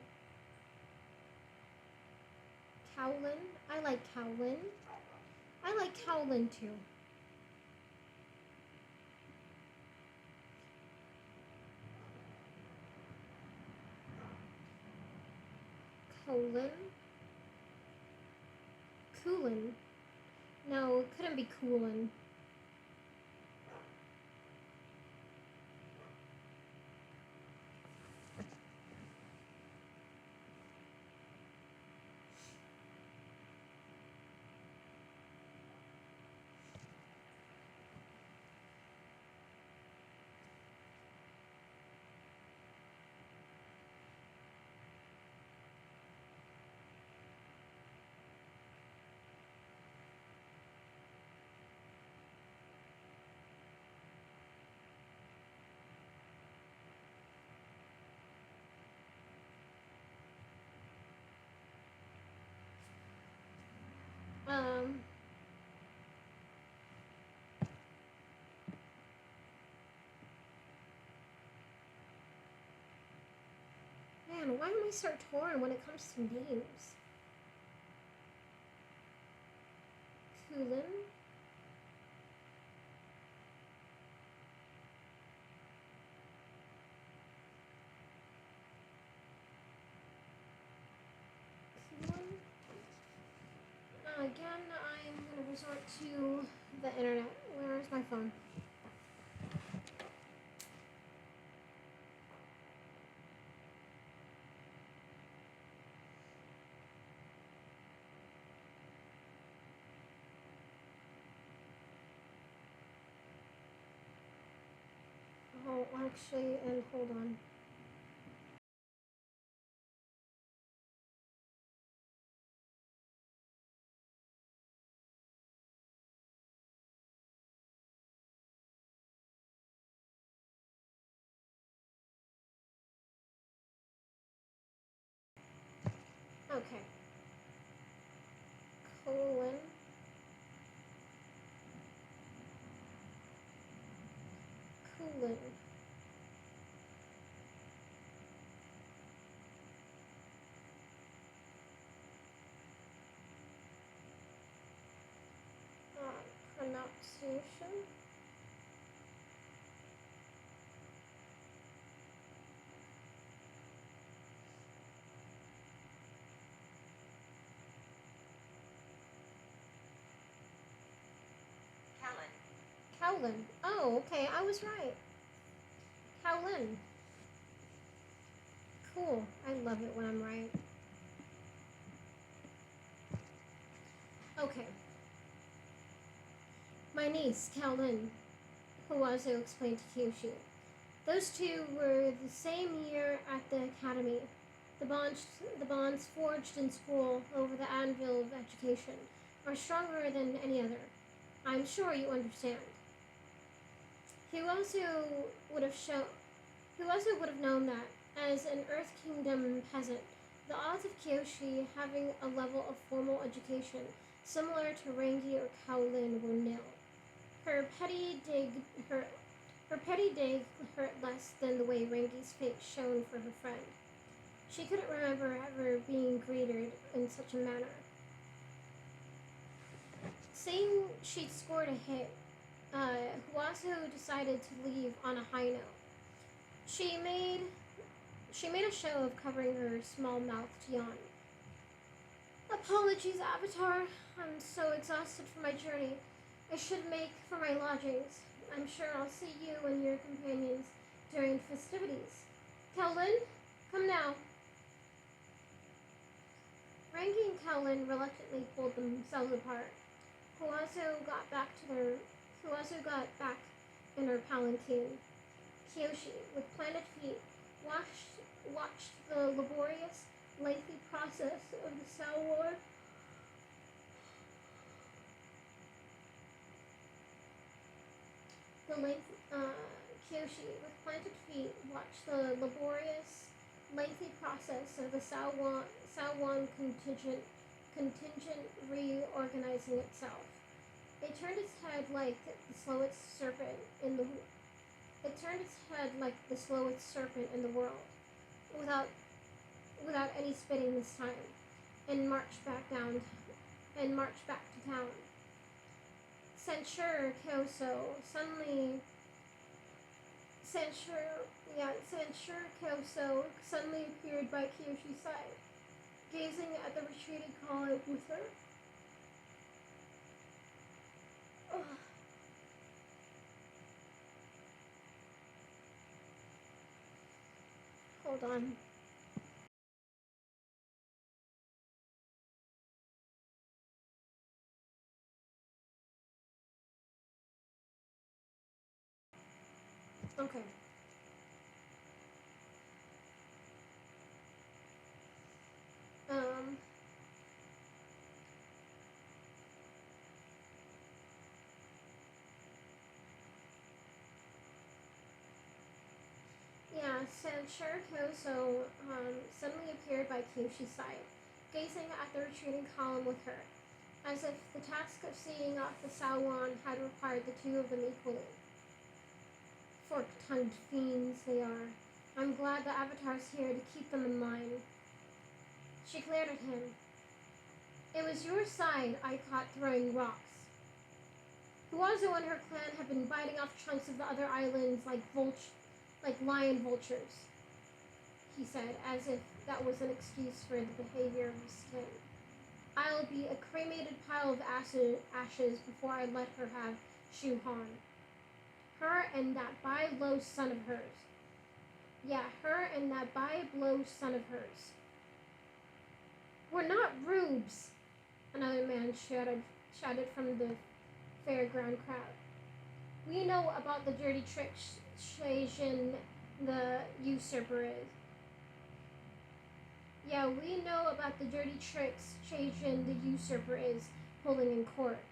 Kowlin. I like Kowlin. I like Kowlin too. Colin. Coolin. No, it couldn't be Coolin. Um, Man, why am I so torn when it comes to names? Kulin? Kulin? Again, I'm gonna resort to the internet. Where is my phone? Oh, actually, and hold on. Okay. Colon. Kulin. Pronunciation. Kowlin. Oh, okay, I was right. Kowlin. Cool. I love it when I'm right. Okay. My niece, Kowlin, who also explained to Kyoshi. Those two were the same year at the academy. The bonds forged in school over the anvil of education are stronger than any other. I'm sure you understand. He also would have shown. He also would have known that, as an Earth Kingdom peasant, the odds of Kyoshi having a level of formal education similar to Rangi or Kowlin were nil. Her petty dig her Her petty dig hurt less than the way Rangi's fate shone for her friend. She couldn't remember ever being greeted in such a manner. Saying she'd scored a hit, Huasu decided to leave on a high note. She made she made a show of covering her small-mouthed yawn. Apologies, Avatar. I'm so exhausted from my journey. I should make for my lodgings. I'm sure I'll see you and your companions during festivities. Kowlin, come now. Rangi and Kowlin reluctantly pulled themselves apart. Who also got back in her palanquin. Kyoshi, with planted feet, watched the laborious, lengthy process of the Salwar. Kyoshi, with planted feet, watched the laborious, lengthy process of the Salwan contingent reorganizing itself. It turned its head like the slowest serpent in the It turned its head like the slowest serpent in the world, without any spitting this time, and marched back to town. Censure Kyoso suddenly Censure Kyoso suddenly appeared by Kyoshi's side, gazing at the retreating column with her. Ugh. Hold on. Okay. Um. Yeah, Censure Kyoso suddenly appeared by Kyoshi's side, gazing at the retreating column with her. as if the task of seeing off the Sawan had required the two of them equally. Fork-tongued fiends they are. I'm glad the Avatar's here to keep them in line. She glared at him. It was your side I caught throwing rocks. Huazo and her clan have been biting off chunks of the other islands like lion vultures, he said, as if that was an excuse for the behavior of his skin. I'll be a cremated pile of ashes before I let her have Shu Han. Her and that Bai-Lo son of hers. Yeah, her and that Bai-Lo son of hers. We're not rubes, another man shouted from the fairground crowd. We know about the dirty tricks Shaijin the usurper is. Yeah, we know about the dirty tricks Shaijin the usurper is pulling in court.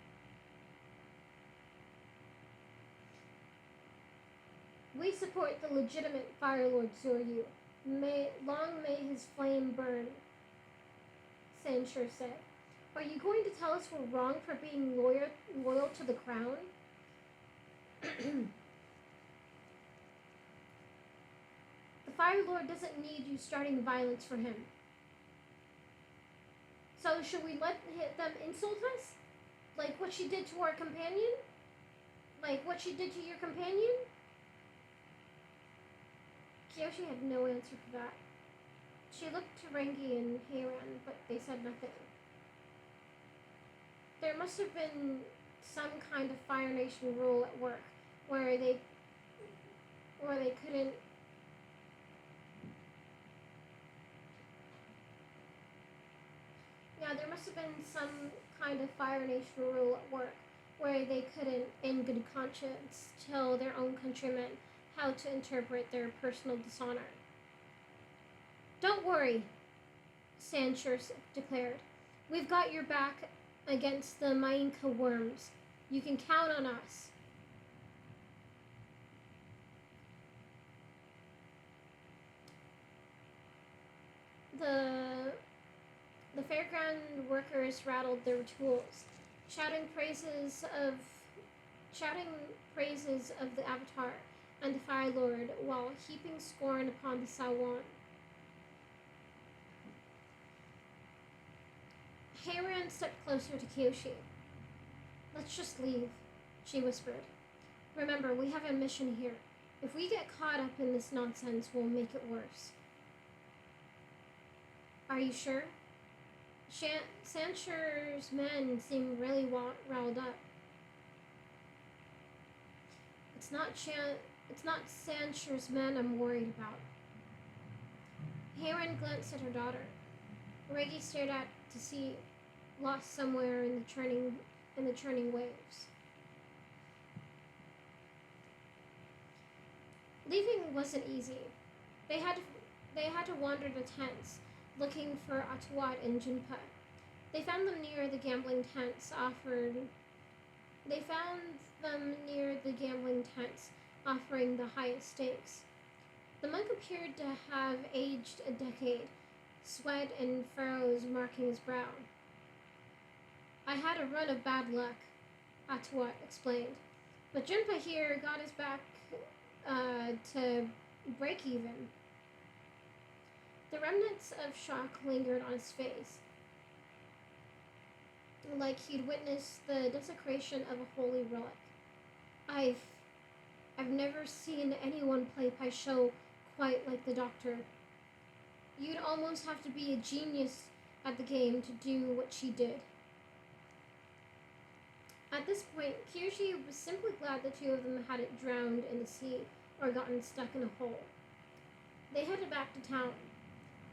We support the legitimate Fire Lord Zoryu. Long may his flame burn, Sanshur said. Are you going to tell us we're wrong for being loyal to the crown? The Fire Lord doesn't need you starting violence for him. So should we let them insult us? Like what she did to our companion? Like what she did to your companion? Kyoshi had no answer for that. She looked to Rengi and Heiran, but they said nothing. There must have been some kind of Fire Nation rule at work where they couldn't there must have been some kind of Fire Nation rule at work where they couldn't, in good conscience, tell their own countrymen how to interpret their personal dishonor. Don't worry, Sanshur declared. We've got your back against the Mainka worms. You can count on us. The fairground workers rattled their tools, shouting praises of the Avatar and the Fire Lord while heaping scorn upon the Sawan. Heiran stepped closer to Kyoshi. Let's just leave, she whispered. Remember, we have a mission here. If we get caught up in this nonsense, we'll make it worse. Are you sure? Sanshur's men seem really riled up. It's not Sanshur's men I'm worried about. Heiran glanced at her daughter. Reggie stared out to sea, lost somewhere in the churning waves. Leaving wasn't easy. They had to wander the tents, looking for Atuat and Jinpa. They found them near the gambling tents offering the highest stakes. The monk appeared to have aged a decade, sweat and furrows marking his brow. I had a run of bad luck, Atuat explained, but Jinpa here got us back to break even. The remnants of shock lingered on his face, like he'd witnessed the desecration of a holy relic. I've never seen anyone play Paisho quite like the doctor. You'd almost have to be a genius at the game to do what she did. At this point, Kyoshi was simply glad the two of them hadn't drowned in the sea or gotten stuck in a hole. They headed back to town.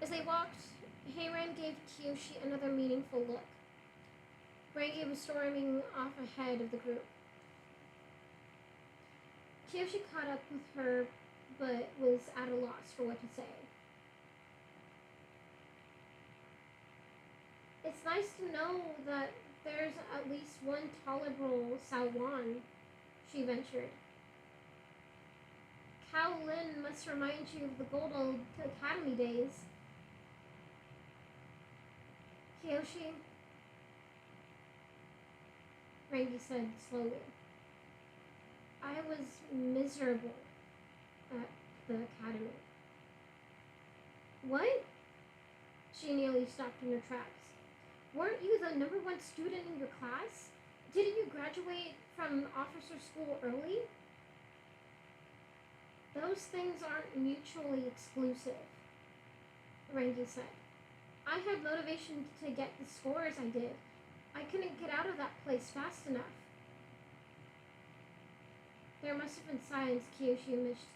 As they walked, Heiran gave Kyoshi another meaningful look. Rengi was storming off ahead of the group. Kyoshi caught up with her, but was at a loss for what to say. It's nice to know that there's at least one tolerable Sawan, she ventured. Cao Lin must remind you of the Gold Academy days. Kyoshi, Rangi said slowly. I was miserable at the academy. What? She nearly stopped in her tracks. Weren't you the number one student in your class? Didn't you graduate from officer school early? Those things aren't mutually exclusive, Rangi said. I had motivation to get the scores I did. I couldn't get out of that place fast enough. There must have been signs Kyoshi missed.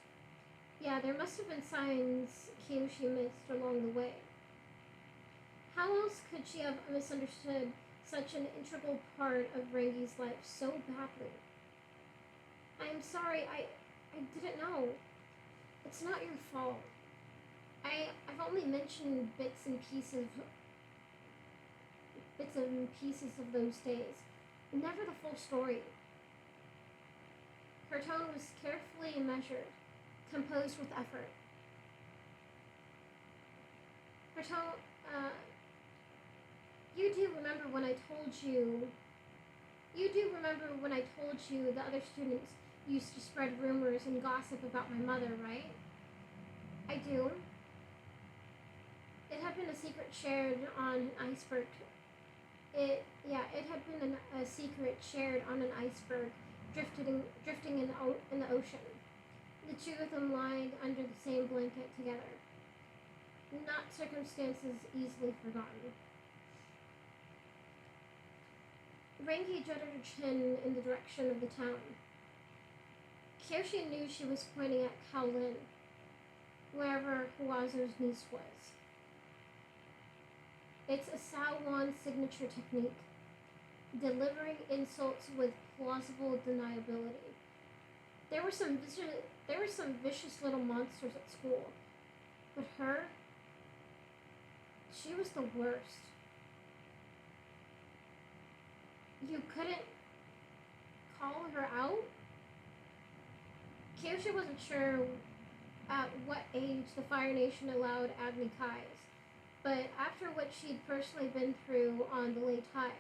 Yeah, there must have been signs Kyoshi missed along the way. How else could she have misunderstood such an integral part of Rangi's life so badly? I'm sorry, I didn't know. It's not your fault. I've only mentioned bits and pieces of those days, never the full story. Her tone was carefully measured, composed with effort. Her tone, you do remember when I told you the other students used to spread rumors and gossip about my mother, right? I do. It had been a secret shared on an iceberg. It had been a secret shared on an iceberg, drifting in the ocean. The two of them lying under the same blanket together. Not circumstances easily forgotten. Rangi jutted her chin in the direction of the town. Kyoshi knew she was pointing at Kowlin, wherever Huazo's niece was. It's a Sawan signature technique, delivering insults with plausible deniability. There were some vicious little monsters at school, but her, she was the worst. You couldn't call her out? Kyoshi wasn't sure at what age the Fire Nation allowed Agni Kais, but after what she'd personally been through on the Lei Tai,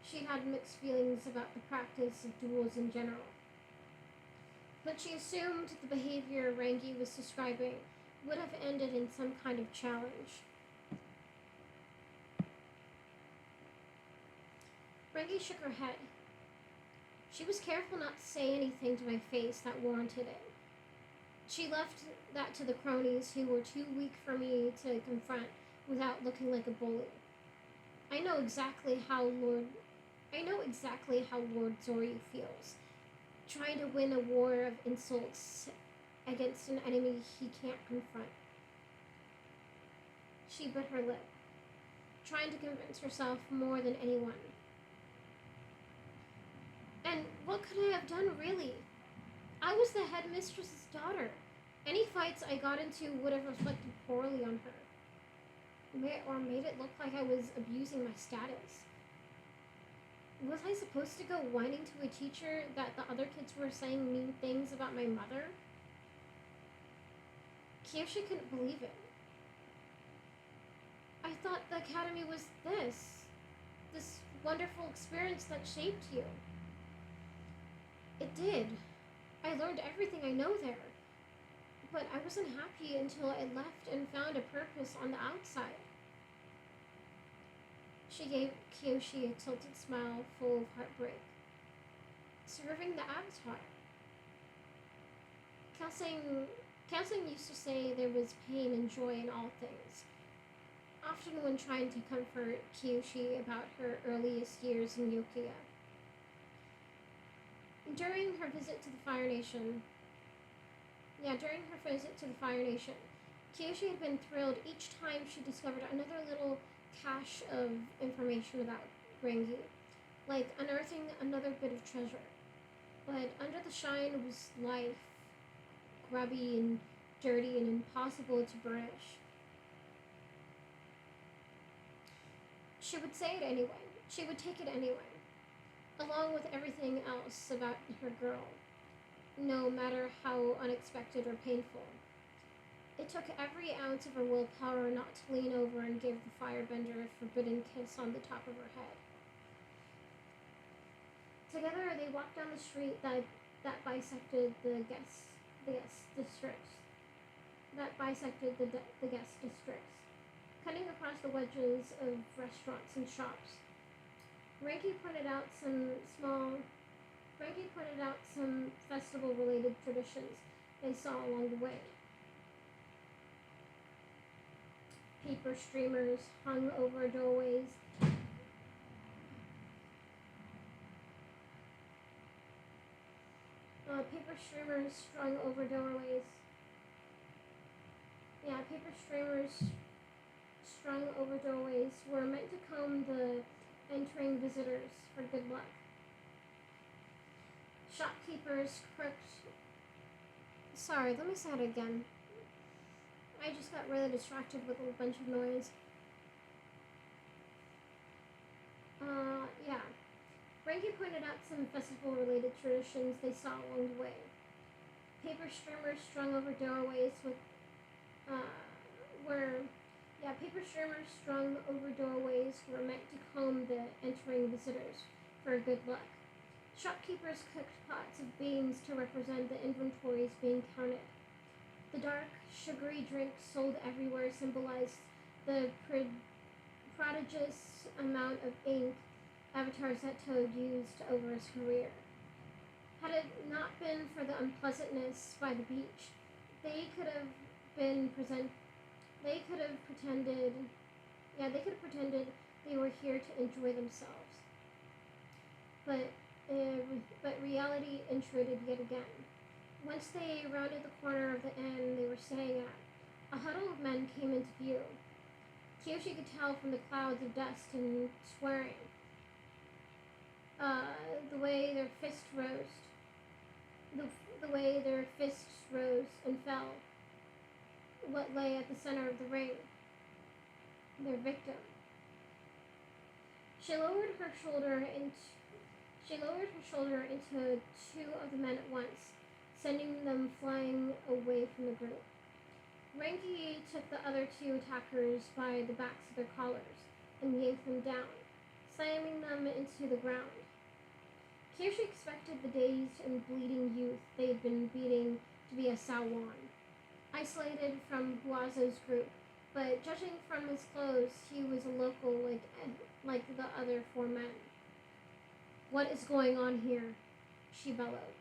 she had mixed feelings about the practice of duels in general. But she assumed the behavior Rangi was describing would have ended in some kind of challenge. Rangi shook her head. She was careful not to say anything to my face that warranted it. She left that to the cronies who were too weak for me to confront without looking like a bully. I know exactly how Lord Zoryu feels, trying to win a war of insults against an enemy he can't confront. She bit her lip, trying to convince herself more than anyone. And what could I have done, really? I was the headmistress's daughter. Any fights I got into would have reflected poorly on her, or made it look like I was abusing my status. Was I supposed to go whining to a teacher that the other kids were saying mean things about my mother? Kyoshi couldn't believe it. I thought the academy was this wonderful experience that shaped you. It did. I learned everything I know there. But I wasn't happy until I left and found a purpose on the outside. She gave Kyoshi a tilted smile full of heartbreak. Serving the Avatar. Kelsing used to say there was pain and joy in all things, often when trying to comfort Kyoshi about her earliest years in Yokia. During her visit to the Fire Nation, Kyoshi had been thrilled each time she discovered another little cache of information about Rangi, like unearthing another bit of treasure. But under the shine was life, grubby and dirty and impossible to burnish. She would say it anyway. She would take it anyway, along with everything else about her girl, no matter how unexpected or painful. It took every ounce of her willpower not to lean over and give the firebender a forbidden kiss on the top of her head. Together, they walked down the street that bisected the guest districts. The guest districts, cutting across the wedges of restaurants and shops. Ranky pointed out some festival-related traditions they saw along the way. Paper streamers hung over doorways. Paper streamers strung over doorways. Paper streamers strung over doorways were meant to calm the entering visitors for good luck. Shopkeepers crooked. Sorry, let me say it again. I just got really distracted with a bunch of noise. Ranky pointed out some festival-related traditions they saw along the way. Paper streamers strung over doorways were meant to calm the entering visitors for good luck. Shopkeepers cooked pots of beans to represent the inventories being counted. The dark, sugary drinks sold everywhere symbolized the prodigious amount of ink Avatar Zeto used over his career. Had it not been for the unpleasantness by the beach, they could have pretended they were here to enjoy themselves. But reality intruded yet again. Once they rounded the corner of the inn they were staying at, a huddle of men came into view. Kyoshi could tell from the clouds of dust and swearing, the way their fists rose and fell, what lay at the center of the ring, their victim. She lowered her shoulder into two of the men at once, sending them flying away from the group. Ranky took the other two attackers by the backs of their collars and yanked them down, slamming them into the ground. Kyoshi expected the dazed and bleeding youth they had been beating to be a Sawan, isolated from Huazo's group, but judging from his clothes, he was a local like the other four men. "What is going on here?" she bellowed.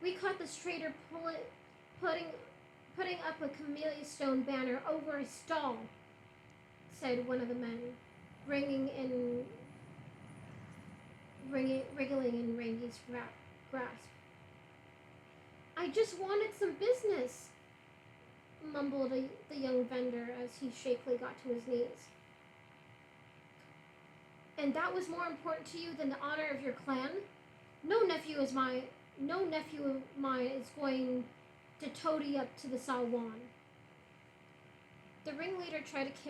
"We caught this traitor putting up a camellia stone banner over a stall," said one of the men, wriggling in Rangy's grasp. "I just wanted some business," mumbled the young vendor as he shakily got to his knees. "And that was more important to you than the honor of your clan? No nephew of mine is going to toady up to the Sawan." The ringleader tried to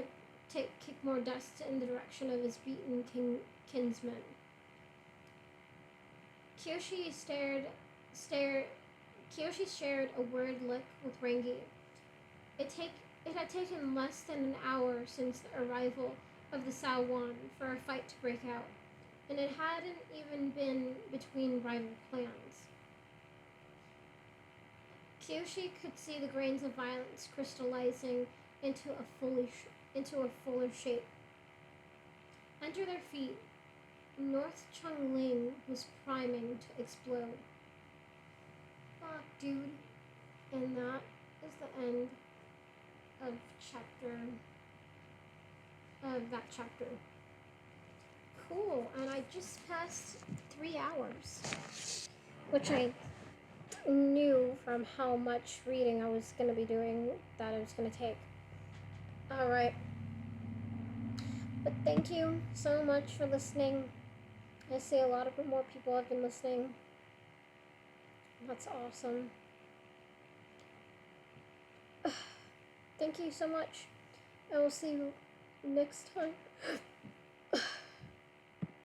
kick more dust in the direction of his beaten kinsman. Kyoshi shared a word look with Rangy. It had taken less than an hour since the arrival of the Sawan for a fight to break out, and it hadn't even been between rival clans. Kyoshi could see the grains of violence crystallizing into a fuller shape. Under their feet, North Chongling was priming to explode. Fuck, dude. And that is the end of that chapter. Cool, and I just passed 3 hours, which I knew from how much reading I was going to be doing that it was going to take. Alright. But thank you so much for listening. I see a lot of more people have been listening. That's awesome. Thank you so much. I will see you next time.